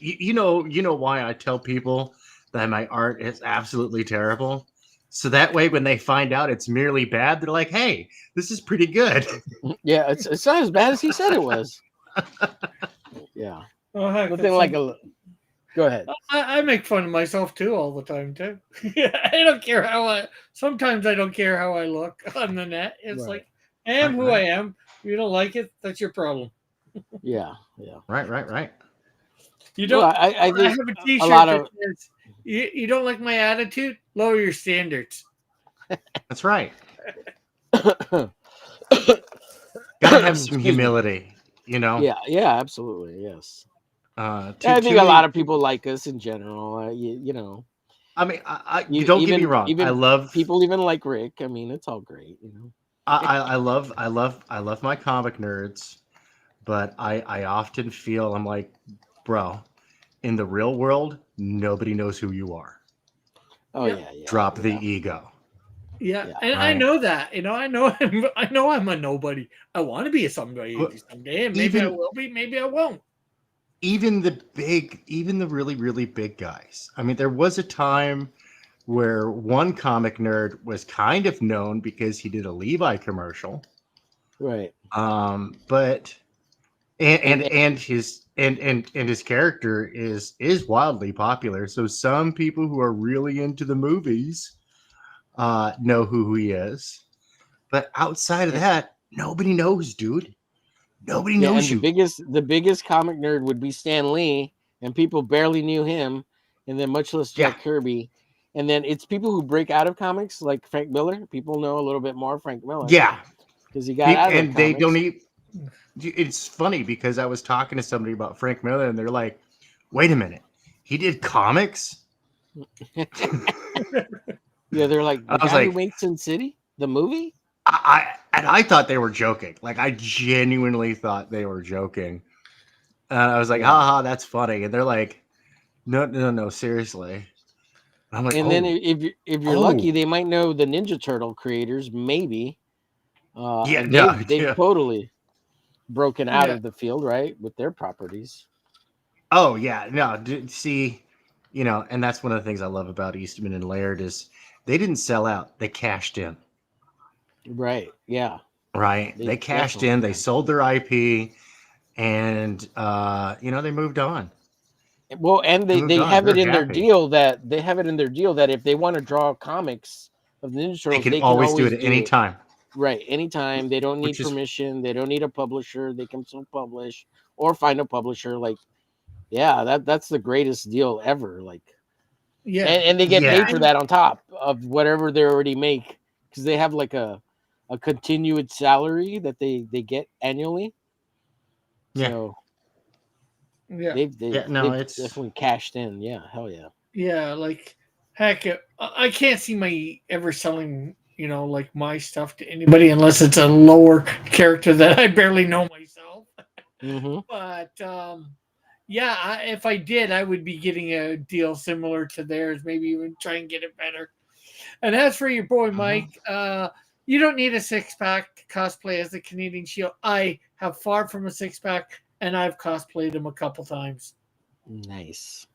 you know why I tell people that my art is absolutely terrible? So that way, when they find out it's merely bad, they're like, "Hey, this is pretty good." Yeah, it's not as bad as he said it was. Yeah. Oh, heck, Nothing like a. Go ahead. I make fun of myself too all the time too. I don't care sometimes I don't care how I look on the net. It's like I am who I am. If you don't like it, that's your problem. Yeah. Right. You don't. Well, I have a T-shirt that says, you don't like my attitude? Lower your standards. That's right. Gotta have some humility. Yeah, absolutely, yes. I think a lot of people like us in general. I mean, you don't get me wrong. I love people even like Rick. I mean, it's all great, I love my comic nerds, but I often feel I'm like, bro, in the real world, nobody knows who you are. Oh yeah. Drop the ego. Yeah, and right. I know that. I know I'm a nobody. I want to be a somebody someday, and maybe I will be. Maybe I won't. Even the really, really big guys. I mean, there was a time where one comic nerd was kind of known because he did a Levi commercial. Right. But and his character is wildly popular. So some people who are really into the movies know who he is. But outside of that, nobody knows, dude. Nobody Yeah, knows and you. the biggest comic nerd would be Stan Lee, and people barely knew him, and then much less Jack Kirby. And then it's people who break out of comics like Frank Miller. People know a little bit more Frank Miller. Yeah. Because he got out of And the they comics. don't even. It's funny because I was talking to somebody about Frank Miller, and they're like, "Wait a minute, he did comics?" Yeah, they're like, the I was guy who like, makes Sin City, the movie. I thought they were joking. Like I genuinely thought they were joking. And I was like, haha, that's funny. And they're like, no, seriously. I'm like, And then if you're lucky, they might know the Ninja Turtle creators, maybe. And they've totally broken out of the field, right, with their properties. Oh yeah, no. See, and that's one of the things I love about Eastman and Laird is they didn't sell out; they cashed in. Right. Yeah. Right. They cashed in. They sold their IP, and they moved on. Well, and they have it in their deal that if they want to draw comics of the Ninja Turtles, they can always do it at any time. Right, anytime. They don't need permission. They don't need a publisher. They can self-publish or find a publisher. Like, yeah, that's the greatest deal ever. Like, yeah, and they get paid for that on top of whatever they already make because they have like a continued salary that they get annually. Yeah. So, yeah, they've it's definitely cashed in. Yeah, hell yeah. Yeah, like heck, I can't see my ever selling, like my stuff to anybody unless it's a lower character that I barely know myself. Mm-hmm. But yeah, if I did, I would be getting a deal similar to theirs, maybe even try and get it better. And as for your boy Mike, you don't need a 6-pack to cosplay as the Canadian Shield. I have far from a 6-pack, and I've cosplayed him a couple times. Nice.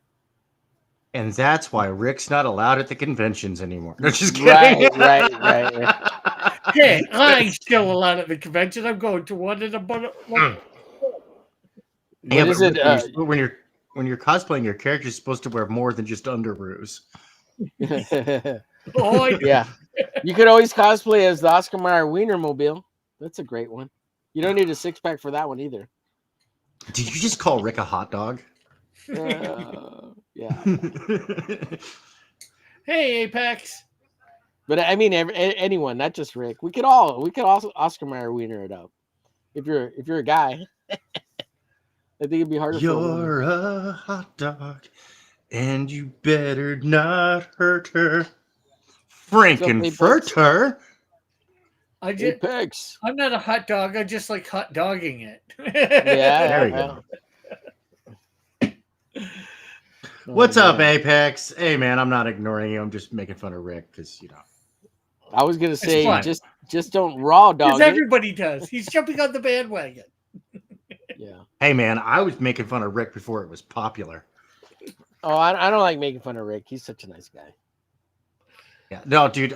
And that's why Rick's not allowed at the conventions anymore. No, just kidding. Right. Hey, I'm still allowed at the convention. I'm going to one in about. Yeah, but when you're cosplaying, your character's supposed to wear more than just underoos. Yeah. You could always cosplay as the Oscar Mayer Wienermobile. That's a great one. You don't need a 6-pack for that one either. Did you just call Rick a hot dog? Yeah. Hey, Apex. But I mean, anyone, not just Rick. We could also Oscar Mayer Wiener it up. If you're a guy, I think it'd be harder. You're a hot dog, and you better not hurt her. Frankenfurter. Apex. I'm not a hot dog. I just like hot dogging it. Yeah, there you go. What's up, Apex? Hey, man, I'm not ignoring you. I'm just making fun of Rick because I was gonna say just don't raw dog. Because everybody does. He's jumping on the bandwagon. Yeah. Hey, man, I was making fun of Rick before it was popular. Oh, I don't like making fun of Rick. He's such a nice guy. Yeah, no, dude.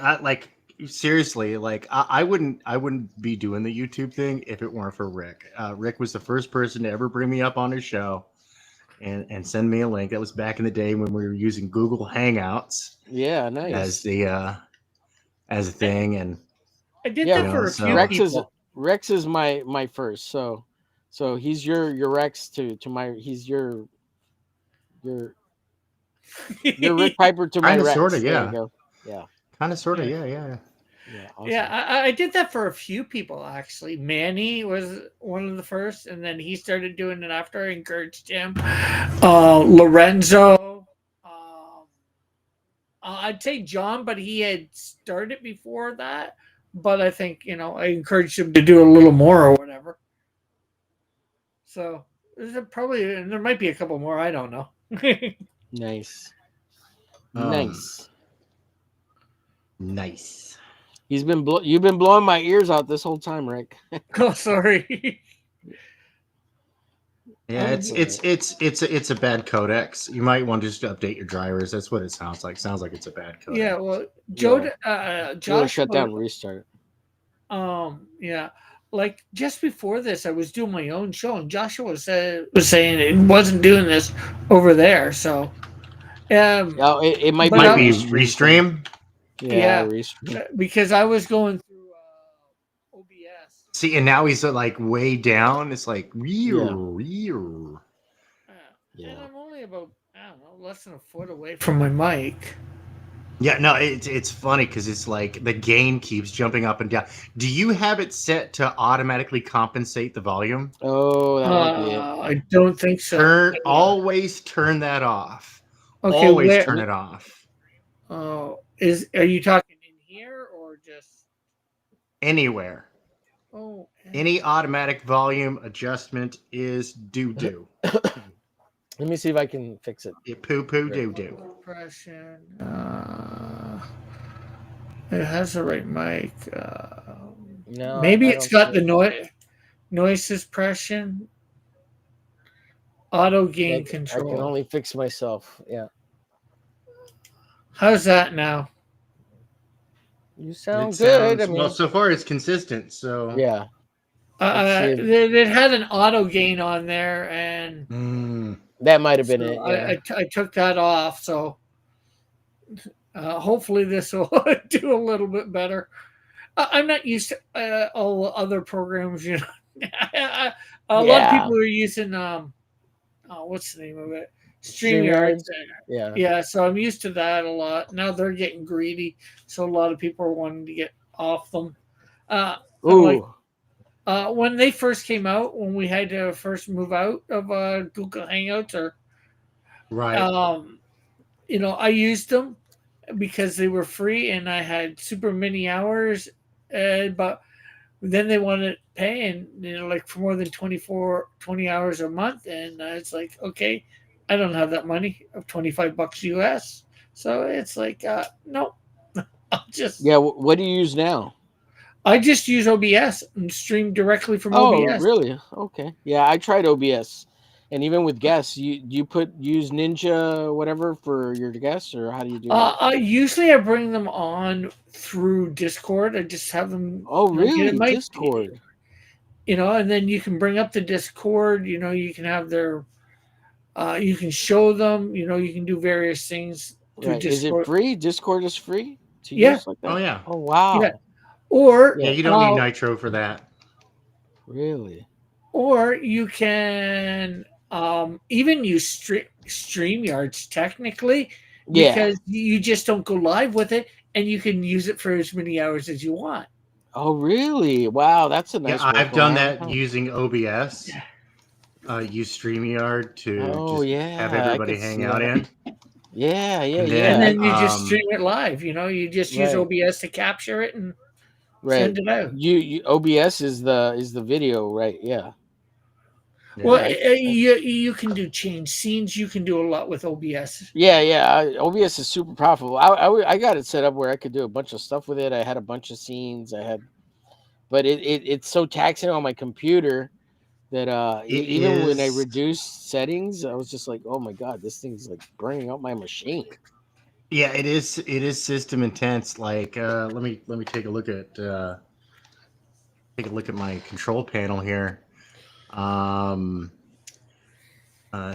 Seriously, I wouldn't be doing the YouTube thing if it weren't for Rick. Rick was the first person to ever bring me up on his show. And send me a link. That was back in the day when we were using Google Hangouts. Yeah, nice. As a thing, and I did that for a few people. Rex is my first. So he's your Rex to my he's your Rick Piper to my kinda, Rex. Sorta, yeah. There you go. Yeah. Kind of, sort of, yeah. Yeah, awesome. Yeah, I did that for a few people actually. Manny was one of the first, and then he started doing it after I encouraged him. Lorenzo, I'd say John, but he had started before that. But I think I encouraged him to do a little more or whatever. So there might be a couple more. I don't know. Nice. Nice. You've been blowing my ears out this whole time, Rick. Oh, sorry. Yeah, it's a bad codex. You might want to just update your drivers. That's what it sounds like. Sounds like it's a bad codex. Yeah, well, Really Josh, shut down, restart. yeah, like just before this, I was doing my own show, and Joshua was saying it wasn't doing this over there. So, Oh, it might But Might be restream. restream. yeah, Restream. because I was going through OBS. See, and now he's like way down. It's like Yeah. And I'm only about, I don't know, less than a foot away from my mic. Yeah, no, it's funny because it's like the gain keeps jumping up and down. Do you have it set to automatically compensate the volume? Oh, that might be it. I don't think so. Always turn that off. Okay, Always turn it off. Oh, are you talking in here or just Anywhere. Oh, any automatic volume adjustment is doo-doo. Let me see if I can fix it. Poo-poo doo-doo. Compression. It has the right mic. No, maybe I it's don't got the noise suppression. Auto gain control. I can only fix myself. Yeah. How's that now? You sound good. I mean, well, so far it's consistent. So yeah. It had an auto gain on there, and that might have been it. Yeah. I took that off, so hopefully this will do a little bit better. I'm not used to all the other programs, you know. A lot of people are using what's the name of it? StreamYard. Yeah. So I'm used to that a lot. Now they're getting greedy, so a lot of people are wanting to get off them. When they first came out, when we had to first move out of Google Hangouts, right, you know, I used them because they were free and I had super many hours, but then they wanted to pay, and you know, like for more than 20 hours a month, and it's like, okay, I don't have that money of $25 US, so it's like, no, I'll just What do you use now? I just use OBS and stream directly from OBS. Oh, really? Okay. Yeah, I tried OBS, and even with guests, you use Ninja whatever for your guests, or how do you do that? Usually I bring them on through Discord. I just have them. Oh, really? Discord. You know, and then you can bring up the Discord. You know, you can have their. You can show them. You know, you can do various things. Right. Is it free? Discord is free to use like that? Oh yeah. Oh wow. Yeah. Or you don't need Nitro for that. Really? Or you can even use StreamYards technically, because you just don't go live with it, and you can use it for as many hours as you want. Oh, really? Wow, that's a nice. I've done that using OBS. Use StreamYard to have everybody hang out in. Yeah. And then you just stream it live. You know, you just use OBS to capture it and send it out. You OBS is the video, right? Yeah. Well, you can change scenes. You can do a lot with OBS. Yeah. OBS is super powerful. I got it set up where I could do a bunch of stuff with it. I had a bunch of scenes. But it's so taxing on my computer that even when I reduced settings, I was just like, oh my god, this thing's like burning up my machine. Yeah, it is system intense. Like let me take a look at my control panel here.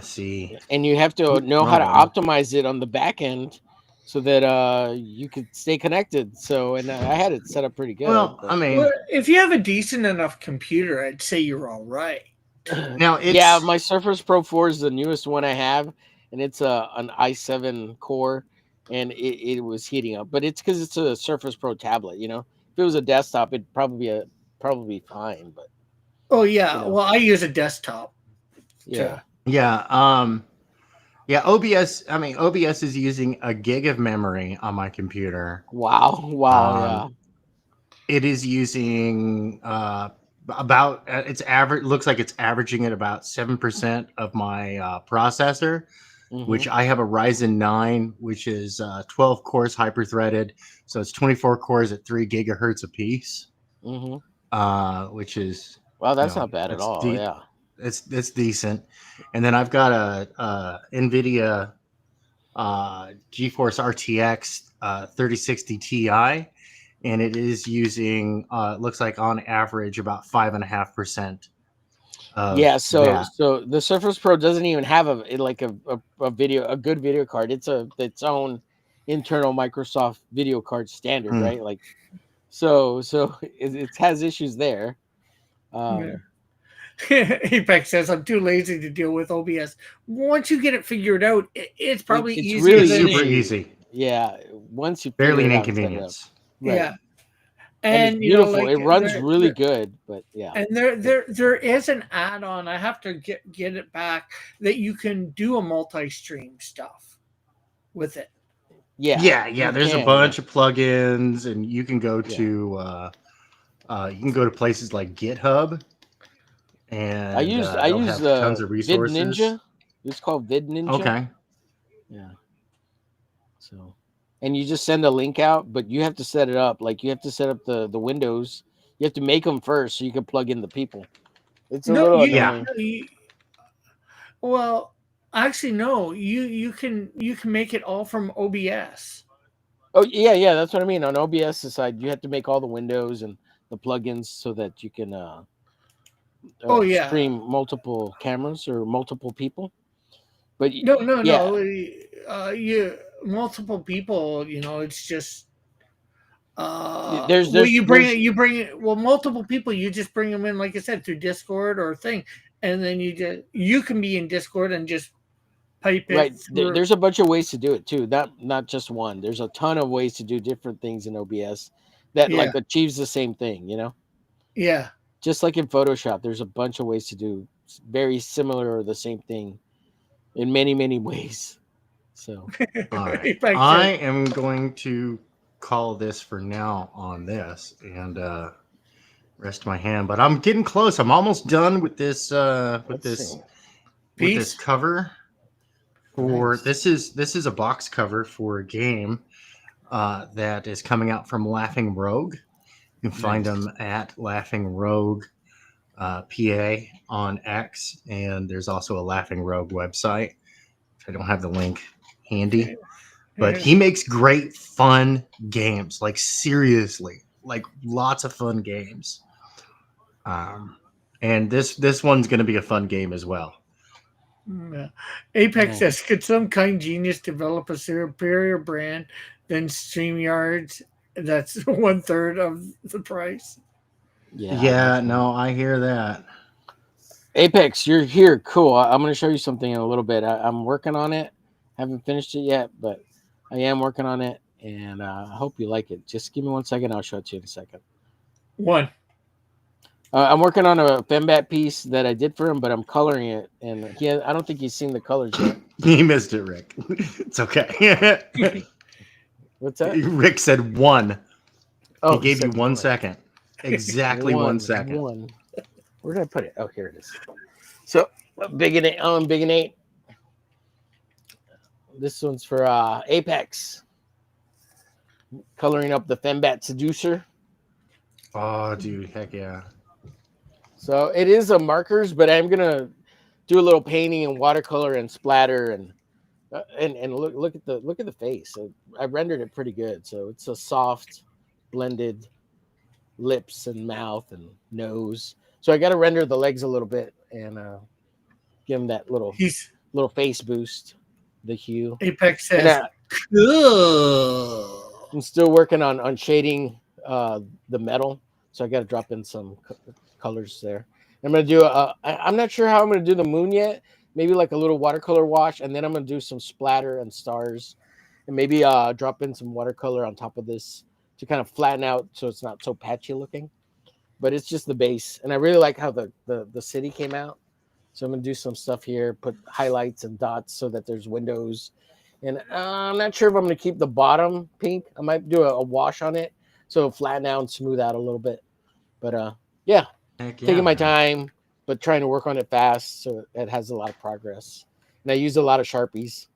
See, and you have to know how to optimize it on the back end so that you could stay connected. So, and I had it set up pretty good. Well, I mean, if you have a decent enough computer, I'd say you're all right. Now, my Surface Pro 4 is the newest one I have, and it's an i7 core, and it was heating up. But it's because it's a Surface Pro tablet. You know, if it was a desktop, it'd probably be fine. But well, I use a desktop. OBS. I mean, OBS is using a gig of memory on my computer. Wow. It is using about its average. Looks like it's averaging at about 7% of my processor, which I have a Ryzen 9, which is 12 cores hyper-threaded, so it's 24 cores at 3 gigahertz apiece. Which is that's not bad at all. It's decent. And then I've got a NVIDIA GeForce RTX 3060 Ti, and it is using it looks like on average about 5.5% of Yeah, so that. the Surface Pro doesn't even have a good video card. It's its own internal Microsoft video card standard, right? Like so it has issues there. Apex says I'm too lazy to deal with OBS. Once you get it figured out, it's probably it's easier really than super easy. Yeah, once you Barely figure an it out, set it up. inconvenience. Right. Yeah. And it's And you know, beautiful. like It runs really good, but yeah. And there is an add-on. I have to get it back that you can do a multi-stream stuff with it. Yeah. There's a bunch of plugins, and you can go to places like GitHub, and I use tons of resources. VidNinja. It's called VidNinja. Okay. Yeah. So, and you just send a link out, but you have to set it up. Like you have to set up the windows. You have to make them first so you can plug in the people. It's a little annoying. Well, actually, no. You can make it all from OBS. Oh yeah. That's what I mean. On OBS side, you have to make all the windows and the plugins so that you can stream multiple cameras or multiple people. But no. You multiple people. You know, it's just. Multiple people. You just bring them in, like I said, through Discord or thing, and then you can be in Discord and just pipe it. Right. There's a bunch of ways to do it too. Not just one. There's a ton of ways to do different things in OBS that like achieves the same thing. You know. Yeah. Just like in Photoshop, there's a bunch of ways to do very similar or the same thing in many, many ways. So, all right. I am going to call this for now on this and rest my hand, but I'm getting close. I'm almost done with this this cover for this is a box cover for a game that is coming out from Laughing Rogue. You can find them at Laughing Rogue PA on X, and there's also a Laughing Rogue website. I don't have the link handy, but he makes great fun games. Like seriously, like lots of fun games. And this one's going to be a fun game as well. Apex says, could some kind genius develop a superior brand than StreamYard's? That's 1/3 of the price. Yeah, no, I hear that. Apex, you're here. Cool. I'm going to show you something in a little bit. I'm working on it. Haven't finished it yet, but I am working on it, and I hope you like it. Just give me 1 second. I'll show it to you in a second. I'm working on a fembat piece that I did for him, but I'm coloring it, and I don't think he's seen the colors yet. He missed it, Rick. It's okay. What's that? Rick said 1. Oh, he gave you 1 second. Exactly 1 second. 1. Where did I put it? Oh, here it is. So big and 8 on big and 8. This one's for Apex. Coloring up the fembat seducer. Oh, dude, heck yeah. So it is a markers, but I'm gonna do a little painting and watercolor and splatter and look at the face. I rendered it pretty good. So it's a soft, blended lips and mouth and nose. So I got to render the legs a little bit and give him that little face boost. The hue. Apex says, cool. I'm still working on shading the metal, so I got to drop in some colors there. I'm gonna do I'm not sure how I'm gonna do the moon yet. Maybe like a little watercolor wash, and then I'm gonna do some splatter and stars, and maybe drop in some watercolor on top of this to kind of flatten out so it's not so patchy looking. But it's just the base, and I really like how the city came out. So I'm gonna do some stuff here, put highlights and dots so that there's windows. And I'm not sure if I'm gonna keep the bottom pink. I might do a wash on it so it'll flatten out and smooth out a little bit. But yeah, taking my time, but trying to work on it fast so it has a lot of progress. And I use a lot of Sharpies.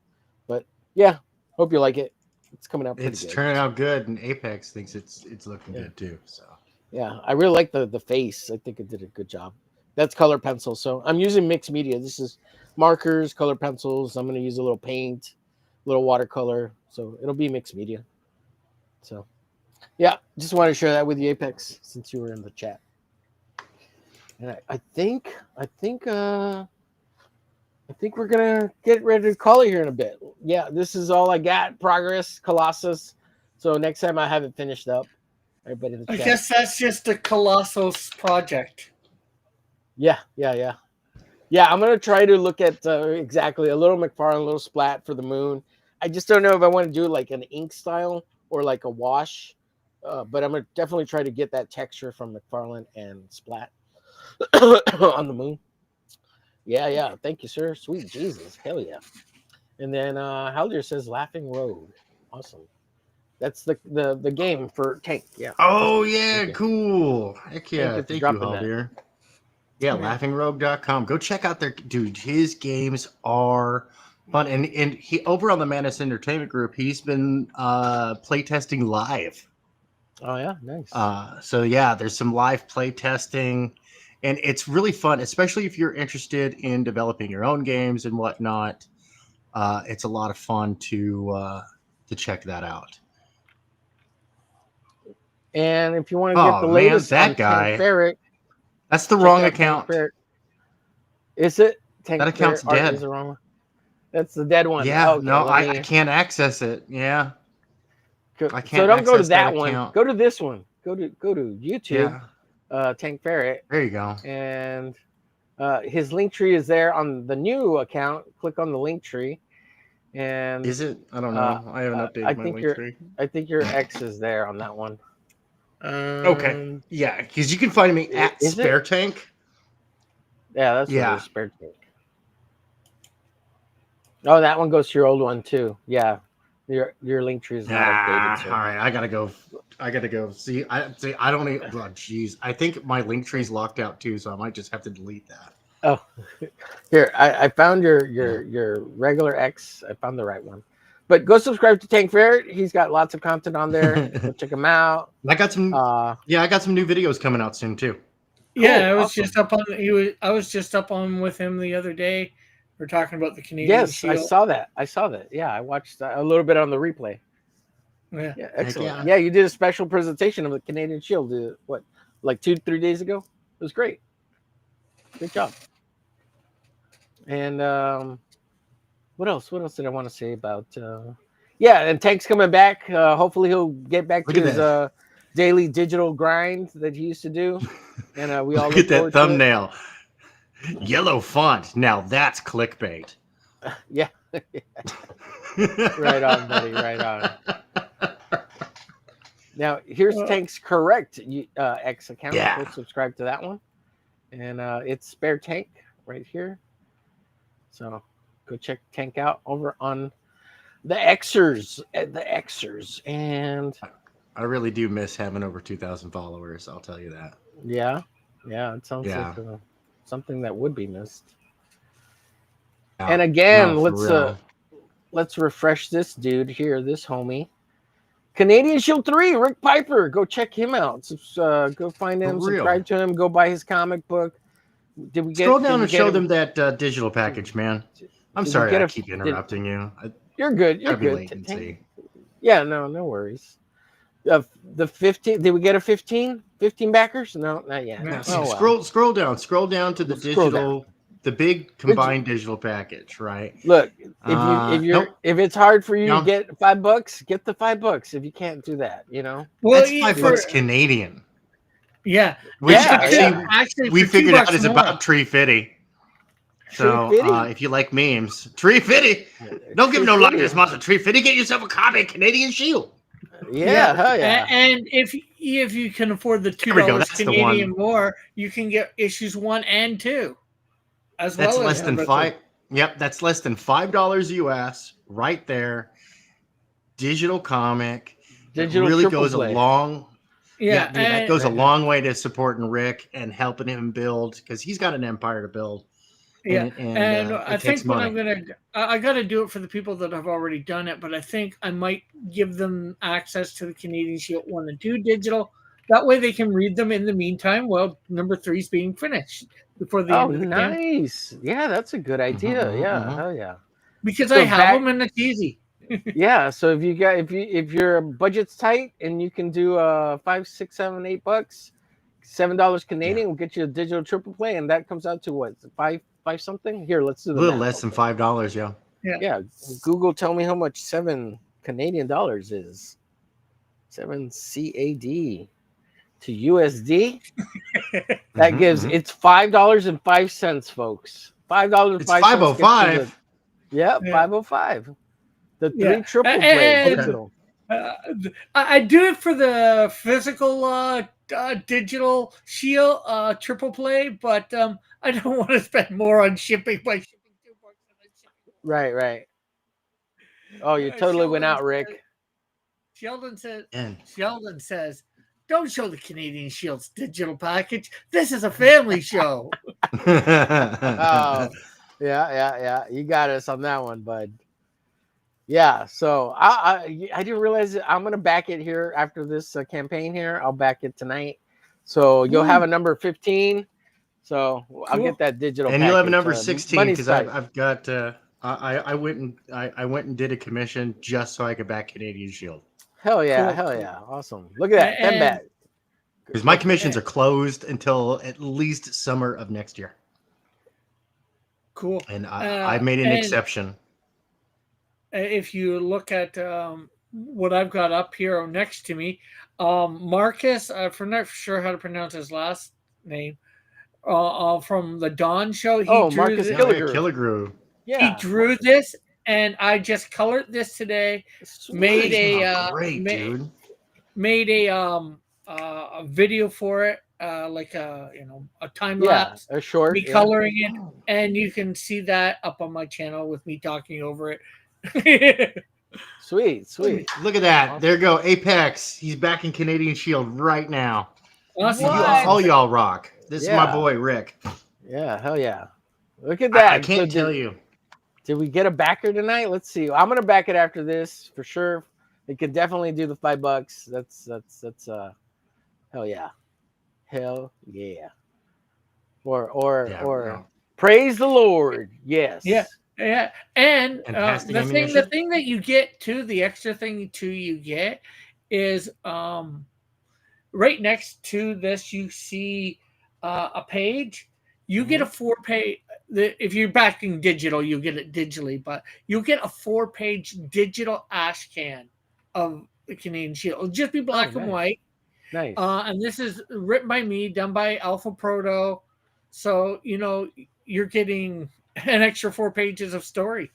But yeah, hope you like it. It's coming out pretty good. It's turning out good, and Apex thinks it's looking good too. So yeah, I really like the face. I think it did a good job. That's color pencil. So I'm using mixed media. This is markers, color pencils. I'm going to use a little paint, a little watercolor. So it'll be mixed media. So yeah, just wanted to share that with you, Apex, since you were in the chat. And I think we're gonna get ready to call it here in a bit. Yeah, this is all I got. Progress, Colossus. So next time I have it finished up. Everybody in the I chat. guess that's just a Colossus project. Yeah. I'm gonna try to look at exactly a little McFarlane, a little splat for the moon. I just don't know if I want to do like an ink style or like a wash, but I'm gonna definitely try to get that texture from McFarlane and splat on the moon. Yeah. Thank you, sir. Sweet Jesus, hell yeah. And then Haldir says Laughing Road. Awesome. That's the game for Tank. Yeah. Oh yeah, cool. Heck yeah. Thank Thank you, you, Haldir. Yeah, laughing.rogue.com. Go check out their dude. His games are fun, and he over on the Madness Entertainment Group. He's been playtesting live. Oh yeah, nice. So yeah, there's some live play testing, and it's really fun, especially if you're interested in developing your own games and whatnot. It's a lot of fun to check that out. And if you want to get the latest, that guy, Ferret, that's the wrong account. Is it? That account's dead. Is the wrong one? That's the dead one. Yeah, okay, no, I can't access it. Yeah. I can't. So don't go to that account. one. Go to this one. Go to YouTube. Yeah. Tank Ferret. There you go. And his link tree is there on the new account. Click on the link tree. And is it? I don't know. I haven't updated my link tree. I think your X is there on that one. Okay. Yeah, because you can find me at Spare Tank. Yeah, that's Spare Tank. Oh, that one goes to your old one too. Yeah. Your link tree is not updated. So. All right, I gotta go. See, I don't even. Oh, jeez, I think my link tree is locked out too, so I might just have to delete that. Oh, here I found your regular X. I found the right one, but go subscribe to Tank Ferret. He's got lots of content on there. Go check him out. I got some. I got some new videos coming out soon too. Yeah, cool. I was just up on with him the other day. We're talking about the Canadian Shield. I saw that. Yeah, I watched a little bit on the replay. Yeah, excellent. Yeah, you did a special presentation of the Canadian Shield. What, like 2-3 days ago? It was great. Good job. And what else? What else did I want to say about? And Tank's coming back. Hopefully, he'll get back to his daily digital grind that he used to do. And we all look at that thumbnail. Yellow font. Now that's clickbait. Yeah. Right on, buddy. Right on. Now here's Tank's correct X account. Yeah. Go subscribe to that one, and it's Spare Tank right here. So go check Tank out over on the Xers. And I really do miss having over 2,000 followers. I'll tell you that. Yeah. It sounds like something that would be missed. Yeah. And again, let's refresh this dude here, this homie. Canadian Shield 3, Rick Piper. Go check him out. Go find him, subscribe to him, go buy his comic book. Scroll down and show them that digital package, man. I'm sorry I keep interrupting you. You're good. You're good. Yeah, no worries. The 15, did we get a 15 backers? No, not yet. No. Scroll down to the digital, the big combined digital package, right? Look, if it's hard for you to get $5, get the $5 if you can't do that, well, that's $5 Canadian. Yeah, we figured out it's about Tree Fitty. So if you like memes, Tree Fitty, don't give no like this monster. Tree Fitty, get yourself a copy of Canadian Shield. Yeah. And if you can afford the $2 Canadian more, you can get issues 1 and 2 as well. That's less than $5. Yep, that's less than $5 US right there. Digital comic. Digital really goes a long. Yeah, that goes a long way to supporting Rick and helping him build, because he's got an empire to build. And I think what I got to do it for the people that have already done it, but I think I might give them access to the Canadian Shield 1 and 2 digital. That way they can read them in the meantime while number 3 is being finished. before the Oh, end of the camp. nice. Yeah, that's a good idea. Yeah, hell yeah. Because So I have them and it's easy. Yeah, so if your budget's tight and you can do $5, $6, $7, $8, $7 Canadian will get you a digital triple play, and that comes out to what, five something? Here, let's do A the little math. less than $5, yeah. Yeah, Google, tell me how much 7 Canadian dollars is. 7 CAD to USD. That gives it's $5.05, folks. $5.05. It's 505. Yeah, 505. The 3 triple play and, digital. I do it for the physical digital shield triple play, but I don't want to spend more on shipping by shipping $2 and then shipping. Right. Oh, you totally went out, Rick. Sheldon says, "Don't show the Canadian Shield's digital package. This is a family show." Oh, yeah. You got us on that one, bud. Yeah, so I didn't realize it. I'm gonna back it here after this campaign here. I'll back it tonight. So you'll have a number 15. So I'll get that digital. And package. you'll have a number 16 because tight. I've got. I went and did a commission just so I could back Canadian Shield. Hell yeah, awesome! Look at that, bet. Because my commissions are closed until at least summer of next year. Cool. And I made an exception. If you look at what I've got up here next to me, Marcus, I'm not sure how to pronounce his last name, from the Dawn Show. Marcus Killigrew. Yeah. He drew this, and I just colored this today. Made a video for it, like a time lapse. A short. Me coloring it, and you can see that up on my channel with me talking over it. Sweet. Look at that. Awesome. There you go. Apex. He's back in Canadian Shield right now. Awesome. All y'all rock. This is my boy, Rick. Yeah, hell yeah. Look at that. I can't tell you. Did we get a backer tonight? Let's see. I'm going to back it after this for sure. We could definitely do the $5. That's hell yeah. Hell yeah. Or praise the Lord. Yes. Yeah, and the thing that you get too, the extra thing too you get is right next to this you see a page. You get a 4-page. If you're backing digital, you get it digitally, but you get a 4-page digital ash can of the Canadian Shield. It'll just be black and white. Nice. And this is written by me, done by Alpha Proto. So you're getting an extra 4 pages of story,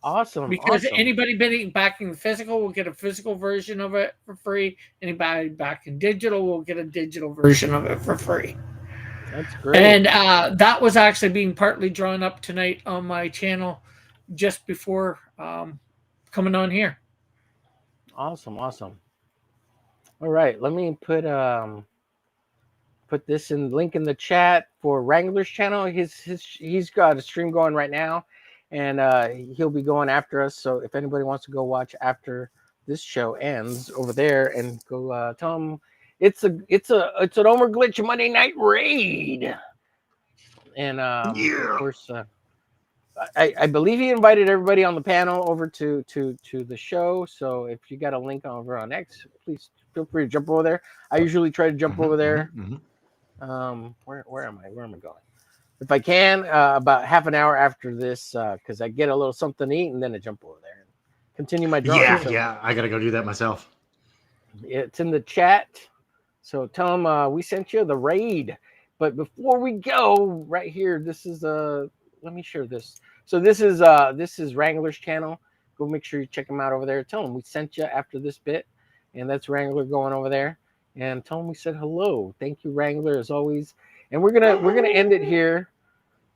Awesome. Because anybody backing physical will get a physical version of it for free. Anybody backing digital will get a digital version of it for free. That's great. And that was actually being partly drawn up tonight on my channel just before coming on here. Awesome. All right, let me put this link in the chat for Wrangler's channel. He's got a stream going right now, and he'll be going after us. So if anybody wants to go watch after this show ends over there, and go tell him it's an Omer Glitch Monday Night Raid, and of course I believe he invited everybody on the panel over to the show. So if you got a link over on X, please feel free to jump over there. I usually try to jump over there. Where am I going? If I can, about half an hour after this, because I get a little something to eat and then I jump over there and continue my drawing. Yeah, I gotta go do that myself. It's in the chat, so tell them we sent you the raid. But before we go, right here, this is let me share this. So this is Wrangler's channel. Go make sure you check him out over there. Tell him we sent you after this bit, and that's Wrangler going over there. And tell him we said hello. Thank you, Wrangler, as always. And we're gonna end it here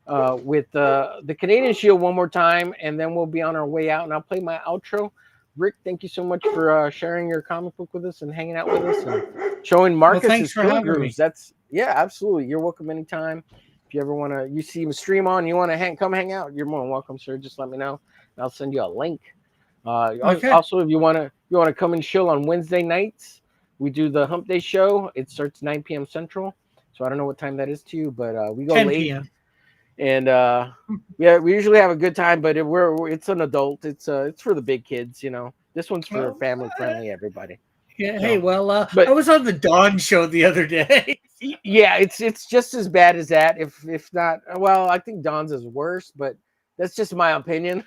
with the Canadian Shield one more time, and then we'll be on our way out. And I'll play my outro. Rick, thank you so much for sharing your comic book with us and hanging out with us and showing Marcus's grooves. Absolutely. You're welcome anytime. If you ever you see him stream on, you want to come hang out, you're more than welcome, sir. Just let me know, and I'll send you a link. Also, if you want to come and chill on Wednesday nights. We do the Hump Day show. It starts 9 p.m. Central. So So I don't know what time that is to you, but we go 10 late. p.m. And yeah, we usually have a good time, but it's an adult. It's for the big kids, you know. This one's for Well, family friendly, everybody. Yeah. So, Hey, well, but I was on the Dawn show the other day. yeah, it's just as bad as that, if not. Well, I think Don's is worse, but that's just my opinion.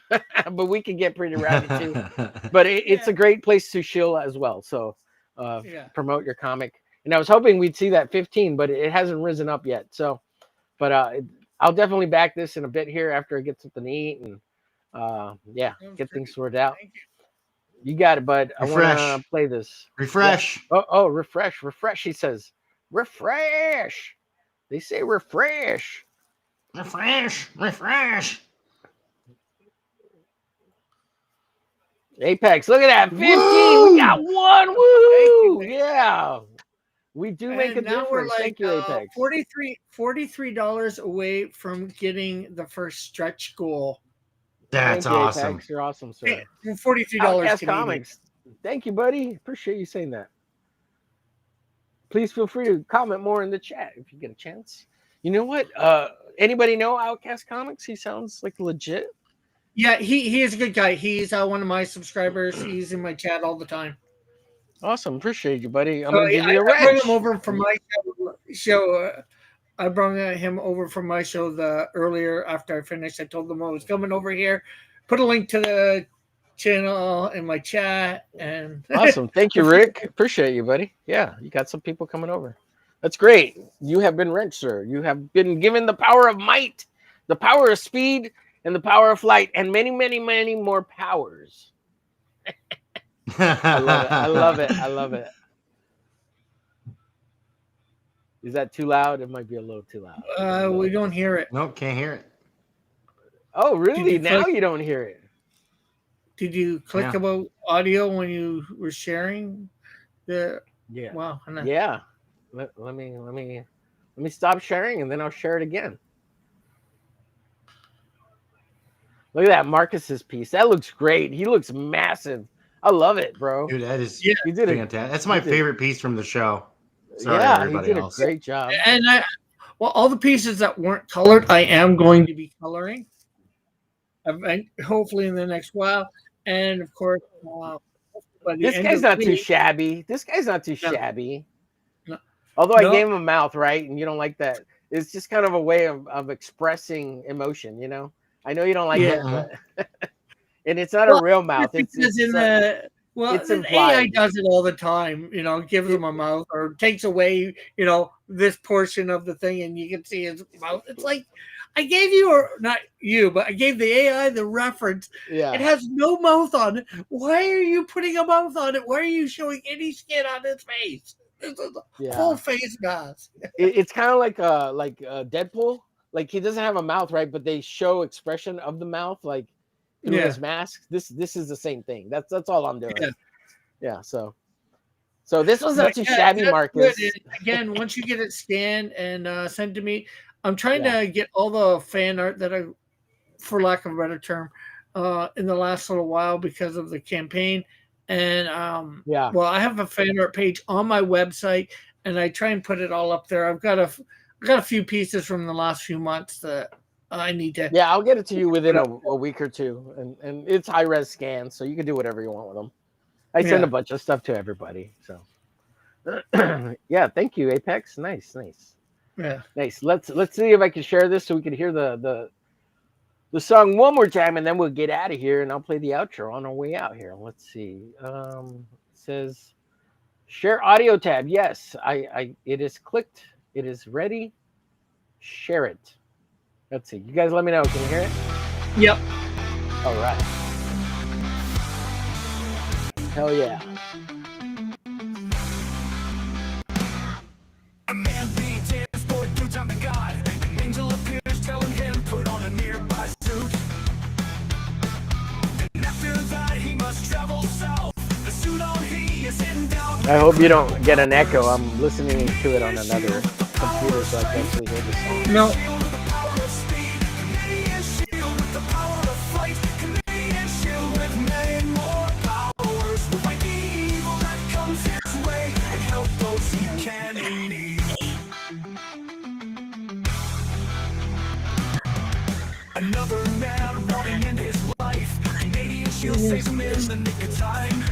But we can get pretty rowdy too. But it's a great place to chill as well. So Yeah. promote your comic. And I was hoping we'd see that 15, but it hasn't risen up yet. So, but I'll definitely back this in a bit here after I get something to eat and yeah, get things sorted out. Thank you. You got it, bud. I want Refresh. to play this. Refresh. Yeah. Oh, refresh. He says, refresh. They say refresh. Refresh. Apex, look at that. 15. Woo! We got one. Woo! Yeah. We do make a And now difference. we're like Thank you, Apex. $43 away from getting the first stretch goal. That's Thank you, awesome. Apex. You're awesome, sir. $43 Outcast Canadian. Comics. Thank you, buddy. Appreciate you saying that. Please feel free to comment more in the chat if you get a chance. You know what? Anybody know Outcast Comics? He sounds like legit. Yeah, he is a good guy. He's one of my subscribers. He's in my chat all the time. Awesome. Appreciate you, buddy. I'm So going to give you a I brought wrench. him over from my show. I brought him over from my show earlier after I finished. I told him I was coming over here. Put a link to the channel in my chat. And Awesome. Thank you, Rick. Appreciate you, buddy. Yeah, you got some people coming over. That's great. You have been wrenched, sir. You have been given the power of might, the power of speed, and the power of flight, and many, many, many more powers. I love it. I love it. I love it. Is that too loud? It might be a little too loud. we don't hear it. Nope, can't hear it. Oh, really? you Now click- you don't hear it. Did you click Yeah. about audio when you were sharing the? Yeah. Wow. Yeah. Let me stop sharing and then I'll share it again. Look at that Marcus's piece. That looks great. He looks massive. I love it, bro. Dude, that is You did it. fantastic. That's my favorite piece from the show. Sorry, Yeah, he everybody did else. a great job. And all the pieces that weren't colored, I am going to be coloring. Hopefully in the next while, and of course, by the This end guy's of not the too week- shabby. This guy's not too No. shabby. No. Although I No. gave him a mouth, right? And you don't like that. It's just kind of a way of expressing emotion, you know? I know you don't like it, but and it's not a real mouth. It's because it's it's implied. AI does it all the time. You know, gives him a mouth or takes away, this portion of the thing, and you can see his mouth. It's like I gave you, or not you, but I gave the AI the reference. yeah. It has no mouth on it. Why are you putting a mouth on it? Why are you showing any skin on its face? It's a Yeah. full face mask. It's kind of like Deadpool. Like he doesn't have a mouth, right? But they show expression of the mouth, like through Yeah. his mask. This is the same thing. That's all I'm doing. Yeah. Yeah. So this was not But too yeah, shabby, that's Marcus. good. And again, once you get it scanned and sent to me, I'm trying to get all the fan art that I, for lack of a better term, in the last little while because of the campaign. And well, I have a fan art page on my website, and I try and put it all up there. I've got a few pieces from the last few months that I need to. Yeah, I'll get it to you within a week or two, and it's high res scan, so you can do whatever you want with them. I send a bunch of stuff to everybody. So yeah, thank you, Apex. Nice. Yeah. Nice. Let's see if I can share this so we can hear the song one more time, and then we'll get out of here, and I'll play the outro on our way out here. Let's see. It says share audio tab. Yes, it is clicked. It is ready. Share it. Let's see. You guys let me know. Can you hear it? Yep. All right. Hell yeah. A man being transported through time to God. An angel appears telling him put on a nearby suit. And after that he must travel south. The suit on he is in doubt. I hope you don't get an echo. I'm listening to it on another computer, so I can actually hear the song. No. saves him in the nick of time.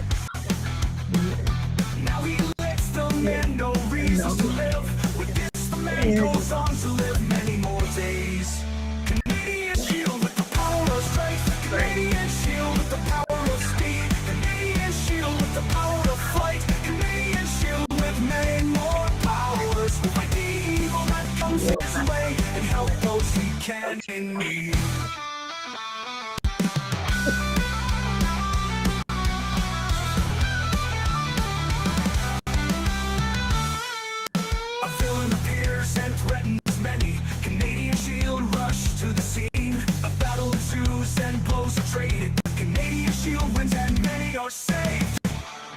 Now he lets the man no reasons to live. With this, the man goes on to live many more days. Canadian shield with the power of strength. Canadian shield with the power of speed. Canadian shield with the power of flight. Canadian shield with many more powers. We'll fight the evil that comes his way and help those he can in need. A villain appears and threatens many. Canadian shield rush to the scene. A battle ensues and blows are traded. The Canadian shield wins and many are saved.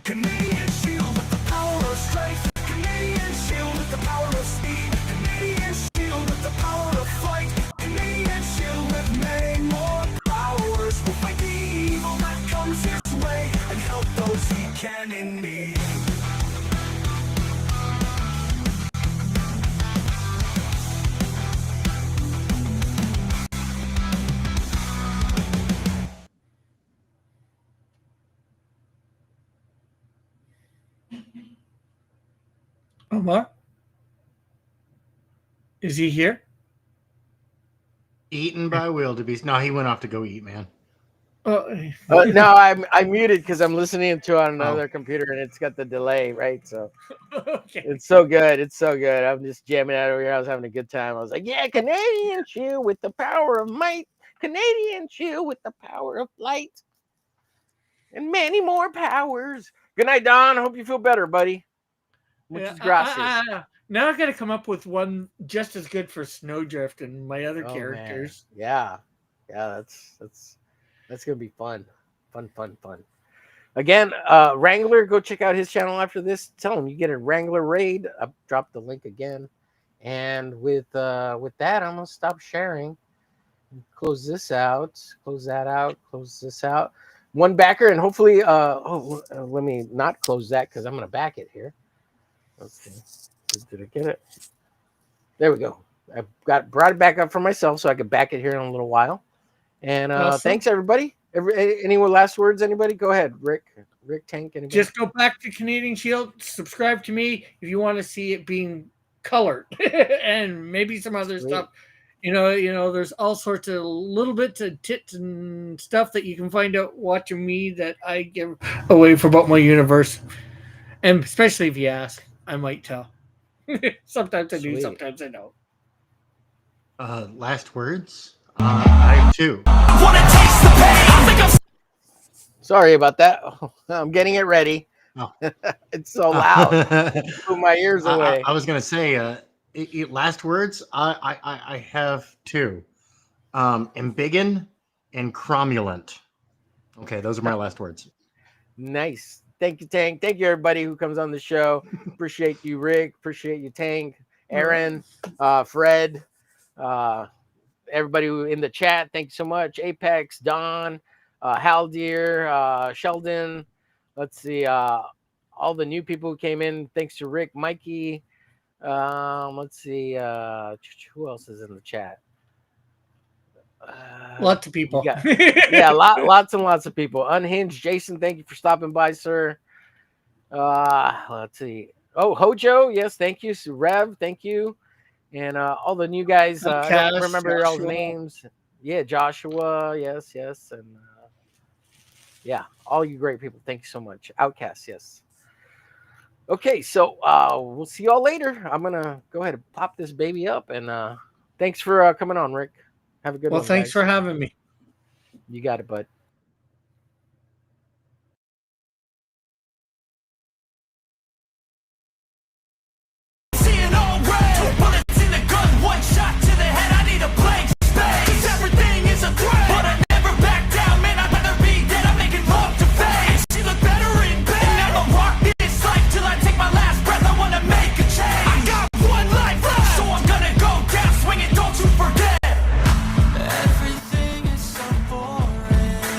Canadian shield with the power of strength. Canadian shield with the power of speed. Canadian shield with the power of flight. Canadian shield with many more powers. Will fight the evil that comes his way and help those he can in need. Omar? Is he here? Eaten by wildebeest. No, he went off to go eat, man. No, I'm muted because I'm listening to it on another computer and it's got the delay, right? So Okay. it's so good. It's so good. I'm just jamming out over here. I was having a good time. I was like, yeah, Canadian shield with the power of might. Canadian shield with the power of light. And many more powers. Good night, Don. I hope you feel better, buddy. Muchas gracias. Now I got to come up with one just as good for Snowdrift and my other characters. Man. Yeah, that's gonna be fun. Again, Wrangler, go check out his channel after this. Tell him you get a Wrangler raid. I've dropped the link again. And with that, I'm gonna stop sharing. Close this out. Close that out. Close this out. One backer, and hopefully, let me not close that because I'm gonna back it here. Let's see. Did I get it? There we go. I brought it back up for myself so I could back it here in a little while. And Awesome. Thanks, everybody. Any last words? Anybody? Go ahead, Rick. Tank. Anybody? Just go back to Canadian Shield. Subscribe to me if you want to see it being colored and maybe some other stuff. You know, there's all sorts of little bits of tits and stuff that you can find out watching me that I give away for about my universe. And especially if you ask, I might tell. Sometimes I do, sometimes I don't. Last words? I have two. Sorry about that. I'm getting it ready. Oh. It's so loud. Blew my ears away. I was going to say, last words, I have two. Embiggen and cromulent. Okay, those are my last words. Nice. Thank you, Tank. Thank you, everybody who comes on the show. Appreciate you, Rick. Appreciate you, Tank. Aaron, Fred, everybody in the chat. Thanks so much. Apex, Don, Haldir, Sheldon. Let's see. All the new people who came in. Thanks to Rick, Mikey. Let's see. Who else is in the chat? Lots of people. Lots and lots of people. Unhinged, Jason, thank you for stopping by, sir. Let's see. Oh, Hojo, yes, thank you. Rev, thank you. And all the new guys. I don't remember all the names. Yeah, Joshua, yes. And all you great people. Thank you so much. Outcast, yes. Okay, so we'll see y'all later. I'm gonna go ahead and pop this baby up, and thanks for coming on, Rick. Have a good one. Well, thanks for having me. You got it, bud. Everything is so boring.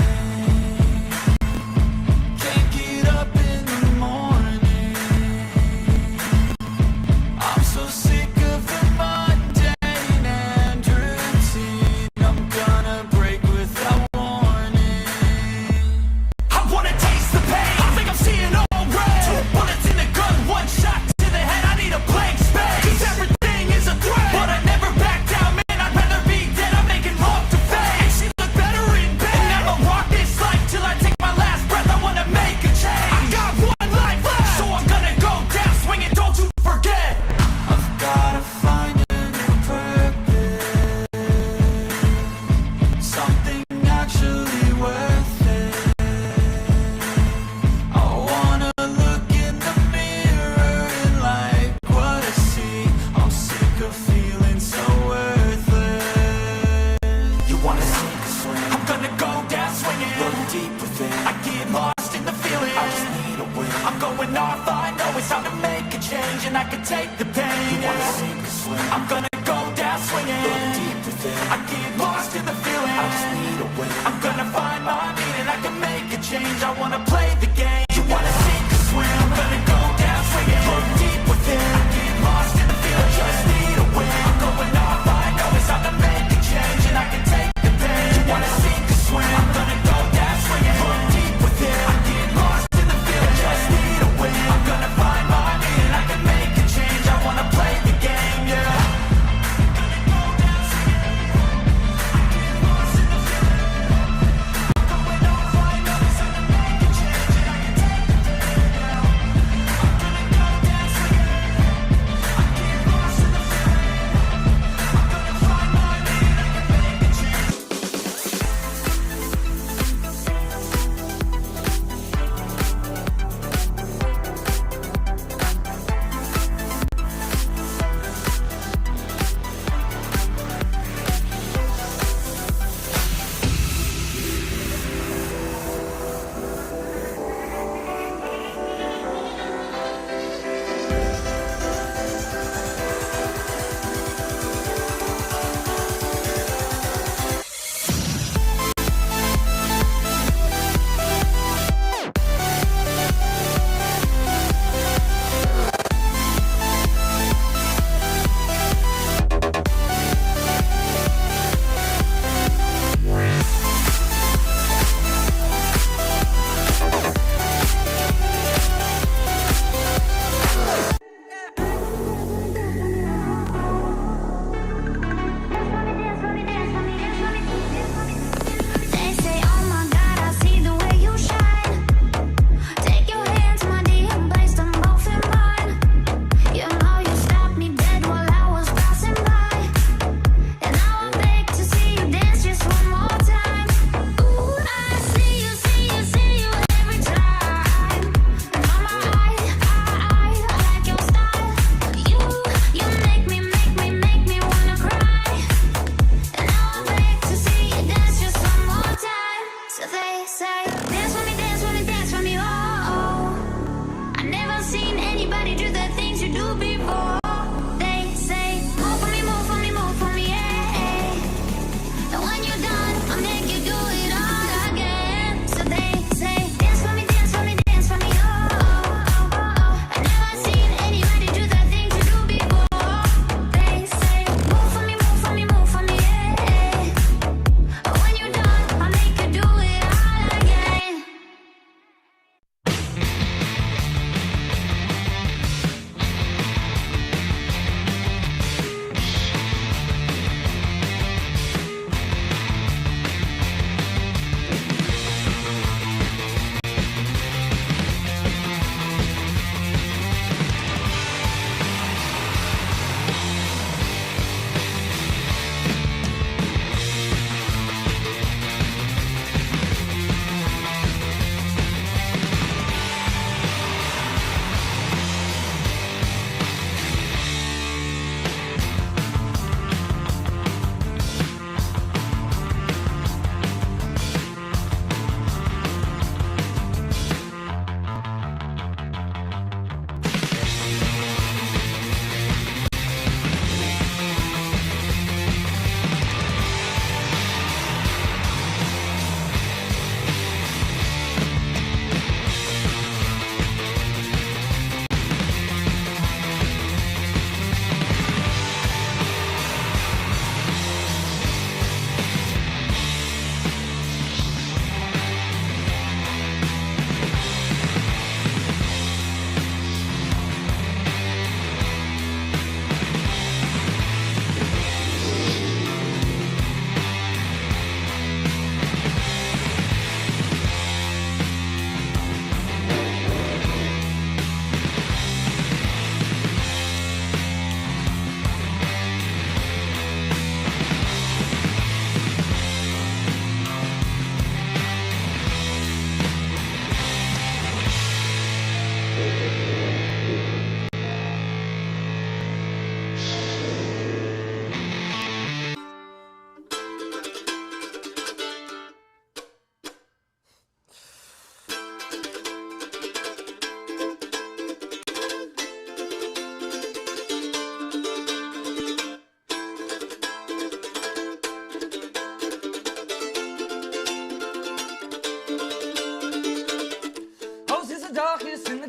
go down swinging. Look deep within, I get lost in the feeling. I just need a win. I'm going off, I know it's time to make a change, and I can take the pain. You wanna sink or swim? I'm gonna go down swinging. Look deep within, I get lost in the feeling. I just need a win. I'm gonna find my meaning, I can make a change. I wanna play the game. You wanna sink or swim? I'm gonna go down swinging. Look deep within, I get lost in the feeling. I just need a win. I'm going off, I know it's time to make a change, and I can take the pain. You wanna sink or swim? I'm gonna go down swinging. Look deep within, I get lost in the feeling. I just need a win. I'm gonna find my meaning, I can make a change. I wanna play the game, yeah.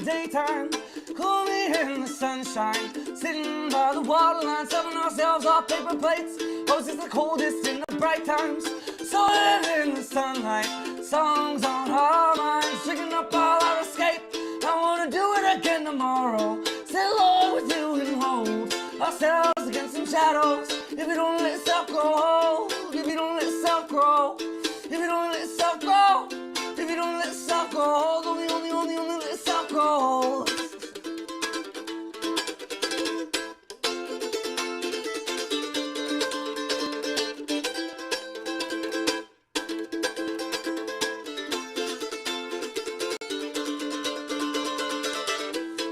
daytime, cool me in the sunshine, sitting by the waterline, serving ourselves off paper plates. Oh, it's the coldest in the bright times, so in the sunlight, songs on our minds, drinking up all our escape. I wanna do it again tomorrow, say Lord with you and hold ourselves against some shadows. If we don't let self grow, if we don't let self grow, if we don't let self grow, if we don't let self grow, only let self grow.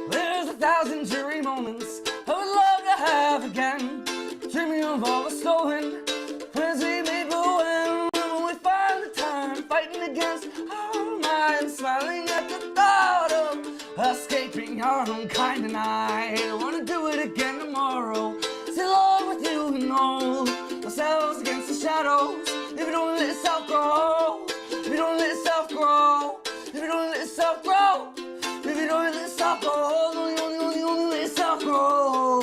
There's 1,000 jury moments I would love to have again, dreaming of all the stolen plans we made, but when we find the time, fighting against our minds, smiling at the thought of escaping our own kind tonight. I wanna do it again tomorrow, say Lord with you and hold ourselves against the shadows. If we don't let self grow, if we don't let self grow, if we don't let self grow, if we don't let self grow, only let self grow.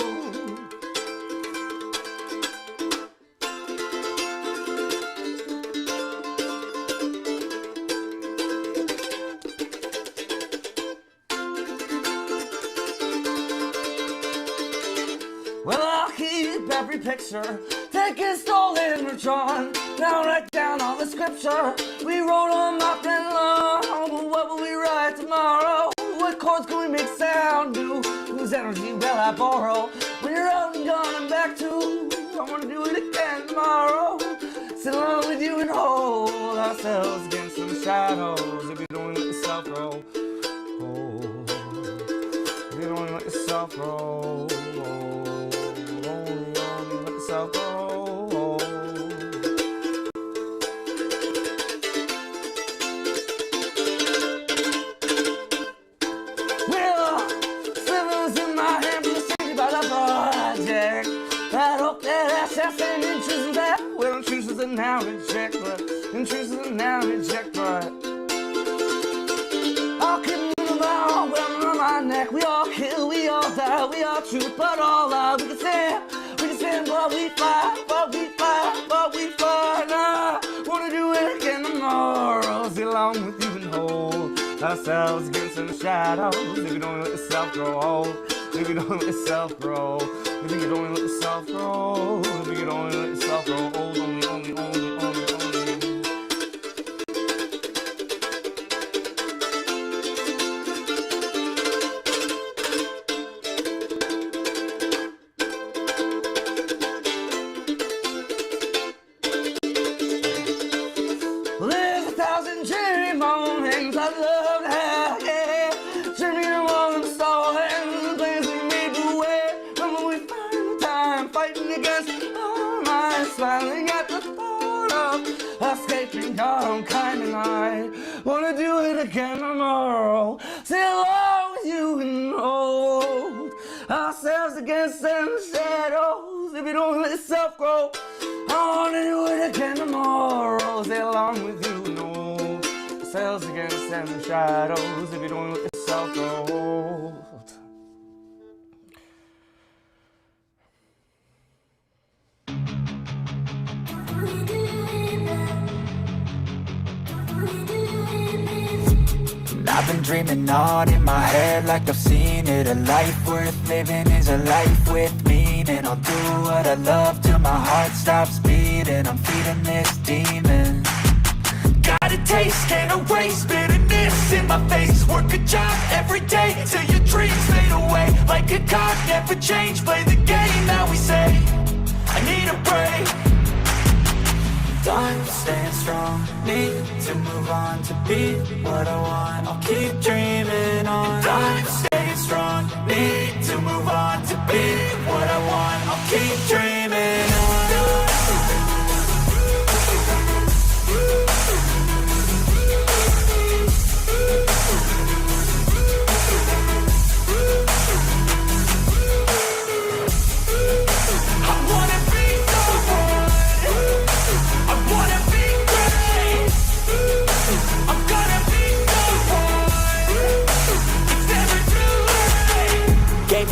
Well, I'll keep every picture, taken, stolen, or drawn. Now write down all the scripture we wrote on my friend lawn. What will we write tomorrow? What chords can we make sound new? Whose energy will I borrow? When you're out and gone and back to, I wanna do it again tomorrow. Sit along with you and hold ourselves against some shadows. If we don't let yourself grow, if you don't let yourself grow, only let yourself grow. Well, slivers in my hand from the city by the project. I hope that access and intrusions that, well, intrusions are now reject, but intrusions are now reject, but I'll keep moving my well on my neck. We all kill, we all die, we all truth, but all lie. We can stand, but we fly, but we fly, but we fly. Nah, wanna do it again tomorrow. Sit along with you and hold ourselves against some shadows. If you don't let yourself grow, if you don't let yourself grow, if you don't let yourself grow, if you don't let yourself grow, only. Well, there's 1,000 dreary moments I'd love to have, yeah. Dreaming of all them stolen plans we made away. When we find the time, fighting against our minds, smiling at the thought of escaping our own kind tonight. Wanna do it again tomorrow. Say hello with you and hold ourselves against them shadows. If you don't let yourself grow, I wanna do it again tomorrow. Say along with you and hold ourselves against them shadows. If you don't let yourself grow. I've been dreaming on in my head like I've seen it. A life worth living is a life with meaning. I'll do what I love till my heart stops beating. I'm feeding this demon. Got a taste, can't erase bitterness in my face. Work a job every day till your dreams fade away. Like a clock, never change, play the game that we say. I need a break. Done staying strong, need to move on to be what I want. I'll keep dreaming on. Done staying strong, need to move on to be what I want. I'll keep dreaming on. Every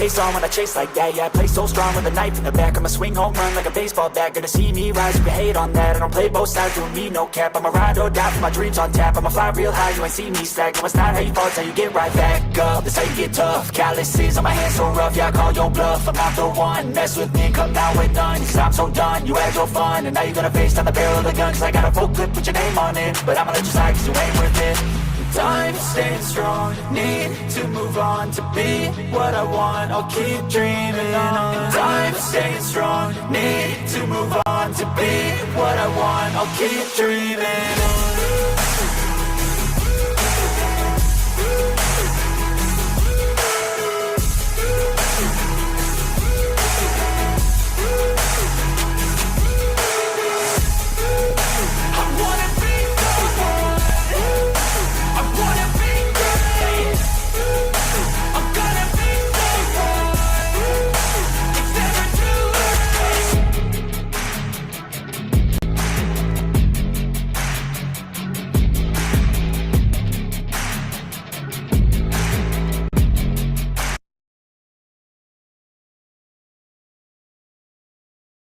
face on when I chase like that. Yeah, I play so strong with a knife in the back. I'ma swing home run like a baseball bat. Gonna see me rise, you can hate on that. I don't play both sides, doing me no cap. I'ma ride or die for my dreams on tap. I'ma fly real high, you ain't see me slack. No, it's not how you fall, it's how you get right back up. That's how you get tough. Calluses on my hands so rough, yeah, I call your bluff. I'm not the one, mess with me, come down with none. Cause I'm so done, you had your fun. And now you're gonna face down the barrel of the gun. Cause I got a full clip with your name on it. But I'ma let you slide cause you ain't worth it. Time staying strong, need to move on to be what I want. I'll keep dreaming on. Time staying strong, need to move on to be what I want. I'll keep dreaming on.